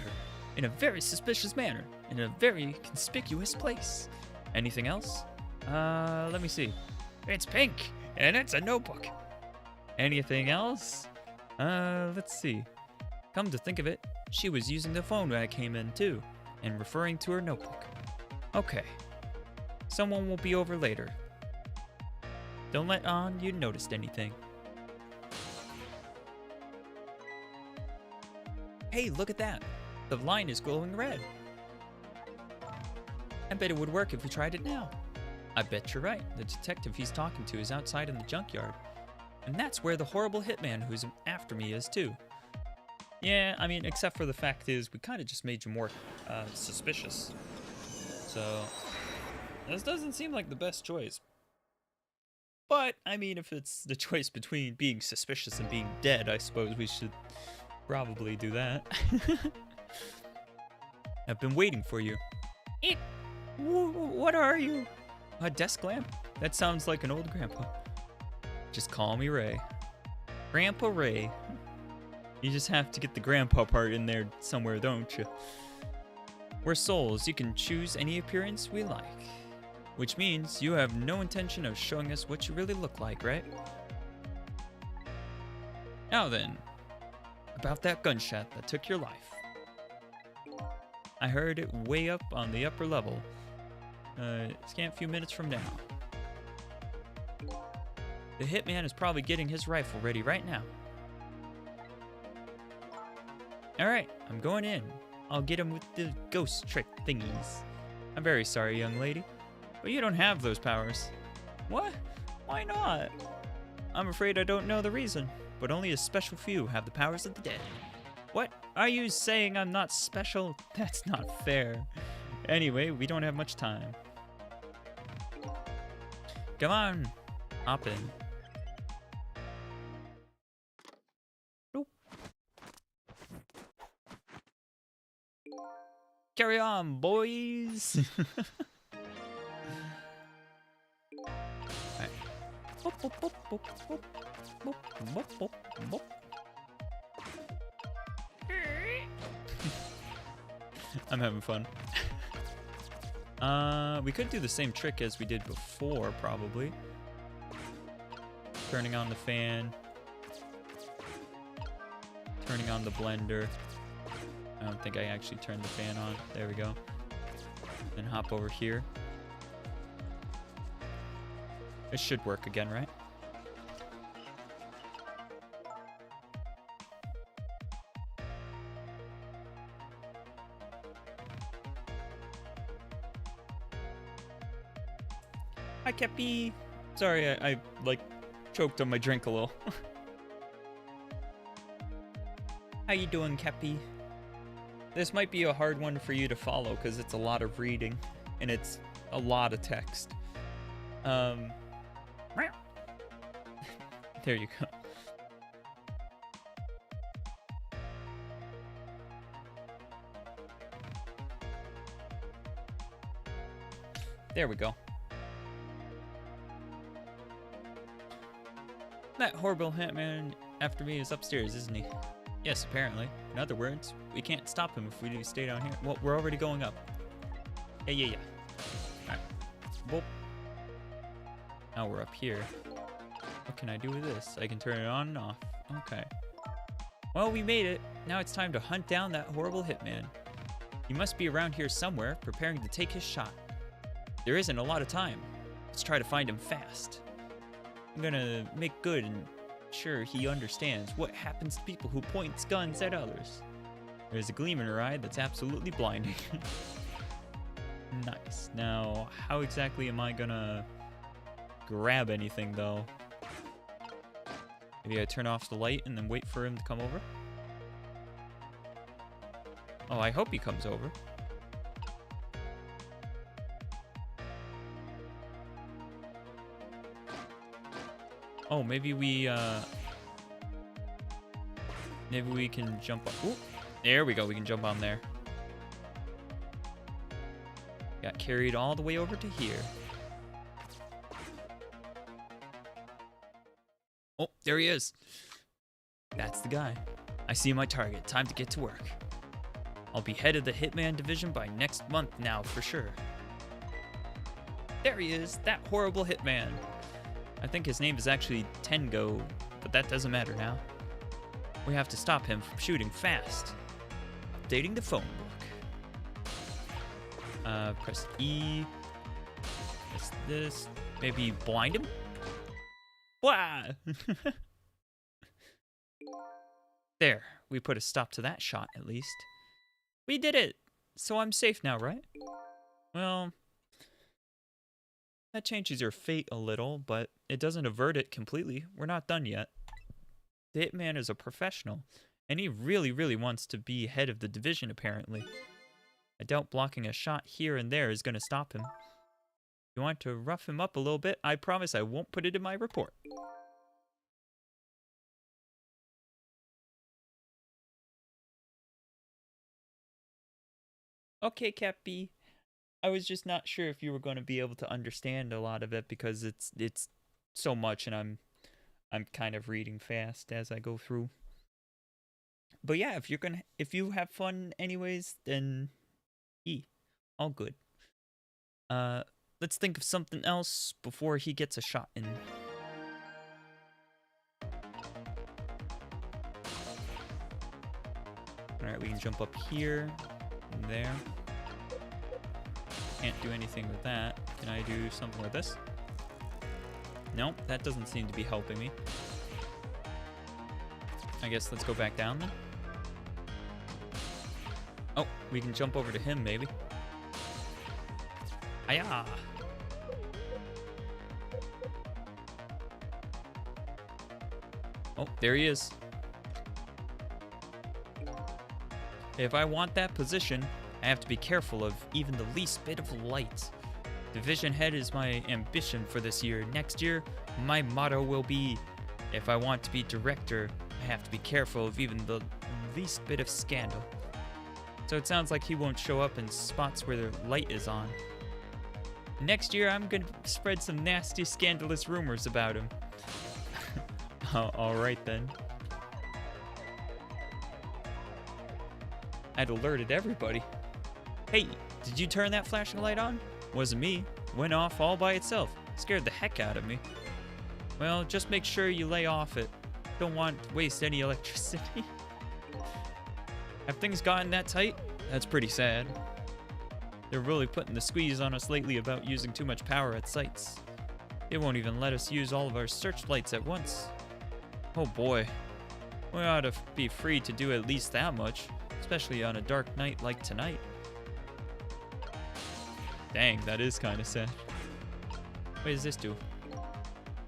Speaker 1: In a very suspicious manner, in a very conspicuous place. Anything else? Let me see. It's pink, and it's a notebook. Anything else? Let's see. Come to think of it, she was using the phone when I came in too, and referring to her notebook. Okay. Someone will be over later. Don't let on you noticed anything. Hey, look at that. The line is glowing red. I bet it would work if we tried it now. I bet you're right. The detective he's talking to is outside in the junkyard. And that's where the horrible hitman who's after me is too. Yeah, I mean, except for the fact is we kind of just made you more suspicious. So, this doesn't seem like the best choice. But, I mean, if it's the choice between being suspicious and being dead, I suppose we should probably do that. I've been waiting for you. What are you? A desk lamp? That sounds like an old grandpa. Just call me Ray. Grandpa Ray. You just have to get the grandpa part in there somewhere, don't you? We're souls. You can choose any appearance we like. Which means you have no intention of showing us what you really look like, right? Now then, about that gunshot that took your life. I heard it way up on the upper level. Scan a few minutes from now. The hitman is probably getting his rifle ready right now. Alright, I'm going in. I'll get him with the ghost trick thingies. I'm very sorry, young lady, but you don't have those powers. What? Why not? I'm afraid I don't know the reason, but only a special few have the powers of the dead. What? Are you saying I'm not special? That's not fair. Anyway, we don't have much time. Come on, hop in. Nope. Carry on, boys. I'm having fun. We could do the same trick as we did before, probably. Turning on the fan. Turning on the blender. I don't think I actually turned the fan on. There we go. Then hop over here. It should work again, right? Hi, Kepi. Sorry, I like choked on my drink a little. How you doing, Kepi? This might be a hard one for you to follow because it's a lot of reading and it's a lot of text. There you go. There we go. That horrible hitman after me is upstairs, isn't he? Yes, apparently. In other words, we can't stop him if we do stay down here. Well, we're already going up. Yeah. Alright. Boop. Now we're up here. What can I do with this? I can turn it on and off. Okay. Well, we made it. Now it's time to hunt down that horrible hitman. He must be around here somewhere, preparing to take his shot. There isn't a lot of time. Let's try to find him fast. I'm gonna make good and sure he understands what happens to people who point guns at others. There's a gleam in her eye that's absolutely blinding. Nice. Now, how exactly am I gonna grab anything, though? Maybe I turn off the light and then wait for him to come over? Oh, I hope he comes over. Oh, maybe we can jump up. Ooh, there we go. We can jump on there. Got carried all the way over to here. Oh, there he is. That's the guy. I see my target. Time to get to work. I'll be head of the Hitman division by next month now for sure. There he is, that horrible Hitman. I think his name is actually Tengo, but that doesn't matter now. We have to stop him from shooting fast. Updating the phone book. Press E. Press this. Maybe blind him? Wah! There, we put a stop to that shot at least. We did it! So I'm safe now, right? Well, that changes your fate a little, but it doesn't avert it completely. We're not done yet. The Hitman is a professional, and he really, really wants to be head of the division, apparently. I doubt blocking a shot here and there is going to stop him. If you want to rough him up a little bit, I promise I won't put it in my report. Okay, Cappy. I was just not sure if you were going to be able to understand a lot of it because it's so much, and I'm kind of reading fast as I go through. But yeah, if you have fun anyways, then all good. Let's think of something else before he gets a shot in. Alright, we can jump up here and there. Can't do anything with that. Can I do something like this? Nope, that doesn't seem to be helping me. I guess let's go back down then. Oh, we can jump over to him maybe. Hiya! Oh, there he is. If I want that position, I have to be careful of even the least bit of light. Division head is my ambition for this year. Next year, my motto will be, if I want to be director, I have to be careful of even the least bit of scandal. So it sounds like he won't show up in spots where the light is on. Next year, I'm gonna spread some nasty, scandalous rumors about him. Alright then. I'd alerted everybody. Hey, did you turn that flashing light on? Wasn't me. Went off all by itself. Scared the heck out of me. Well, just make sure you lay off it. Don't want to waste any electricity. Have things gotten that tight? That's pretty sad. They're really putting the squeeze on us lately about using too much power at sites. They won't even let us use all of our searchlights at once. Oh boy. We ought to be free to do at least that much, especially on a dark night like tonight. Dang, that is kind of sad. What does this do?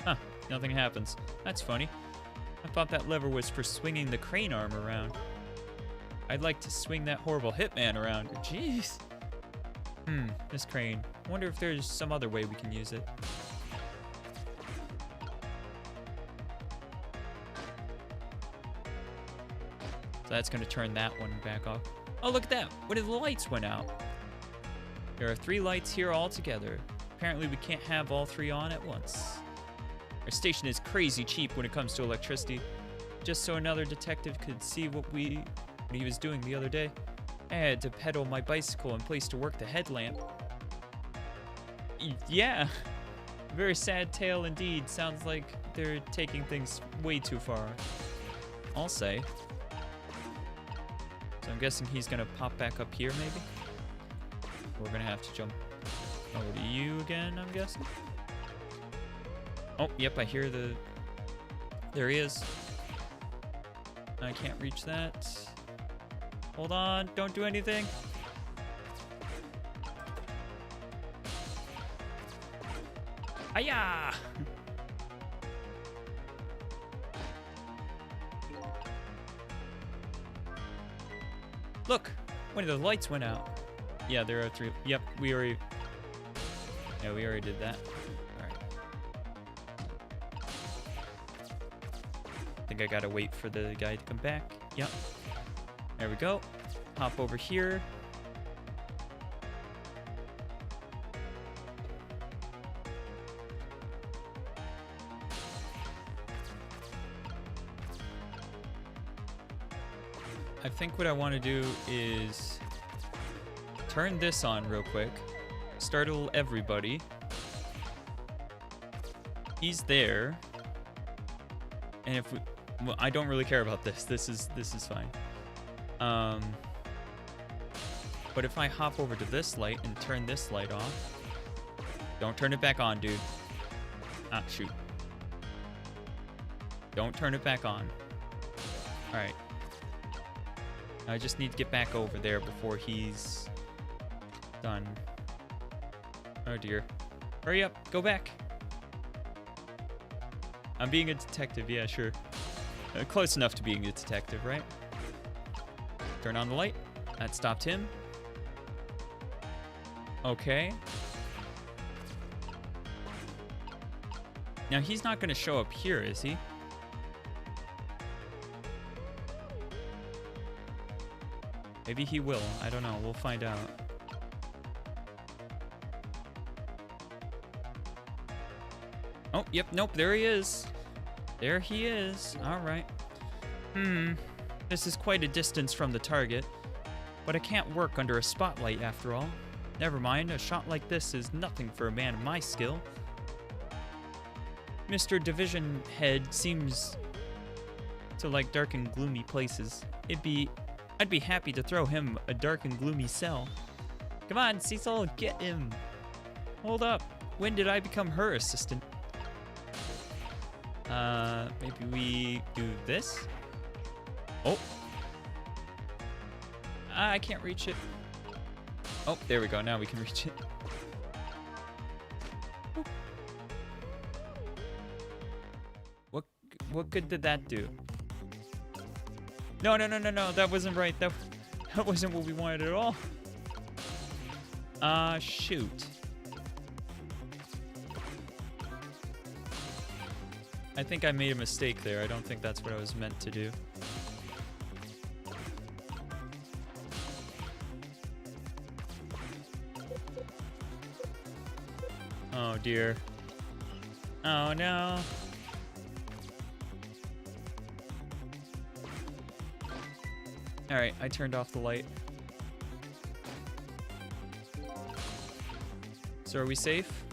Speaker 1: Huh, nothing happens. That's funny. I thought that lever was for swinging the crane arm around. I'd like to swing that horrible Hitman around. Jeez. This crane. I wonder if there's some other way we can use it. So that's going to turn that one back off. Oh, look at that. What if the lights went out? There are 3 lights here all together. Apparently we can't have all 3 on at once. Our station is crazy cheap when it comes to electricity. Just so another detective could see what he was doing the other day, I had to pedal my bicycle in place to work the headlamp. Yeah, very sad tale indeed. Sounds like they're taking things way too far. I'll say. So I'm guessing he's gonna pop back up here maybe? We're gonna have to jump over to you again, I'm guessing. Oh, yep, I hear the There he is. I can't reach that. Hold on, don't do anything. Hiya! Look, one of the lights went out. Yeah, there are 3. Yep, we already did that. All right. I think I gotta wait for the guy to come back. Yep. There we go. Hop over here. I think what I want to do is turn this on real quick. Startle everybody. He's there. And if we, well, I don't really care about this. This is fine. But if I hop over to this light and turn this light off, don't turn it back on, dude. Ah, shoot. Don't turn it back on. All right. I just need to get back over there before he's done. Oh dear. Hurry up, go back. I'm being a detective, yeah, sure. Close enough to being a detective, right? Turn on the light. That stopped him. Okay. Now he's not gonna show up here, is he? Maybe he will. I don't know. We'll find out. Oh, yep. Nope. There he is. There he is. All right. This is quite a distance from the target, but I can't work under a spotlight after all. Never mind. A shot like this is nothing for a man of my skill. Mr. Division Head seems to like dark and gloomy places. I'd be happy to throw him a dark and gloomy cell. Come on, Cecil, get him. Hold up. When did I become her assistant? Maybe we do this? Oh. I can't reach it. Oh, there we go. Now we can reach it. Oop. What good did that do? No. That wasn't right. That wasn't what we wanted at all. Shoot. I think I made a mistake there. I don't think that's what I was meant to do. Oh dear. Oh no. Alright, I turned off the light. So are we safe?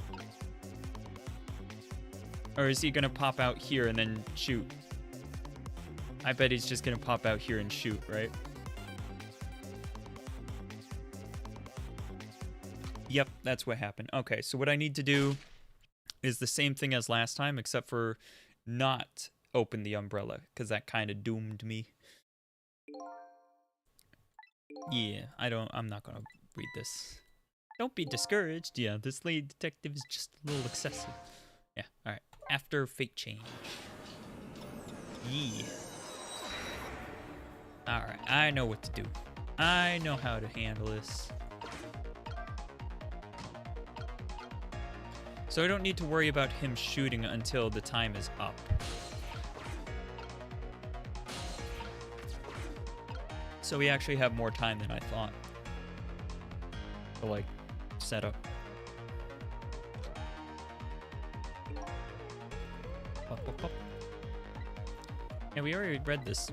Speaker 1: Or is he gonna pop out here and then shoot? I bet he's just gonna pop out here and shoot, right? Yep, that's what happened. Okay, so what I need to do is the same thing as last time, except for not open the umbrella, because that kind of doomed me. Yeah, I'm not gonna read this. Don't be discouraged. Yeah, this lady detective is just a little excessive. Yeah, alright. After fate change. Yeah. Alright, I know what to do. I know how to handle this. So I don't need to worry about him shooting until the time is up. So we actually have more time than I thought to, like, set up. Pop, pop, pop. Yeah, we already read this.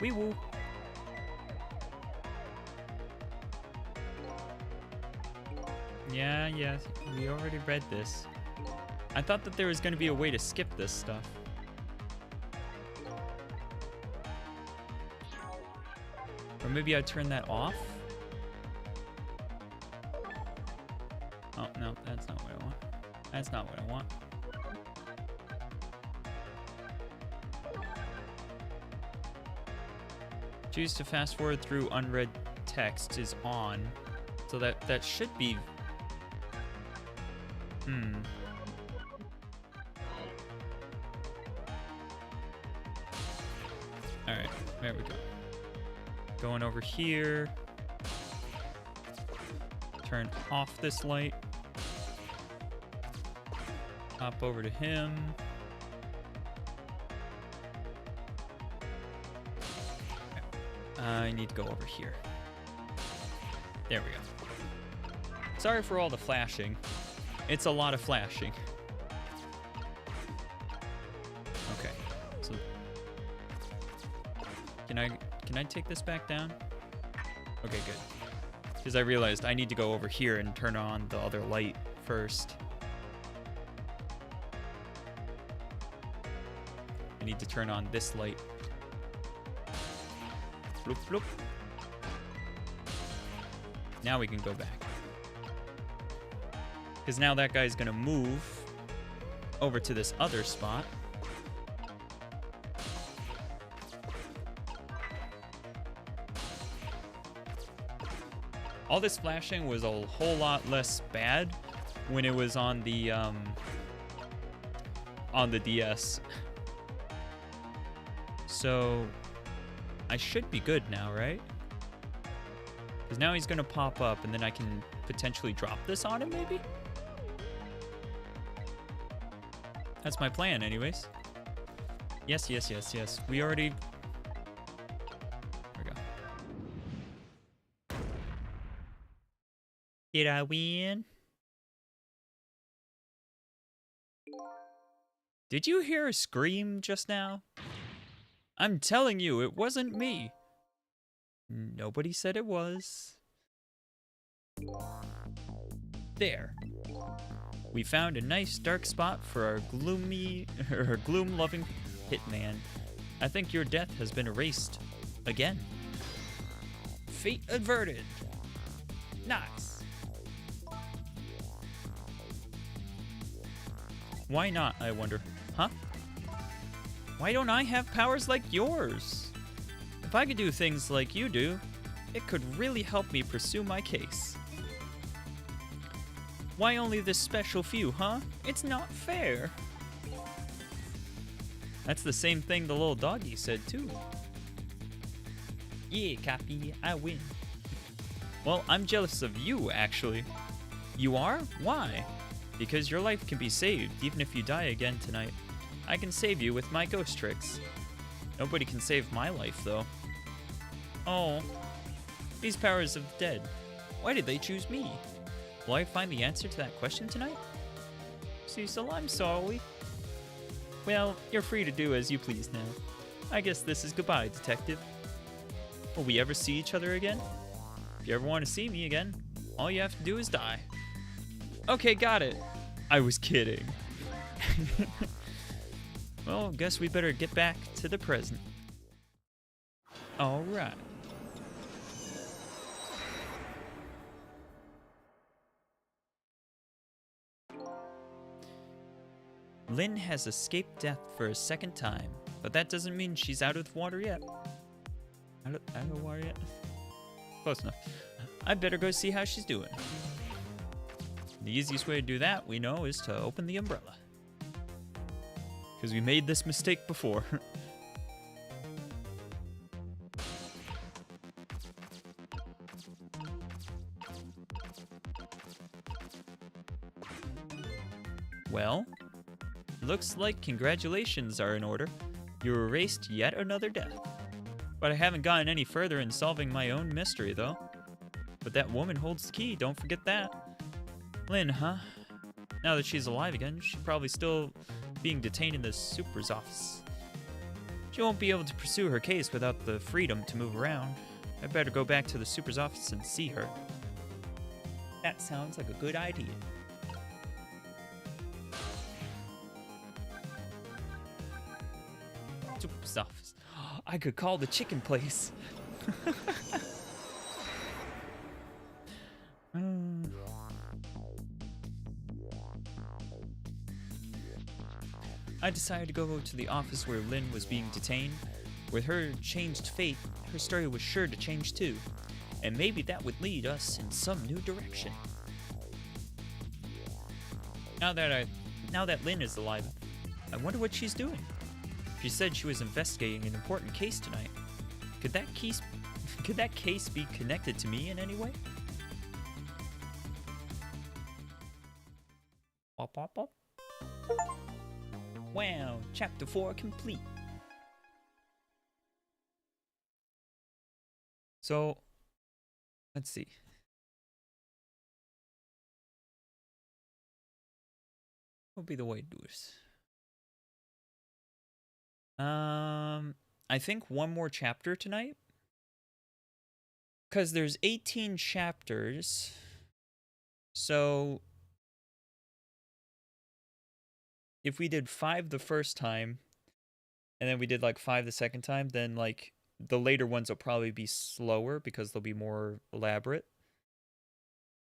Speaker 1: Wee woo. Yeah, we already read this. I thought that there was going to be a way to skip this stuff. Or maybe I'd turn that off? Oh, no, that's not what I want. That's not what I want. Choose to fast forward through unread text is on. So that should be... Alright, there we go. Going over here. Turn off this light. Hop over to him. I need to go over here. There we go. Sorry for all the flashing. It's a lot of flashing. Okay. So can I take this back down? Okay, good. Because I realized I need to go over here and turn on the other light first. I need to turn on this light. Bloop, bloop. Now we can go back. Because now that guy's gonna move over to this other spot. All this flashing was a whole lot less bad when it was on the DS. So I should be good now, right? Because now he's gonna pop up and then I can potentially drop this on him, maybe? That's my plan, anyways. Yes, yes, yes, yes. We already... There we go. Did I win? Did you hear a scream just now? I'm telling you, it wasn't me. Nobody said it was. There. We found a nice dark spot for our gloom-loving hitman. I think your death has been erased again. Fate averted. Nice. Why not, I wonder? Huh? Why don't I have powers like yours? If I could do things like you do, it could really help me pursue my case. Why only this special few, huh? It's not fair. That's the same thing the little doggy said, too. Yeah, copy, I win. Well, I'm jealous of you, actually. You are? Why? Because your life can be saved, even if you die again tonight. I can save you with my ghost tricks. Nobody can save my life, though. Oh, these powers of the dead. Why did they choose me? Will I find the answer to that question tonight? Cecil, I'm sorry. Well, you're free to do as you please now. I guess this is goodbye, Detective. Will we ever see each other again? If you ever want to see me again, all you have to do is die. Okay, got it. I was kidding. Well, guess we better get back to the present. All right. Lynn has escaped death for a second time, but that doesn't mean she's out of the water yet. Out of the water yet? Close enough. I better go see how she's doing. The easiest way to do that, we know, is to open the umbrella. Because we made this mistake before. Well, looks like congratulations are in order. You erased yet another death. But I haven't gotten any further in solving my own mystery, though. But that woman holds the key, don't forget that. Lynn, huh? Now that she's alive again, she's probably still being detained in the super's office. She won't be able to pursue her case without the freedom to move around. I better go back to the super's office and see her. That sounds like a good idea. Super's office. I could call the chicken place. I decided to go to the office where Lynn was being detained. With her changed fate, her story was sure to change too. And maybe that would lead us in some new direction. Now that Lynn is alive, I wonder what she's doing. She said she was investigating an important case tonight. Could that case be connected to me in any way? Wop, wop, wop. Wow, chapter 4 complete. So, let's see. What would be the way to do this? I think one more chapter tonight. Because there's 18 chapters. So, if we did 5 the first time, and then we did like 5 the second time, then like the later ones will probably be slower because they'll be more elaborate.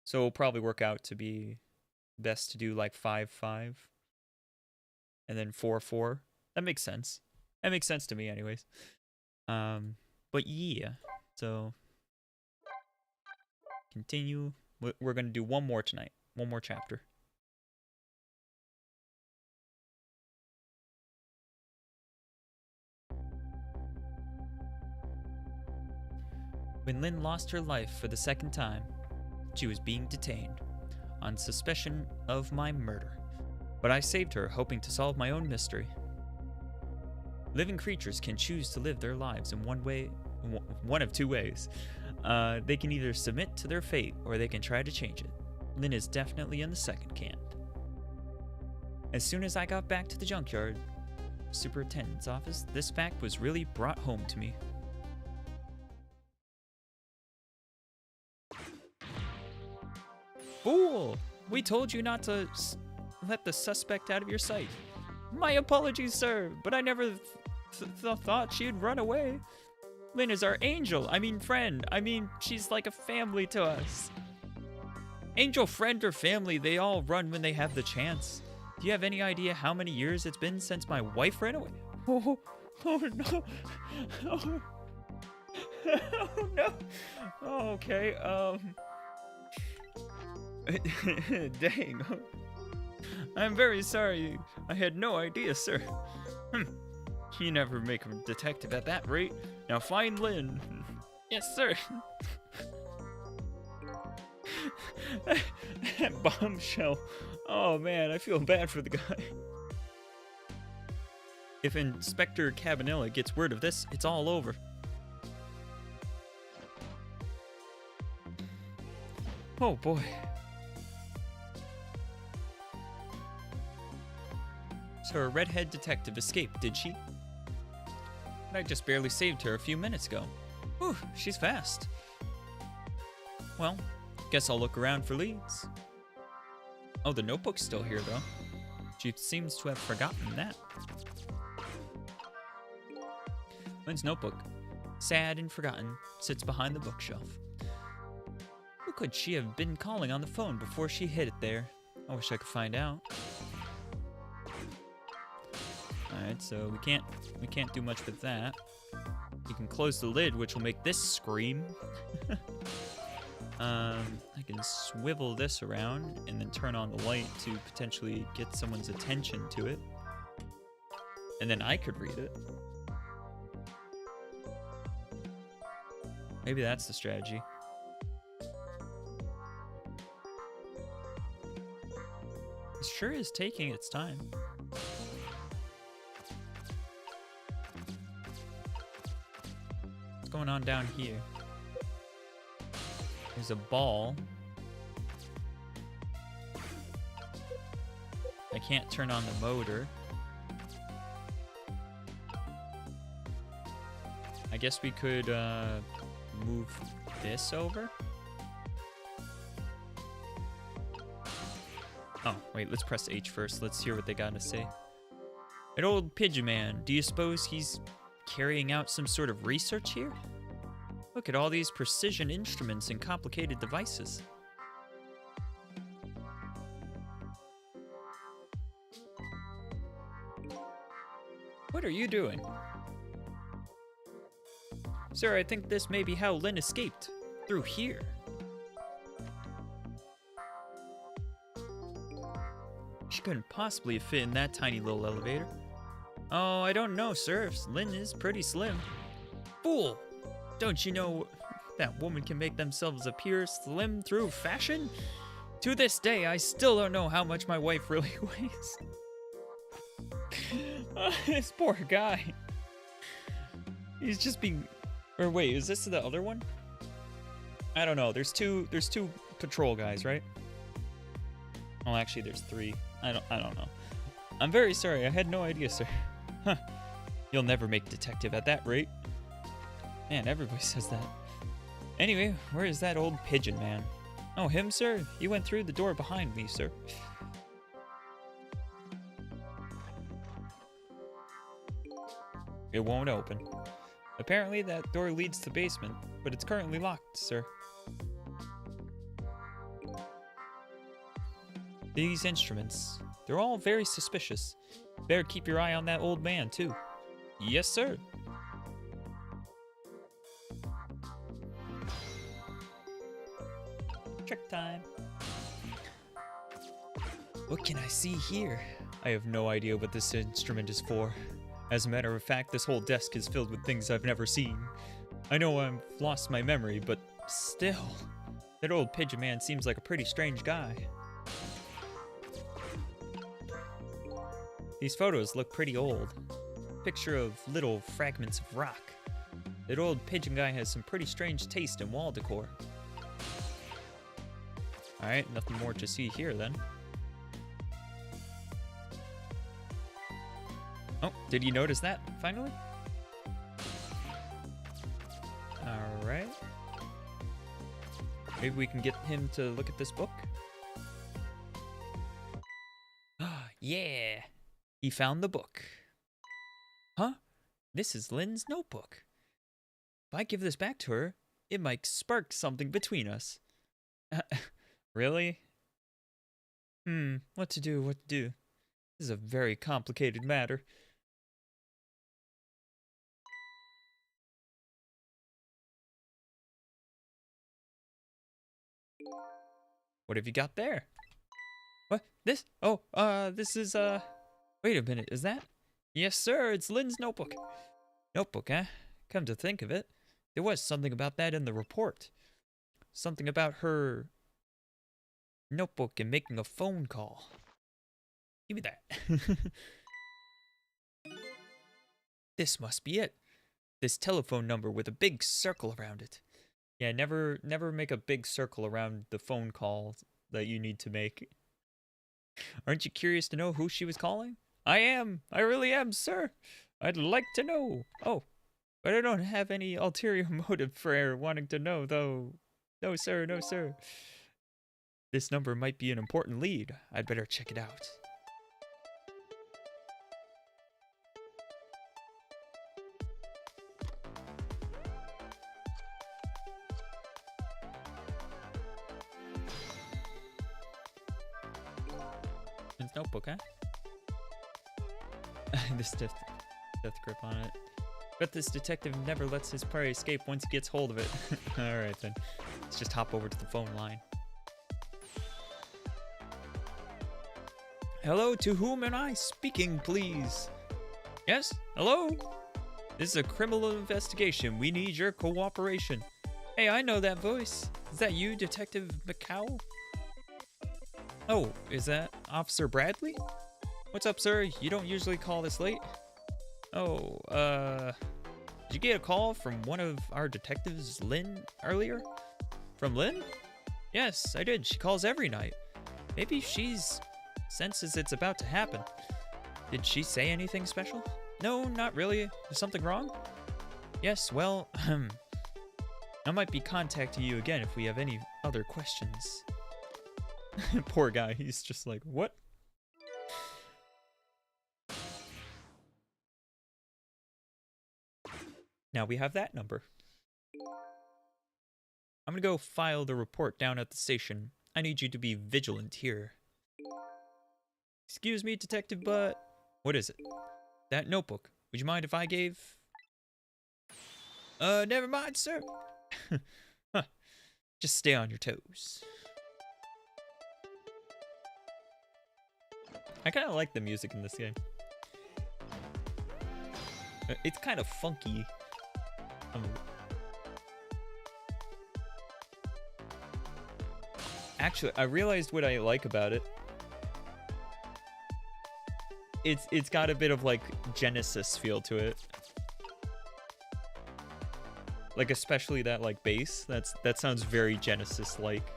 Speaker 1: So it'll probably work out to be best to do like 5-5 and then 4-4. That makes sense. That makes sense to me anyways. But yeah, so continue. We're going to do one more tonight. One more chapter. When Lynn lost her life for the second time, she was being detained on suspicion of my murder. But I saved her, hoping to solve my own mystery. Living creatures can choose to live their lives in one of two ways. They can either submit to their fate, or they can try to change it. Lynn is definitely in the second camp. As soon as I got back to the junkyard superintendent's office, this fact was really brought home to me. Fool! We told you not to let the suspect out of your sight. My apologies, sir, but I never thought she'd run away. Lynn is our angel. I mean friend. I mean, she's like a family to us. Angel, friend, or family, they all run when they have the chance. Do you have any idea how many years it's been since my wife ran away? Oh no. Oh, oh no. Oh, okay, Dang. I'm very sorry. I had no idea, sir. You never make a detective at that rate. Now find Lynn. Yes, sir. That bombshell. Oh man, I feel bad for the guy. If Inspector Cabanilla gets word of this, it's all over. Oh boy. So her redhead detective escaped, did she? I just barely saved her a few minutes ago. Whew, she's fast. Well, guess I'll look around for leads. Oh, the notebook's still here, though. She seems to have forgotten that. Lynn's notebook, sad and forgotten, sits behind the bookshelf. Who could she have been calling on the phone before she hid it there? I wish I could find out. Alright, so we can't do much with that. You can close the lid, which will make this scream. I can swivel this around and then turn on the light to potentially get someone's attention to it. And then I could read it. Maybe that's the strategy. It sure is taking its time. What's going on down here? There's a ball. I can't turn on the motor. I guess we could move this over. Oh, wait, let's press H first. Let's hear what they got to say. An old pigeon man. Do you suppose he's carrying out some sort of research here? Look at all these precision instruments and complicated devices. What are you doing? Sir, I think this may be how Lynn escaped. Through here. She couldn't possibly fit in that tiny little elevator. Oh, I don't know, sir. Lynn is pretty slim. Fool! Don't you know that woman can make themselves appear slim through fashion? To this day, I still don't know how much my wife really weighs. This poor guy. He's just being... Or wait, is this the other one? I don't know. There's two patrol guys, right? Oh, actually, there's 3. I don't know. I'm very sorry. I had no idea, sir. Huh. You'll never make detective at that rate. Man, everybody says that. Anyway, where is that old pigeon man? Oh, him, sir? He went through the door behind me, sir. It won't open. Apparently, that door leads to the basement, but it's currently locked, sir. These instruments, they're all very suspicious. Better keep your eye on that old man, too. Yes, sir. Trick time. What can I see here? I have no idea what this instrument is for. As a matter of fact, this whole desk is filled with things I've never seen. I know I've lost my memory, but still. That old pigeon man seems like a pretty strange guy. These photos look pretty old. Picture of little fragments of rock. That old pigeon guy has some pretty strange taste in wall decor. Alright, nothing more to see here then. Oh, did you notice that, finally? Alright. Maybe we can get him to look at this book? Yeah! He found the book. Huh? This is Lynn's notebook. If I give this back to her, it might spark something between us. Really? What to do, what to do? This is a very complicated matter. What have you got there? What? This? Oh, this is, wait a minute, is that? Yes, sir, it's Lynn's notebook. Notebook, eh? Come to think of it, there was something about that in the report. Something about her notebook and making a phone call. Give me that. This must be it. This telephone number with a big circle around it. Yeah, never make a big circle around the phone call that you need to make. Aren't you curious to know who she was calling? I am. I really am, sir. I'd like to know. Oh, but I don't have any ulterior motive for wanting to know, though. No, sir. No, sir. This number might be an important lead. I'd better check it out. His notebook, huh? This death grip on it. Bet this detective never lets his prey escape once he gets hold of it. Alright then. Let's just hop over to the phone line. Hello, to whom am I speaking, please? Yes? Hello? This is a criminal investigation. We need your cooperation. Hey, I know that voice. Is that you, Detective McCowell? Oh, is that Officer Bradley? What's up, sir? You don't usually call this late. Oh, did you get a call from one of our detectives, Lynn, earlier? From Lynn? Yes, I did. She calls every night. Maybe she's senses it's about to happen. Did she say anything special? No, not really. Is something wrong? Yes, well, I might be contacting you again if we have any other questions. Poor guy, he's just like, what? Now we have that number. I'm gonna go file the report down at the station. I need you to be vigilant here. Excuse me, detective, but... What is it? That notebook. Would you mind if I gave... never mind, sir. Huh. Just stay on your toes. I kind of like the music in this game. It's kind of funky. Actually, I realized what I like about it. It's got a bit of like Genesis feel to it. Like especially that like bass. That sounds very Genesis like.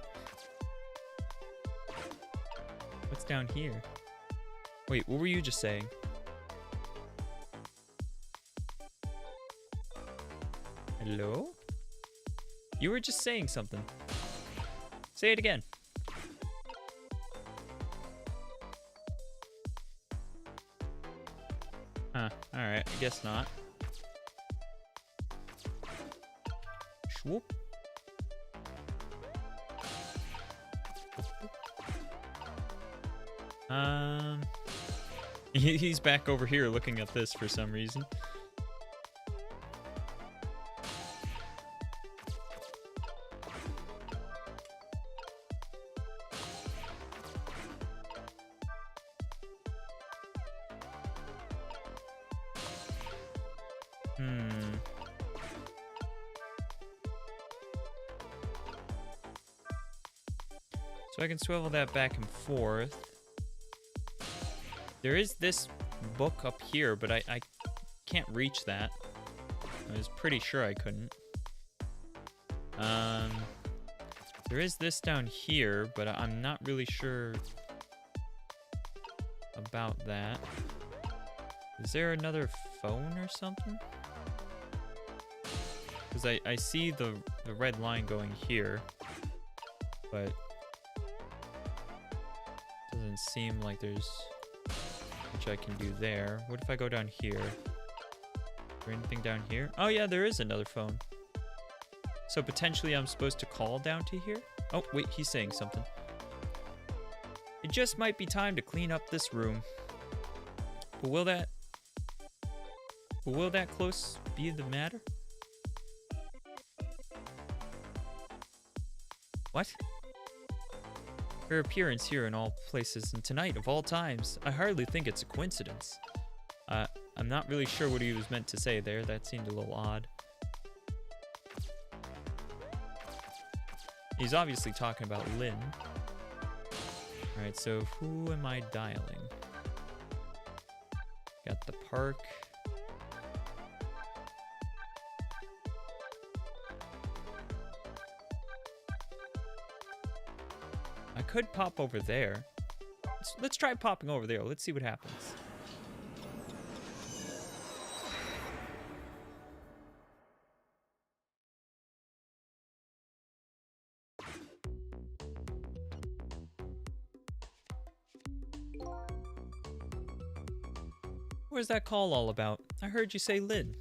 Speaker 1: What's down here? Wait, what were you just saying? Hello? You were just saying something. Say it again. Huh, alright, I guess not. Swoop. He's back over here looking at this for some reason. So I can swivel that back and forth. There is this book up here, but I can't reach that. I was pretty sure I couldn't. There is this down here, but I'm not really sure about that. Is there another phone or something? Because I see the red line going here, but doesn't seem like there's much I can do there. What if I go down here? Is there anything down here? Oh yeah, there is another phone. So potentially I'm supposed to call down to here? Oh, wait, he's saying something. It just might be time to clean up this room. But will that close be the matter? What? Her appearance here in all places and tonight of all times, I hardly think it's a coincidence. I'm not really sure what he was meant to say there. That seemed a little odd. He's obviously talking about Lynn. Alright, so who am I dialing? Got the park. I could pop over there. Let's try popping over there. Let's see what happens. Where's that call all about? I heard you say Lynn.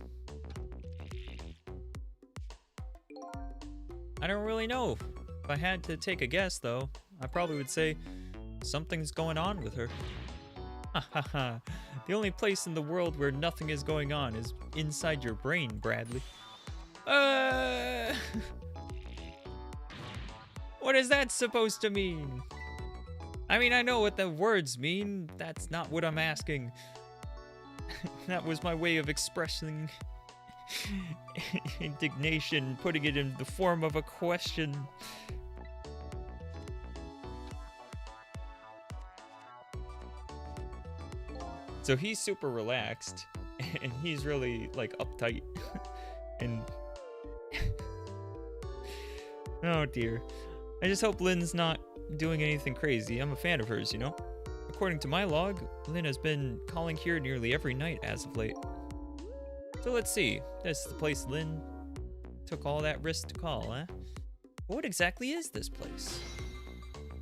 Speaker 1: I don't really know. If I had to take a guess, though, I probably would say something's going on with her. Ha ha ha. The only place in the world where nothing is going on is inside your brain, Bradley. What is that supposed to mean? I mean, I know what the words mean. That's not what I'm asking. That was my way of expressing indignation, putting it in the form of a question. So he's super relaxed, and he's really, like, uptight. And... oh, dear. I just hope Lynn's not doing anything crazy. I'm a fan of hers, you know? According to my log, Lynn has been calling here nearly every night as of late. So let's see. This is the place Lynn took all that risk to call, huh? What exactly is this place?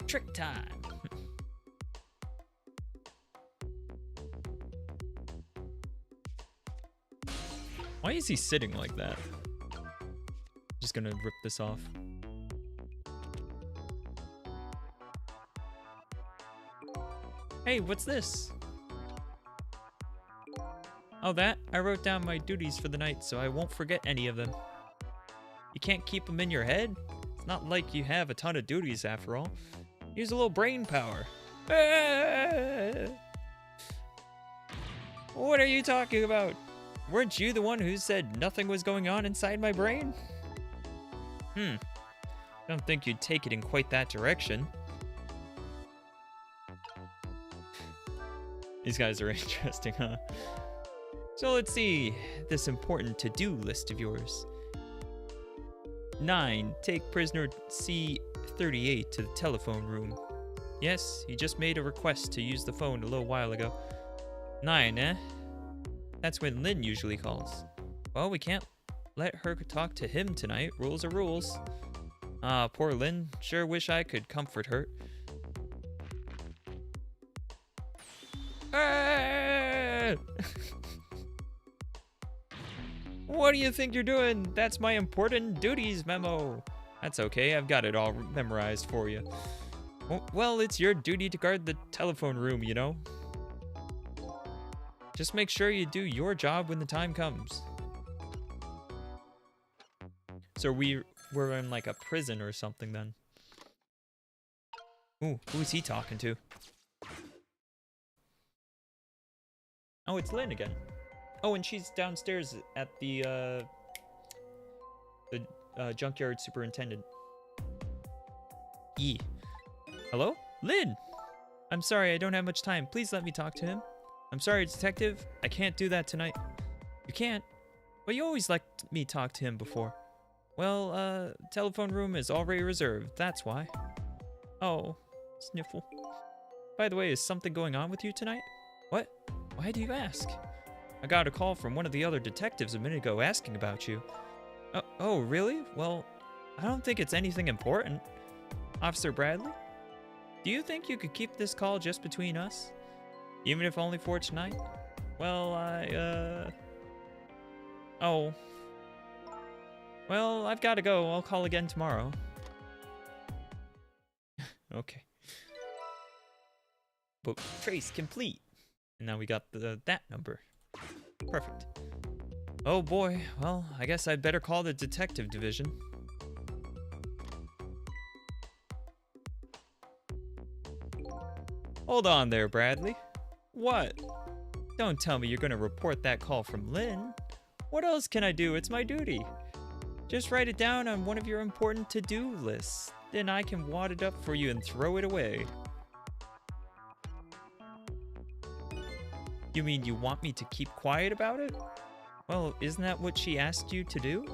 Speaker 1: Trick time. Why is he sitting like that? Just gonna rip this off. Hey, what's this? Oh, that? I wrote down my duties for the night so I won't forget any of them. You can't keep them in your head? It's not like you have a ton of duties after all. Use a little brain power. What are you talking about? Weren't you the one who said nothing was going on inside my brain? Don't think you'd take it in quite that direction. These guys are interesting, huh? So let's see this important to-do list of yours. 9. Take prisoner C-38 to the telephone room. Yes, he just made a request to use the phone a little while ago. 9, eh? That's when Lynn usually calls. Well, we can't let her talk to him tonight. Rules are rules. Ah, poor Lynn. Sure wish I could comfort her. Ah! What do you think you're doing? That's my important duties memo. That's okay, I've got it all memorized for you. Well, it's your duty to guard the telephone room, you know? Just make sure you do your job when the time comes. So we're in like a prison or something then. Ooh, who's he talking to? Oh, it's Lynn again. Oh, and she's downstairs at the junkyard superintendent. Hello? Lynn! I'm sorry, I don't have much time. Please let me talk to him. I'm sorry, detective. I can't do that tonight. You can't? Well, you always let me talk to him before. Well, telephone room is already reserved. That's why. Oh, sniffle. By the way, is something going on with you tonight? What? Why do you ask? I got a call from one of the other detectives a minute ago asking about you. Oh, really? Well, I don't think it's anything important. Officer Bradley? Do you think you could keep this call just between us? Even if only for tonight? Well, Oh. Well, I've got to go. I'll call again tomorrow. Okay. But trace complete. And now we got that number. Perfect. Oh boy. Well, I guess I'd better call the detective division. Hold on there, Bradley. What? Don't tell me you're gonna report that call from Lynn. What else can I do? It's my duty. Just write it down on one of your important to-do lists. Then I can wad it up for you and throw it away. You mean you want me to keep quiet about it? Well, isn't that what she asked you to do?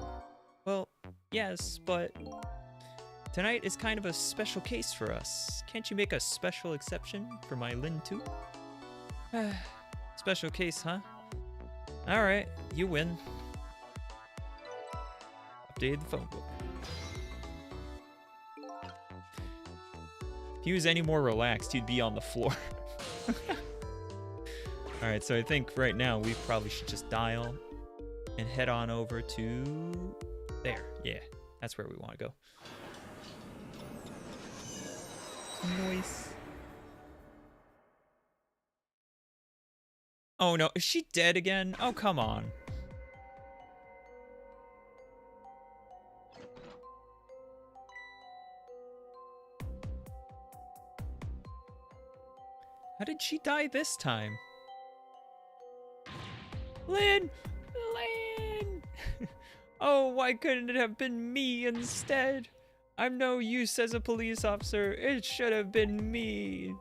Speaker 1: Well, yes, but tonight is kind of a special case for us. Can't you make a special exception for my Lynn too? Special case, huh? Alright, you win. Updated the phone book. If he was any more relaxed, he'd be on the floor. Alright, so I think right now we probably should just dial and head on over to there. Yeah, that's where we want to go. Nice. Oh no, is she dead again? Oh, come on. How did she die this time? Lynn! Lynn! Oh, why couldn't it have been me instead? I'm no use as a police officer. It should have been me.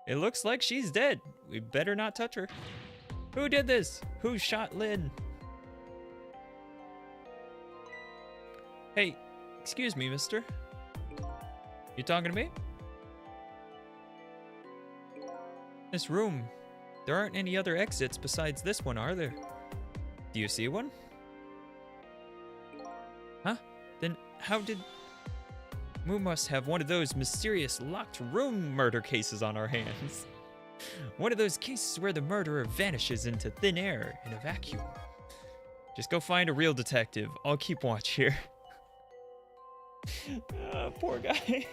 Speaker 1: It looks like she's dead. We better not touch her. Who did this? Who shot Lynn? Hey, excuse me, mister. You talking to me? This room. There aren't any other exits besides this one, are there? Do you see one? Huh? Then how did... We must have one of those mysterious locked room murder cases on our hands. One of those cases where the murderer vanishes into thin air in a vacuum. Just go find a real detective. I'll keep watch here. Poor guy.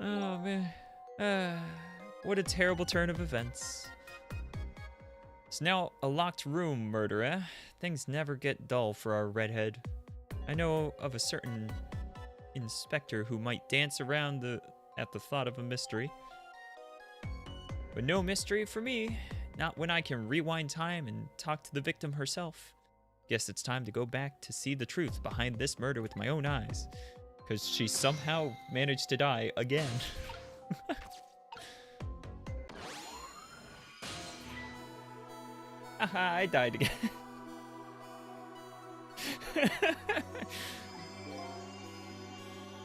Speaker 1: Oh, man. What a terrible turn of events. It's now a locked room murder, eh? Things never get dull for our redhead. I know of a certain inspector who might dance around at the thought of a mystery. But no mystery for me. Not when I can rewind time and talk to the victim herself. Guess it's time to go back to see the truth behind this murder with my own eyes. Because she somehow managed to die again. Haha, I died again.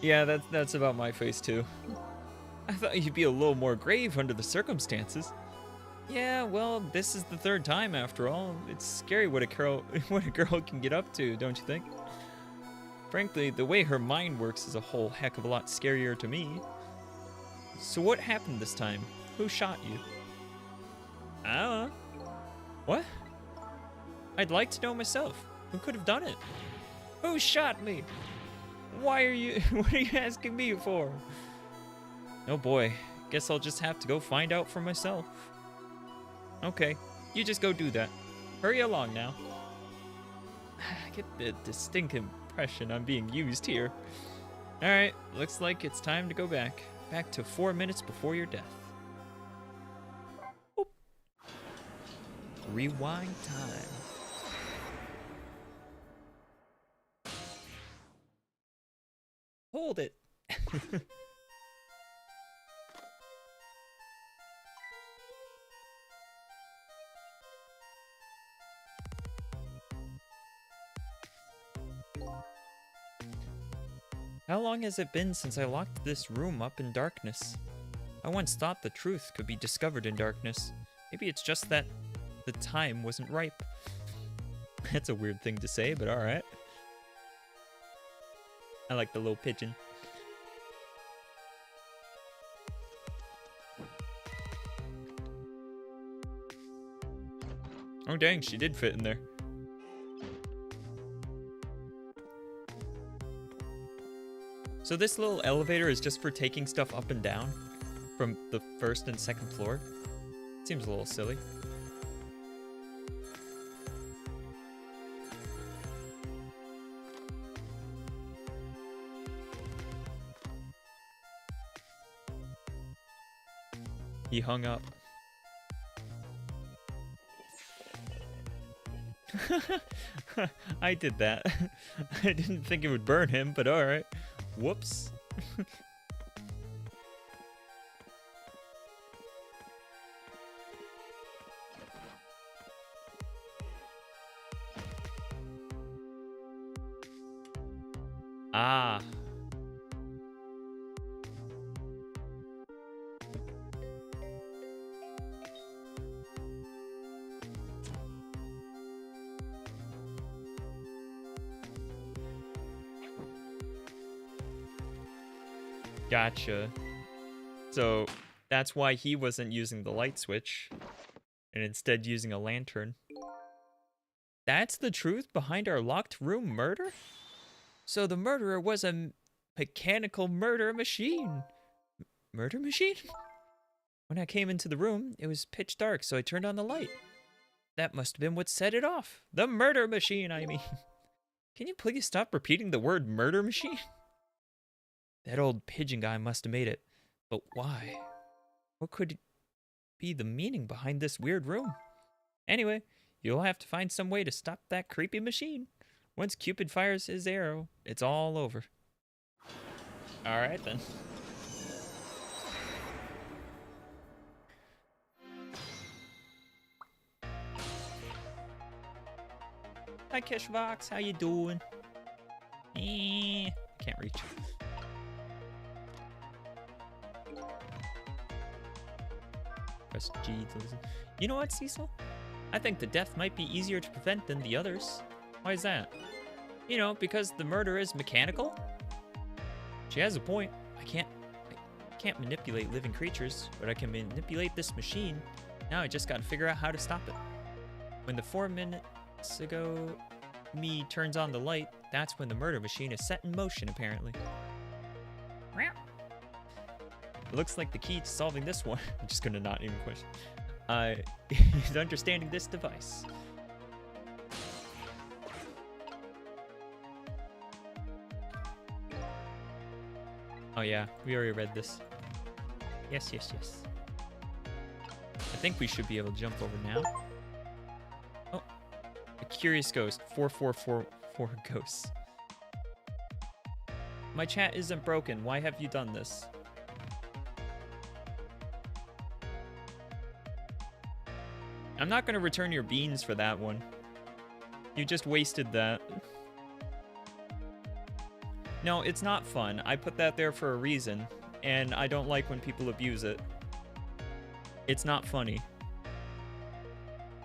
Speaker 1: Yeah, that's about my face too. I thought you'd be a little more grave under the circumstances. Yeah, well, this is the third time after all. It's scary what a girl can get up to, don't you think? Frankly, the way her mind works is a whole heck of a lot scarier to me. So what happened this time? Who shot you? I don't know. What? I'd like to know myself. Who could have done it? Who shot me? Why are you... What are you asking me for? Oh boy. Guess I'll just have to go find out for myself. Okay. You just go do that. Hurry along now. I get the distinct impression I'm being used here. Alright. Looks like it's time to go back. Back to 4 minutes before your death. Oop. Rewind time. Hold it. How long has it been since I locked this room up in darkness? I once thought the truth could be discovered in darkness. Maybe it's just that the time wasn't ripe. That's a weird thing to say, but alright. I like the little pigeon. Oh dang, she did fit in there. So this little elevator is just for taking stuff up and down from the first and second floor. Seems a little silly. He hung up. I did that. I didn't think it would burn him, but alright. Whoops. Ah. Gotcha. So that's why he wasn't using the light switch and instead using a lantern. That's the truth behind our locked room murder? So the murderer was a mechanical murder machine. Murder machine? When I came into the room, it was pitch dark, so I turned on the light. That must have been what set it off. The murder machine, I mean. Can you please stop repeating the word murder machine? That old pigeon guy must have made it. But why? What could be the meaning behind this weird room? Anyway, you'll have to find some way to stop that creepy machine. Once Cupid fires his arrow, it's all over. Alright then. Hi Kishvox, how you doing? Can't reach. Press G to listen. You know what, Cecil? I think the death might be easier to prevent than the others. Why is that? You know, because the murder is mechanical? She has a point. I can't manipulate living creatures, but I can manipulate this machine. Now I just gotta figure out how to stop it. When the 4 minutes ago me turns on the light, that's when the murder machine is set in motion, apparently. It looks like the key to solving this one, I'm just gonna not even question, is understanding this device. Oh yeah, we already read this. Yes, yes, yes. I think we should be able to jump over now. Oh, a curious ghost. 4444 ghosts. My chat isn't broken. Why have you done this? I'm not gonna return your beans for that one. You just wasted that. No, it's not fun. I put that there for a reason, and I don't like when people abuse it. It's not funny.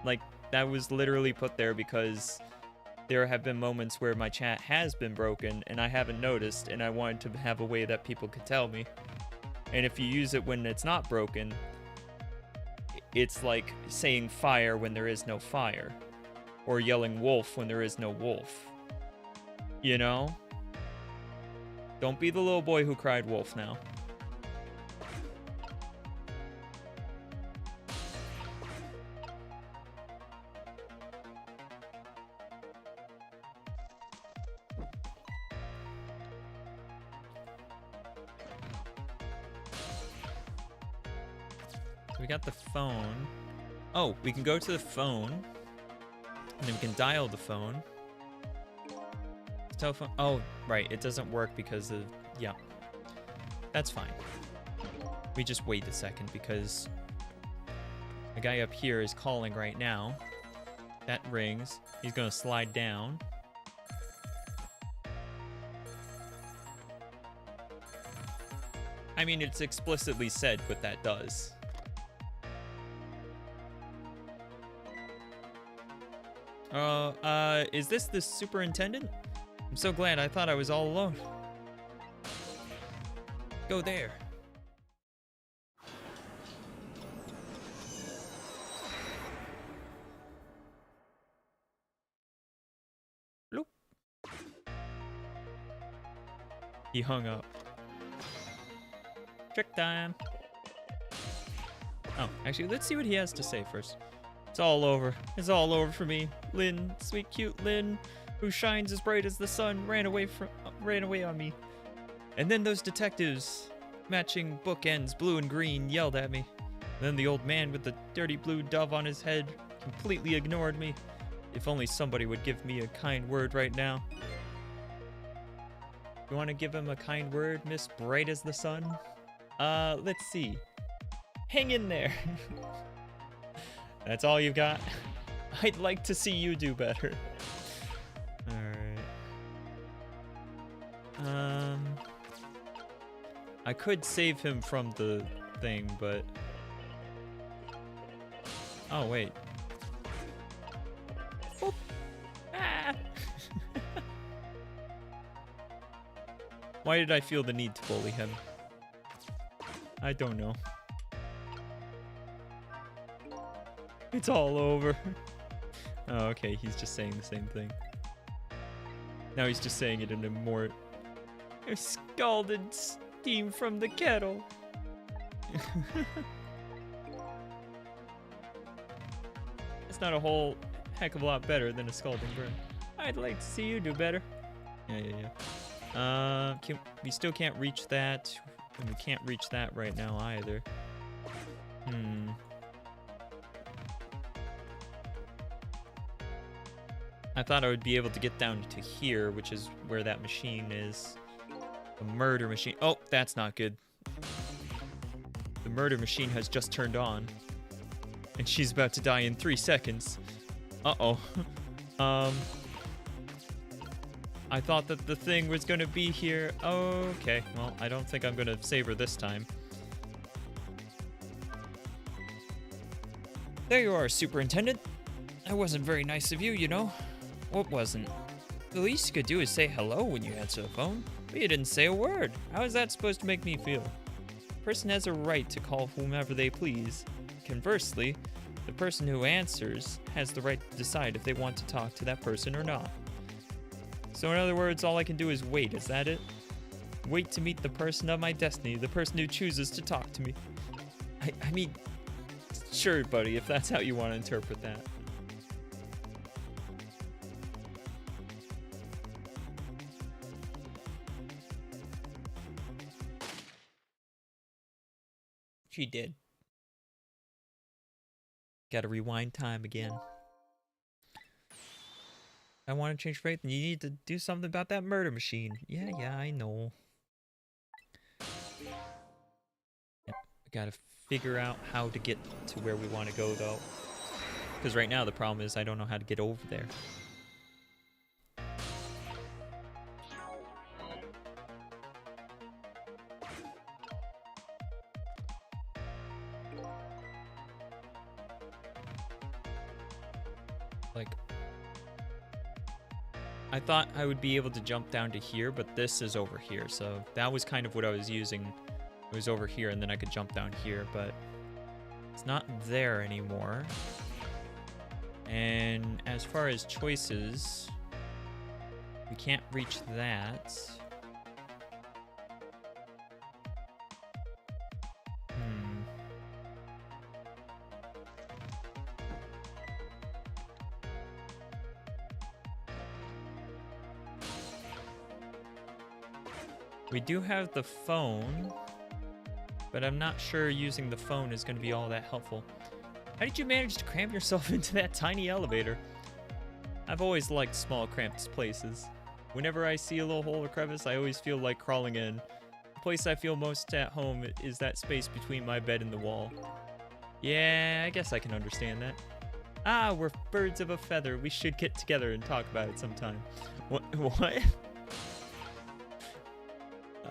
Speaker 1: Like, that was literally put there because there have been moments where my chat has been broken and I haven't noticed, and I wanted to have a way that people could tell me. And if you use it when it's not broken, it's like saying fire when there is no fire, or yelling wolf when there is no wolf. You know? Don't be the little boy who cried wolf now. So we got the phone. Oh, we can go to the phone, and then we can dial the phone. Telephone. Oh, right. It doesn't work because of... Yeah. That's fine. We just wait a second because the guy up here is calling right now. That rings. He's going to slide down. I mean, it's explicitly said what that does. Is this the superintendent? I'm so glad. I thought I was all alone. Go there. Bloop. He hung up. Trick time. Oh, actually, let's see what he has to say first. It's all over. It's all over for me. Lynn, sweet, cute Lynn, who shines as bright as the sun, ran away on me. And then those detectives, matching bookends, blue and green, yelled at me. Then the old man with the dirty blue dove on his head completely ignored me. If only somebody would give me a kind word right now. You want to give him a kind word, Miss Bright as the Sun? Let's see. Hang in there. That's all you've got? I'd like to see you do better. Alright. I could save him from the thing, but... Oh, wait. Oop. Ah. Why did I feel the need to bully him? I don't know. It's all over. Oh, okay, he's just saying the same thing. Now he's just saying it in a more... Scalded steam from the kettle. It's not a whole heck of a lot better than a scalding burn. I'd like to see you do better. Yeah. We still can't reach that. And we can't reach that right now either. I thought I would be able to get down to here, which is where that machine is. The murder machine. Oh, that's not good. The murder machine has just turned on. And she's about to die in 3 seconds. Uh-oh. I thought that the thing was gonna be here. Okay, well, I don't think I'm gonna save her this time. There you are, Superintendent. That wasn't very nice of you, you know. What wasn't? The least you could do is say hello when you answer the phone. But you didn't say a word. How is that supposed to make me feel? A person has a right to call whomever they please. Conversely, the person who answers has the right to decide if they want to talk to that person or not. So in other words, all I can do is wait, is that it? Wait to meet the person of my destiny, the person who chooses to talk to me. I mean, sure, buddy, if that's how you want to interpret that. She did. Gotta rewind time again. I want to change faith, and you need to do something about that murder machine. Yeah, I know. Yep, I gotta figure out how to get to where we want to go, though. Because right now the problem is I don't know how to get over there. Like, I thought I would be able to jump down to here, but this is over here. So that was kind of what I was using. It was over here, and then I could jump down here, but it's not there anymore. And as far as choices, we can't reach that. We do have the phone, but I'm not sure using the phone is going to be all that helpful. How did you manage to cram yourself into that tiny elevator? I've always liked small, cramped places. Whenever I see a little hole or crevice, I always feel like crawling in. The place I feel most at home is that space between my bed and the wall. Yeah, I guess I can understand that. Ah, we're birds of a feather. We should get together and talk about it sometime. What?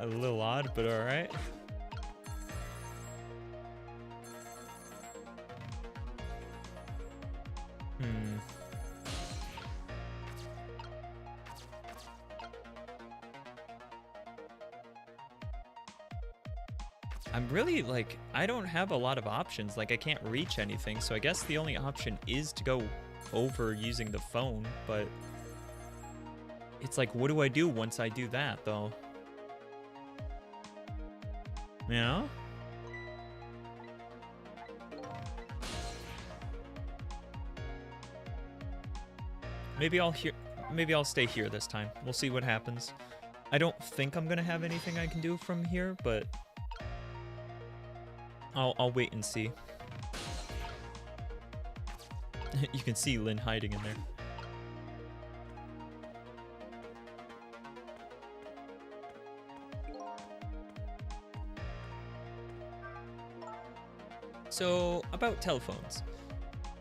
Speaker 1: A little odd, but alright. I'm really, like, I don't have a lot of options. Like, I can't reach anything, so I guess the only option is to go over using the phone, but it's like, what do I do once I do that, though? You know? Maybe I'll stay here this time. We'll see what happens. I don't think I'm gonna have anything I can do from here, but I'll wait and see. You can see Lynn hiding in there. So, about telephones.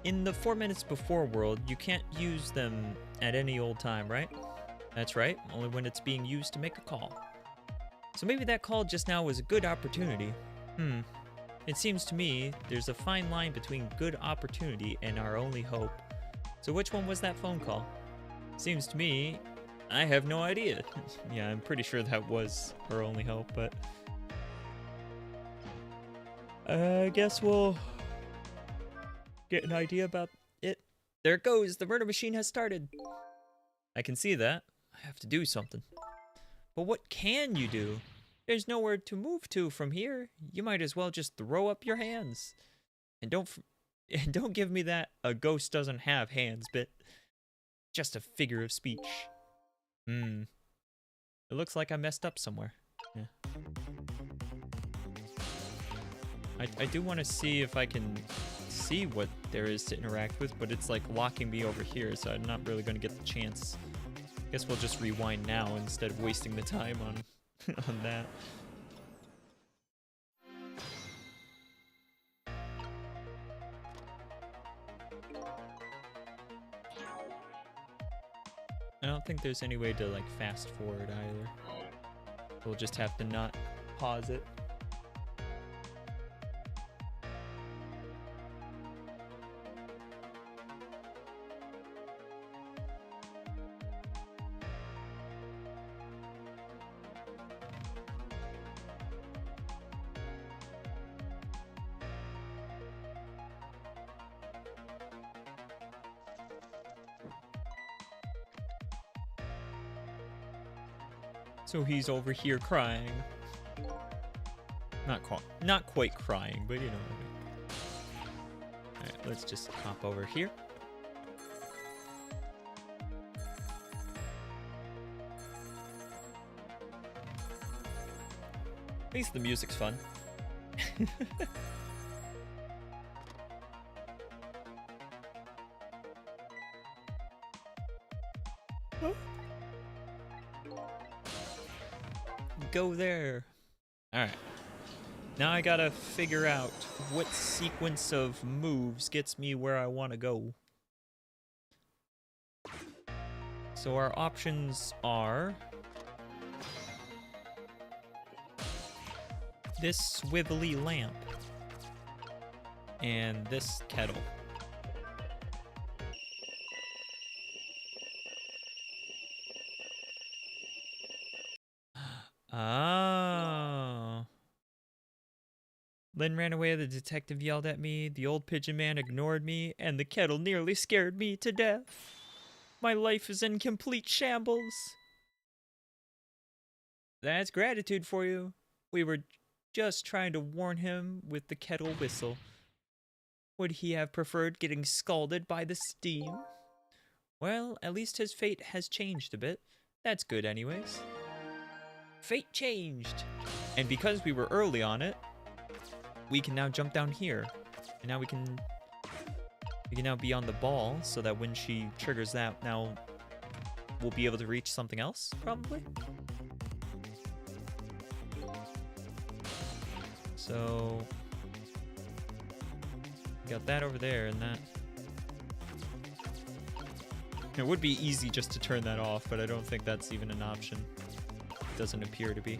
Speaker 1: In the 4 minutes before world, you can't use them at any old time, right? That's right, only when it's being used to make a call. So maybe that call just now was a good opportunity. It seems to me there's a fine line between good opportunity and our only hope. So which one was that phone call? Seems to me, I have no idea. Yeah, I'm pretty sure that was her only hope, but I guess we'll get an idea about it. There it goes, the murder machine has started. I can see that. I have to do something. But what can you do? There's nowhere to move to from here. You might as well just throw up your hands. And don't give me that a ghost doesn't have hands bit. Just a figure of speech. It looks like I messed up somewhere. Yeah. I do want to see if I can see what there is to interact with, but it's like locking me over here, so I'm not really going to get the chance. I guess we'll just rewind now instead of wasting the time on on that. I don't think there's any way to like fast forward either. We'll just have to not pause it. So he's over here crying. Not quite crying, but you know what I mean. Alright, let's just hop over here. At least the music's fun. Go there. Alright. Now I gotta figure out what sequence of moves gets me where I want to go. So our options are this swivelly lamp and this kettle. Oh. Lynn ran away, the detective yelled at me, the old pigeon man ignored me, and the kettle nearly scared me to death. My life is in complete shambles. That's gratitude for you. We were just trying to warn him with the kettle whistle. Would he have preferred getting scalded by the steam? Well, at least his fate has changed a bit. That's good anyways. Fate changed! And because we were early on it, we can now jump down here. And now we can now be on the ball so that when she triggers that, now we'll be able to reach something else, probably? So got that over there and that. It would be easy just to turn that off, but I don't think that's even an option. It doesn't appear to be.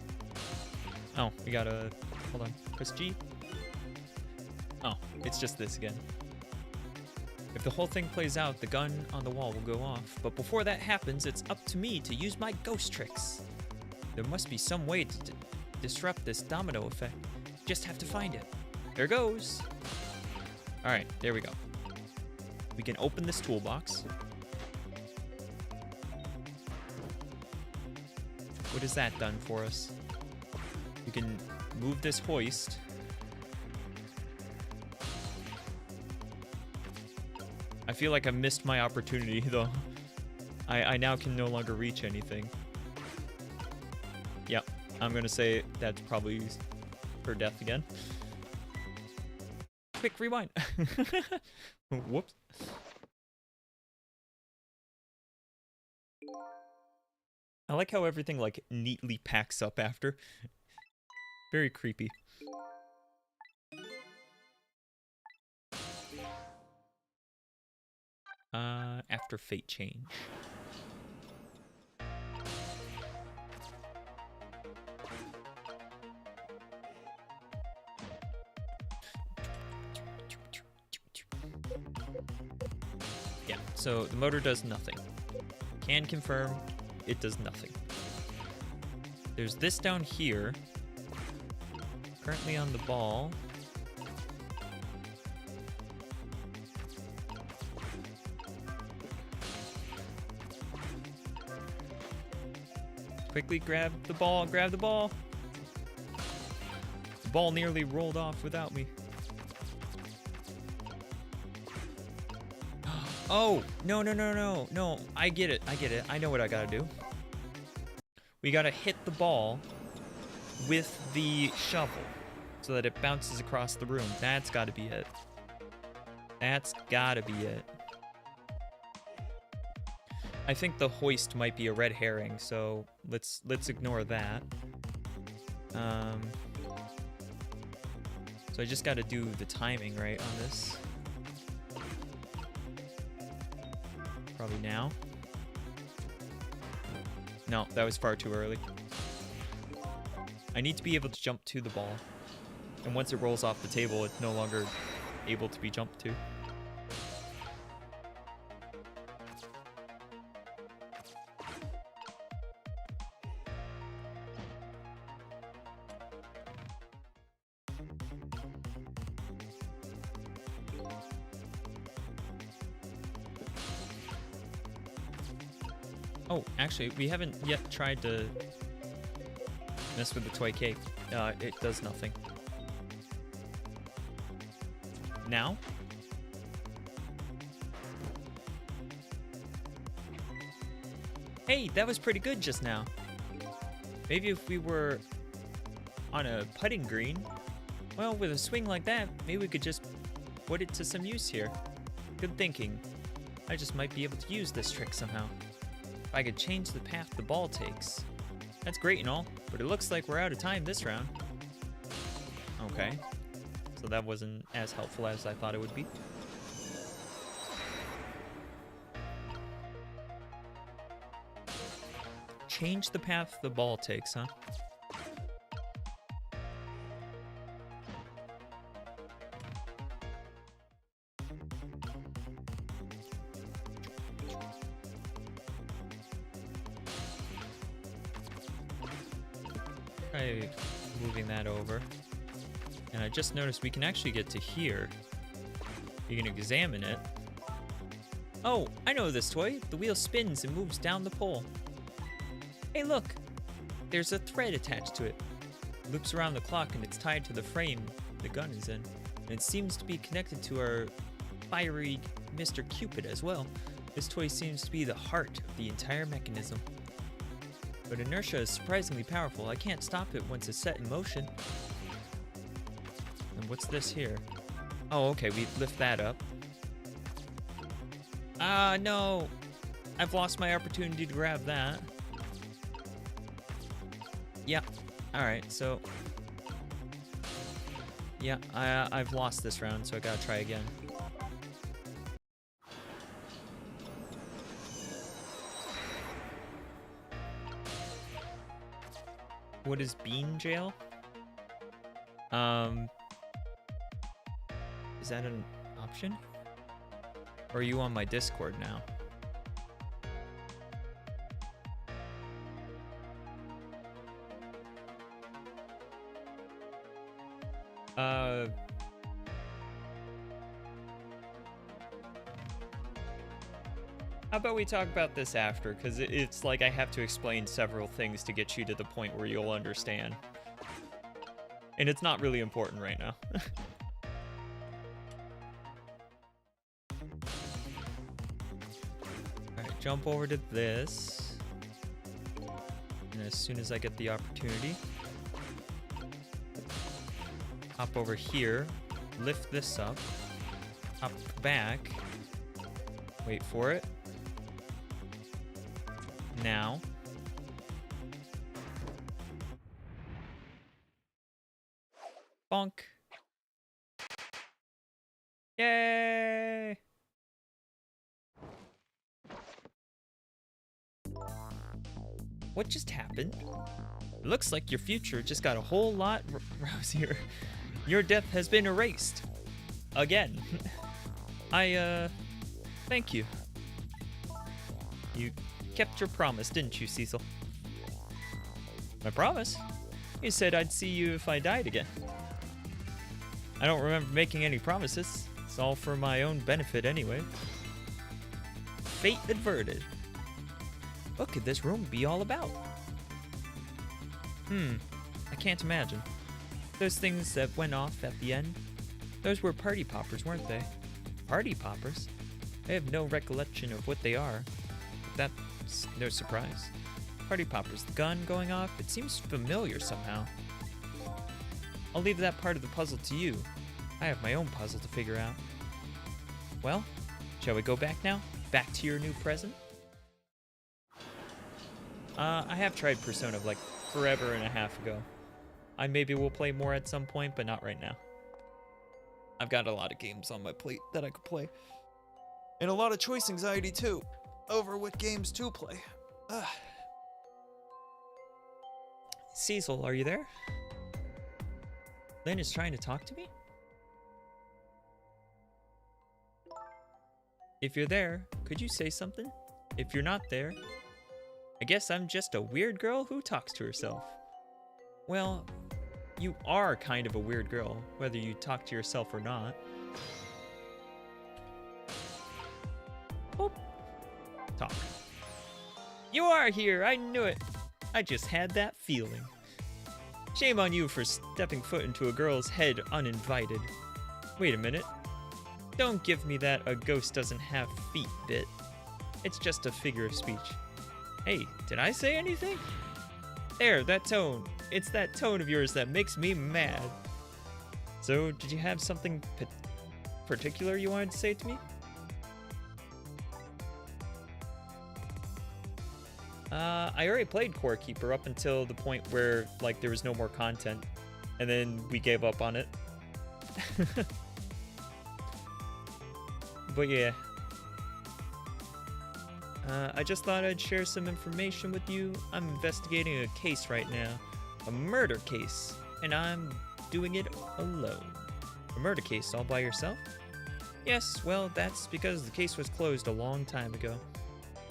Speaker 1: Oh, we gotta, hold on, press G. Oh, it's just this again. If the whole thing plays out, the gun on the wall will go off. But before that happens, it's up to me to use my ghost tricks. There must be some way to disrupt this domino effect. Just have to find it. There goes. All right, there we go. We can open this toolbox. What has that done for us? We can move this hoist. I feel like I missed my opportunity, though. I now can no longer reach anything. Yep, I'm gonna say that's probably her death again. Quick rewind. Whoops. I like how everything like neatly packs up after. Very creepy. After fate change. Yeah, so the motor does nothing. Can confirm it does nothing. There's this down here. Currently on the ball. Quickly grab the ball, grab the ball. The ball nearly rolled off without me. Oh, no, no, no, no, no. I get it, I get it. I know what I gotta do. We gotta hit the ball with the shovel so that it bounces across the room. That's gotta be it. That's gotta be it. I think the hoist might be a red herring, so let's ignore that. So I just gotta do the timing right on this. Probably now. No, that was far too early. I need to be able to jump to the ball. And once it rolls off the table, it's no longer able to be jumped to. Oh, actually, we haven't yet tried to Mess with the toy cake. It does nothing. Now? Hey, that was pretty good just now. Maybe if we were on a putting green, well, with a swing like that, maybe we could just put it to some use here. Good thinking. I just might be able to use this trick somehow. If I could change the path the ball takes. That's great and all, but it looks like we're out of time this round. Okay. So that wasn't as helpful as I thought it would be. Change the path the ball takes, huh? Try moving that over. And I just noticed we can actually get to here. You can examine it. Oh, I know this toy. The wheel spins and moves down the pole. Hey, look! There's a thread attached to it. It loops around the clock and it's tied to the frame the gun is in. And it seems to be connected to our fiery Mr. Cupid as well. This toy seems to be the heart of the entire mechanism. But inertia is surprisingly powerful. I can't stop it once it's set in motion. And what's this here? Oh, okay, we lift that up. Ah, no! I've lost my opportunity to grab that. Yeah, alright, so... yeah, I've lost this round, so I gotta try again. What is bean jail? Is that an option? Or are you on my Discord now? How about we talk about this after? Because it's like I have to explain several things to get you to the point where you'll understand. And it's not really important right now. Alright, jump over to this. And as soon as I get the opportunity, hop over here, lift this up, hop back, wait for it. Now. Bonk. Yay! What just happened? It looks like your future just got a whole lot rosier. Your death has been erased. Again. Thank you. You kept your promise, didn't you, Cecil? My promise? You said I'd see you if I died again. I don't remember making any promises. It's all for my own benefit anyway. Fate averted. What could this room be all about? I can't imagine. Those things that went off at the end, those were party poppers, weren't they? Party poppers? I have no recollection of what they are. But that's no surprise. Party poppers, the gun going off, it seems familiar somehow. I'll leave that part of the puzzle to you. I have my own puzzle to figure out. Well, shall we go back now? Back to your new present? I have tried Persona like forever and a half ago. I maybe will play more at some point, but not right now. I've got a lot of games on my plate that I could play. And a lot of choice anxiety too, over what games to play. Cecil, are you there? Lynn is trying to talk to me? If you're there, could you say something? If you're not there, I guess I'm just a weird girl who talks to herself. Well, you are kind of a weird girl, whether you talk to yourself or not. Boop. Talk. You are here, I knew it. I just had that feeling. Shame on you for stepping foot into a girl's head uninvited. Wait a minute. Don't give me that a ghost doesn't have feet bit. It's just a figure of speech. Hey, did I say anything? There, that tone. It's that tone of yours that makes me mad. So, did you have something particular you wanted to say to me? I already played Core Keeper up until the point where, like, there was no more content. And then we gave up on it. But yeah. I just thought I'd share some information with you. I'm investigating a case right now. A murder case. And I'm doing it alone. A murder case all by yourself? Yes, well, that's because the case was closed a long time ago.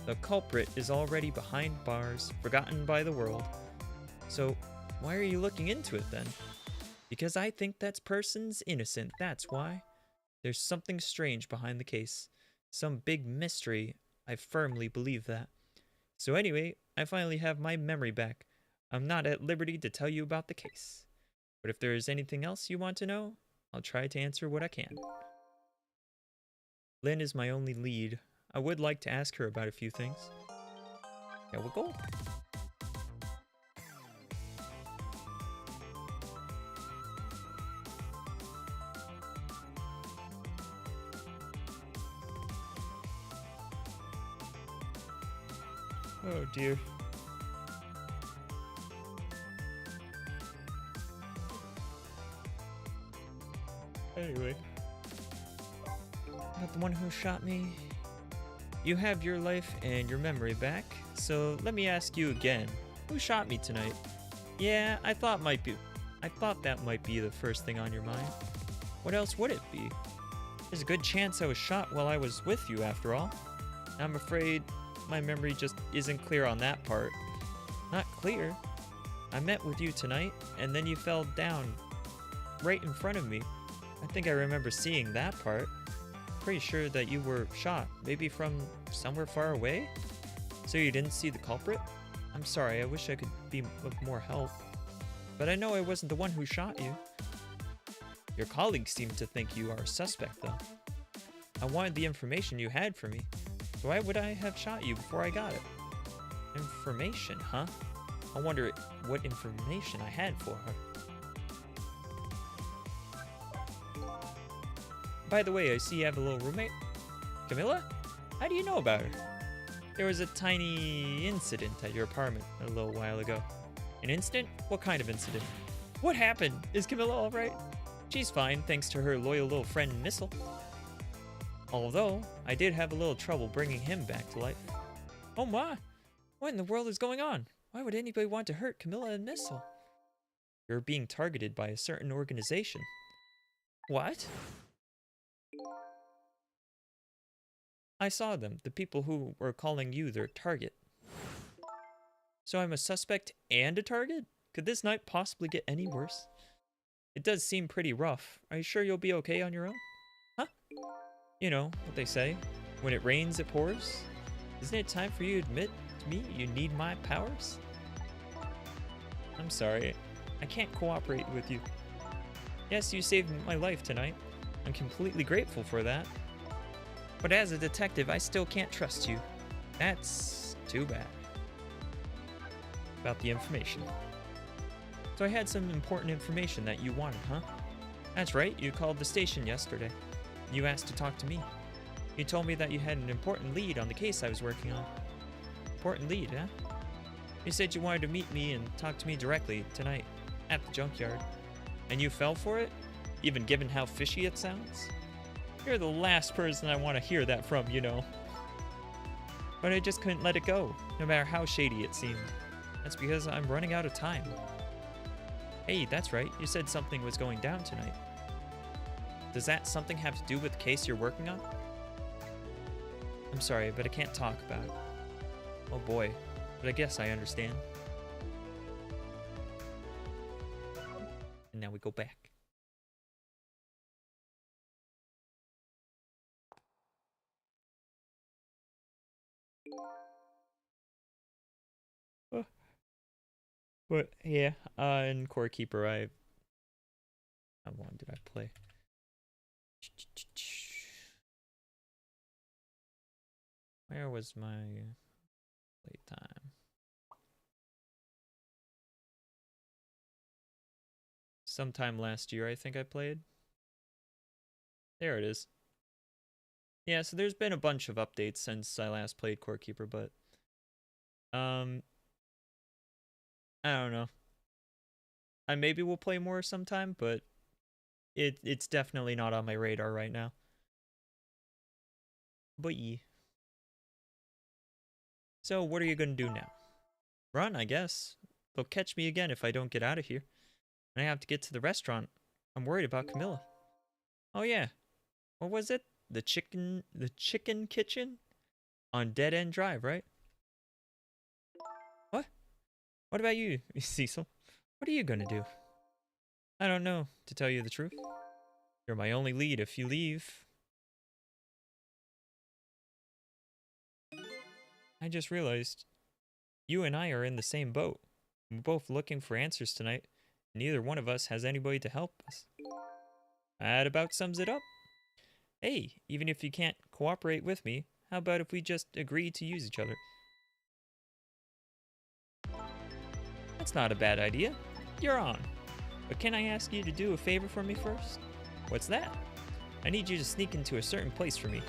Speaker 1: The culprit is already behind bars, forgotten by the world. So, why are you looking into it then? Because I think that person's innocent, that's why. There's something strange behind the case. Some big mystery. I firmly believe that. So anyway, I finally have my memory back. I'm not at liberty to tell you about the case. But if there is anything else you want to know, I'll try to answer what I can. Lynn is my only lead. I would like to ask her about a few things. Here we go. Oh dear. Anyway. Not the one who shot me. You have your life and your memory back, so let me ask you again. Who shot me tonight? Yeah, I thought that might be the first thing on your mind. What else would it be? There's a good chance I was shot while I was with you after all. I'm afraid my memory just isn't clear on that part. Not clear? I met with you tonight, and then you fell down right in front of me. I think I remember seeing that part. Pretty sure that you were shot, maybe from somewhere far away? So you didn't see the culprit? I'm sorry, I wish I could be of more help. But I know I wasn't the one who shot you. Your colleagues seem to think you are a suspect, though. I wanted the information you had for me. So why would I have shot you before I got it? Information, huh? I wonder what information I had for her. By the way, I see you have a little roommate. Camilla? How do you know about her? There was a tiny incident at your apartment a little while ago. An incident? What kind of incident? What happened? Is Camilla alright? She's fine, thanks to her loyal little friend Missile. Although, I did have a little trouble bringing him back to life. Oh my! What in the world is going on? Why would anybody want to hurt Camilla and Missile? You're being targeted by a certain organization. What? I saw them, the people who were calling you their target. So I'm a suspect and a target? Could this night possibly get any worse? It does seem pretty rough. Are you sure you'll be okay on your own? Huh? You know what they say, when it rains it pours? Isn't it time for you to admit to me you need my powers? I'm sorry, I can't cooperate with you. Yes, you saved my life tonight. I'm completely grateful for that. But as a detective, I still can't trust you. That's too bad. About the information. So I had some important information that you wanted, huh? That's right, you called the station yesterday. You asked to talk to me. You told me that you had an important lead on the case I was working on. Important lead, huh? You said you wanted to meet me and talk to me directly tonight at the junkyard. And you fell for it? Even given how fishy it sounds? You're the last person I want to hear that from, you know. But I just couldn't let it go, no matter how shady it seemed. That's because I'm running out of time. Hey, that's right, you said something was going down tonight. Does that something have to do with the case you're working on? I'm sorry, but I can't talk about it. Oh boy, but I guess I understand. And now we go back. But yeah, in Core Keeper, how long did I play? Where was my playtime? Sometime last year, I think I played. There it is. Yeah, so there's been a bunch of updates since I last played Core Keeper, but I don't know. I maybe will play more sometime, but it's definitely not on my radar right now. But yeah. So what are you gonna do now? Run, I guess. They'll catch me again if I don't get out of here. And I have to get to the restaurant. I'm worried about Camilla. Oh yeah. What was it? The chicken kitchen? On Dead End Drive, right? What? What about you, Cecil? What are you gonna do? I don't know, to tell you the truth. You're my only lead if you leave. I just realized you and I are in the same boat. We're both looking for answers tonight. Neither one of us has anybody to help us. That about sums it up. Hey, even if you can't cooperate with me, how about if we just agree to use each other? That's not a bad idea. You're on. But can I ask you to do a favor for me first? What's that? I need you to sneak into a certain place for me.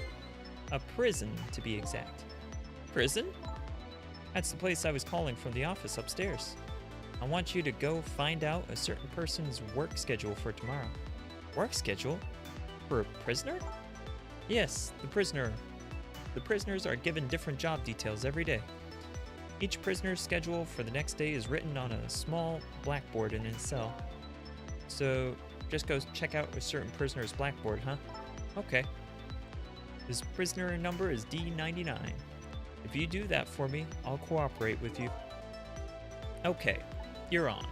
Speaker 1: A prison, to be exact. Prison? That's the place I was calling from the office upstairs. I want you to go find out a certain person's work schedule for tomorrow. Work schedule? For a prisoner? Yes, the prisoner. The prisoners are given different job details every day. Each prisoner's schedule for the next day is written on a small blackboard in his cell. So, just go check out a certain prisoner's blackboard, huh? Okay. His prisoner number is D99. If you do that for me, I'll cooperate with you. Okay, you're on.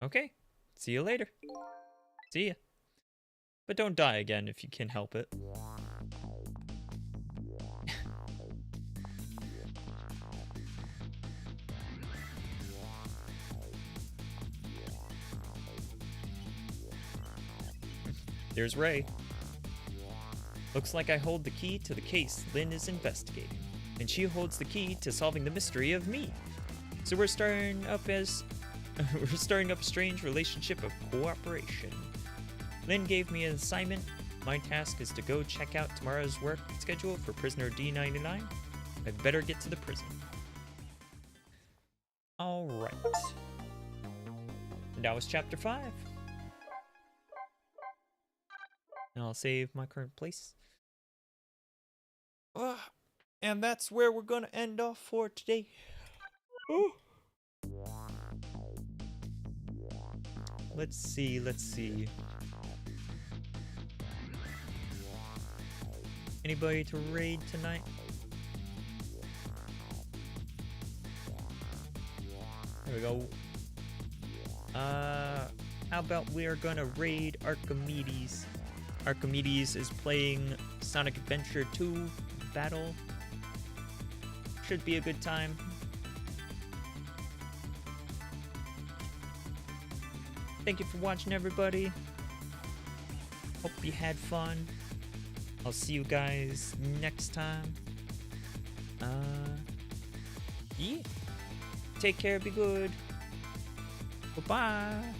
Speaker 1: Okay, see you later. See ya. But don't die again if you can help it. There's Ray. Looks like I hold the key to the case Lynn is investigating, and she holds the key to solving the mystery of me. So we're starting up a strange relationship of cooperation. Lynn gave me an assignment. My task is to go check out tomorrow's work schedule for prisoner D99. I better get to the prison. Alright. That was chapter 5. And I'll save my current place. And that's where we're gonna end off for today. Ooh. Let's see. Anybody to raid tonight? There we go. How about we're gonna raid Archimedes? Archimedes is playing Sonic Adventure 2 Battle. Should be a good time. Thank you for watching, everybody. Hope you had fun. I'll see you guys next time. Yeah. Take care, be good. Bye-bye.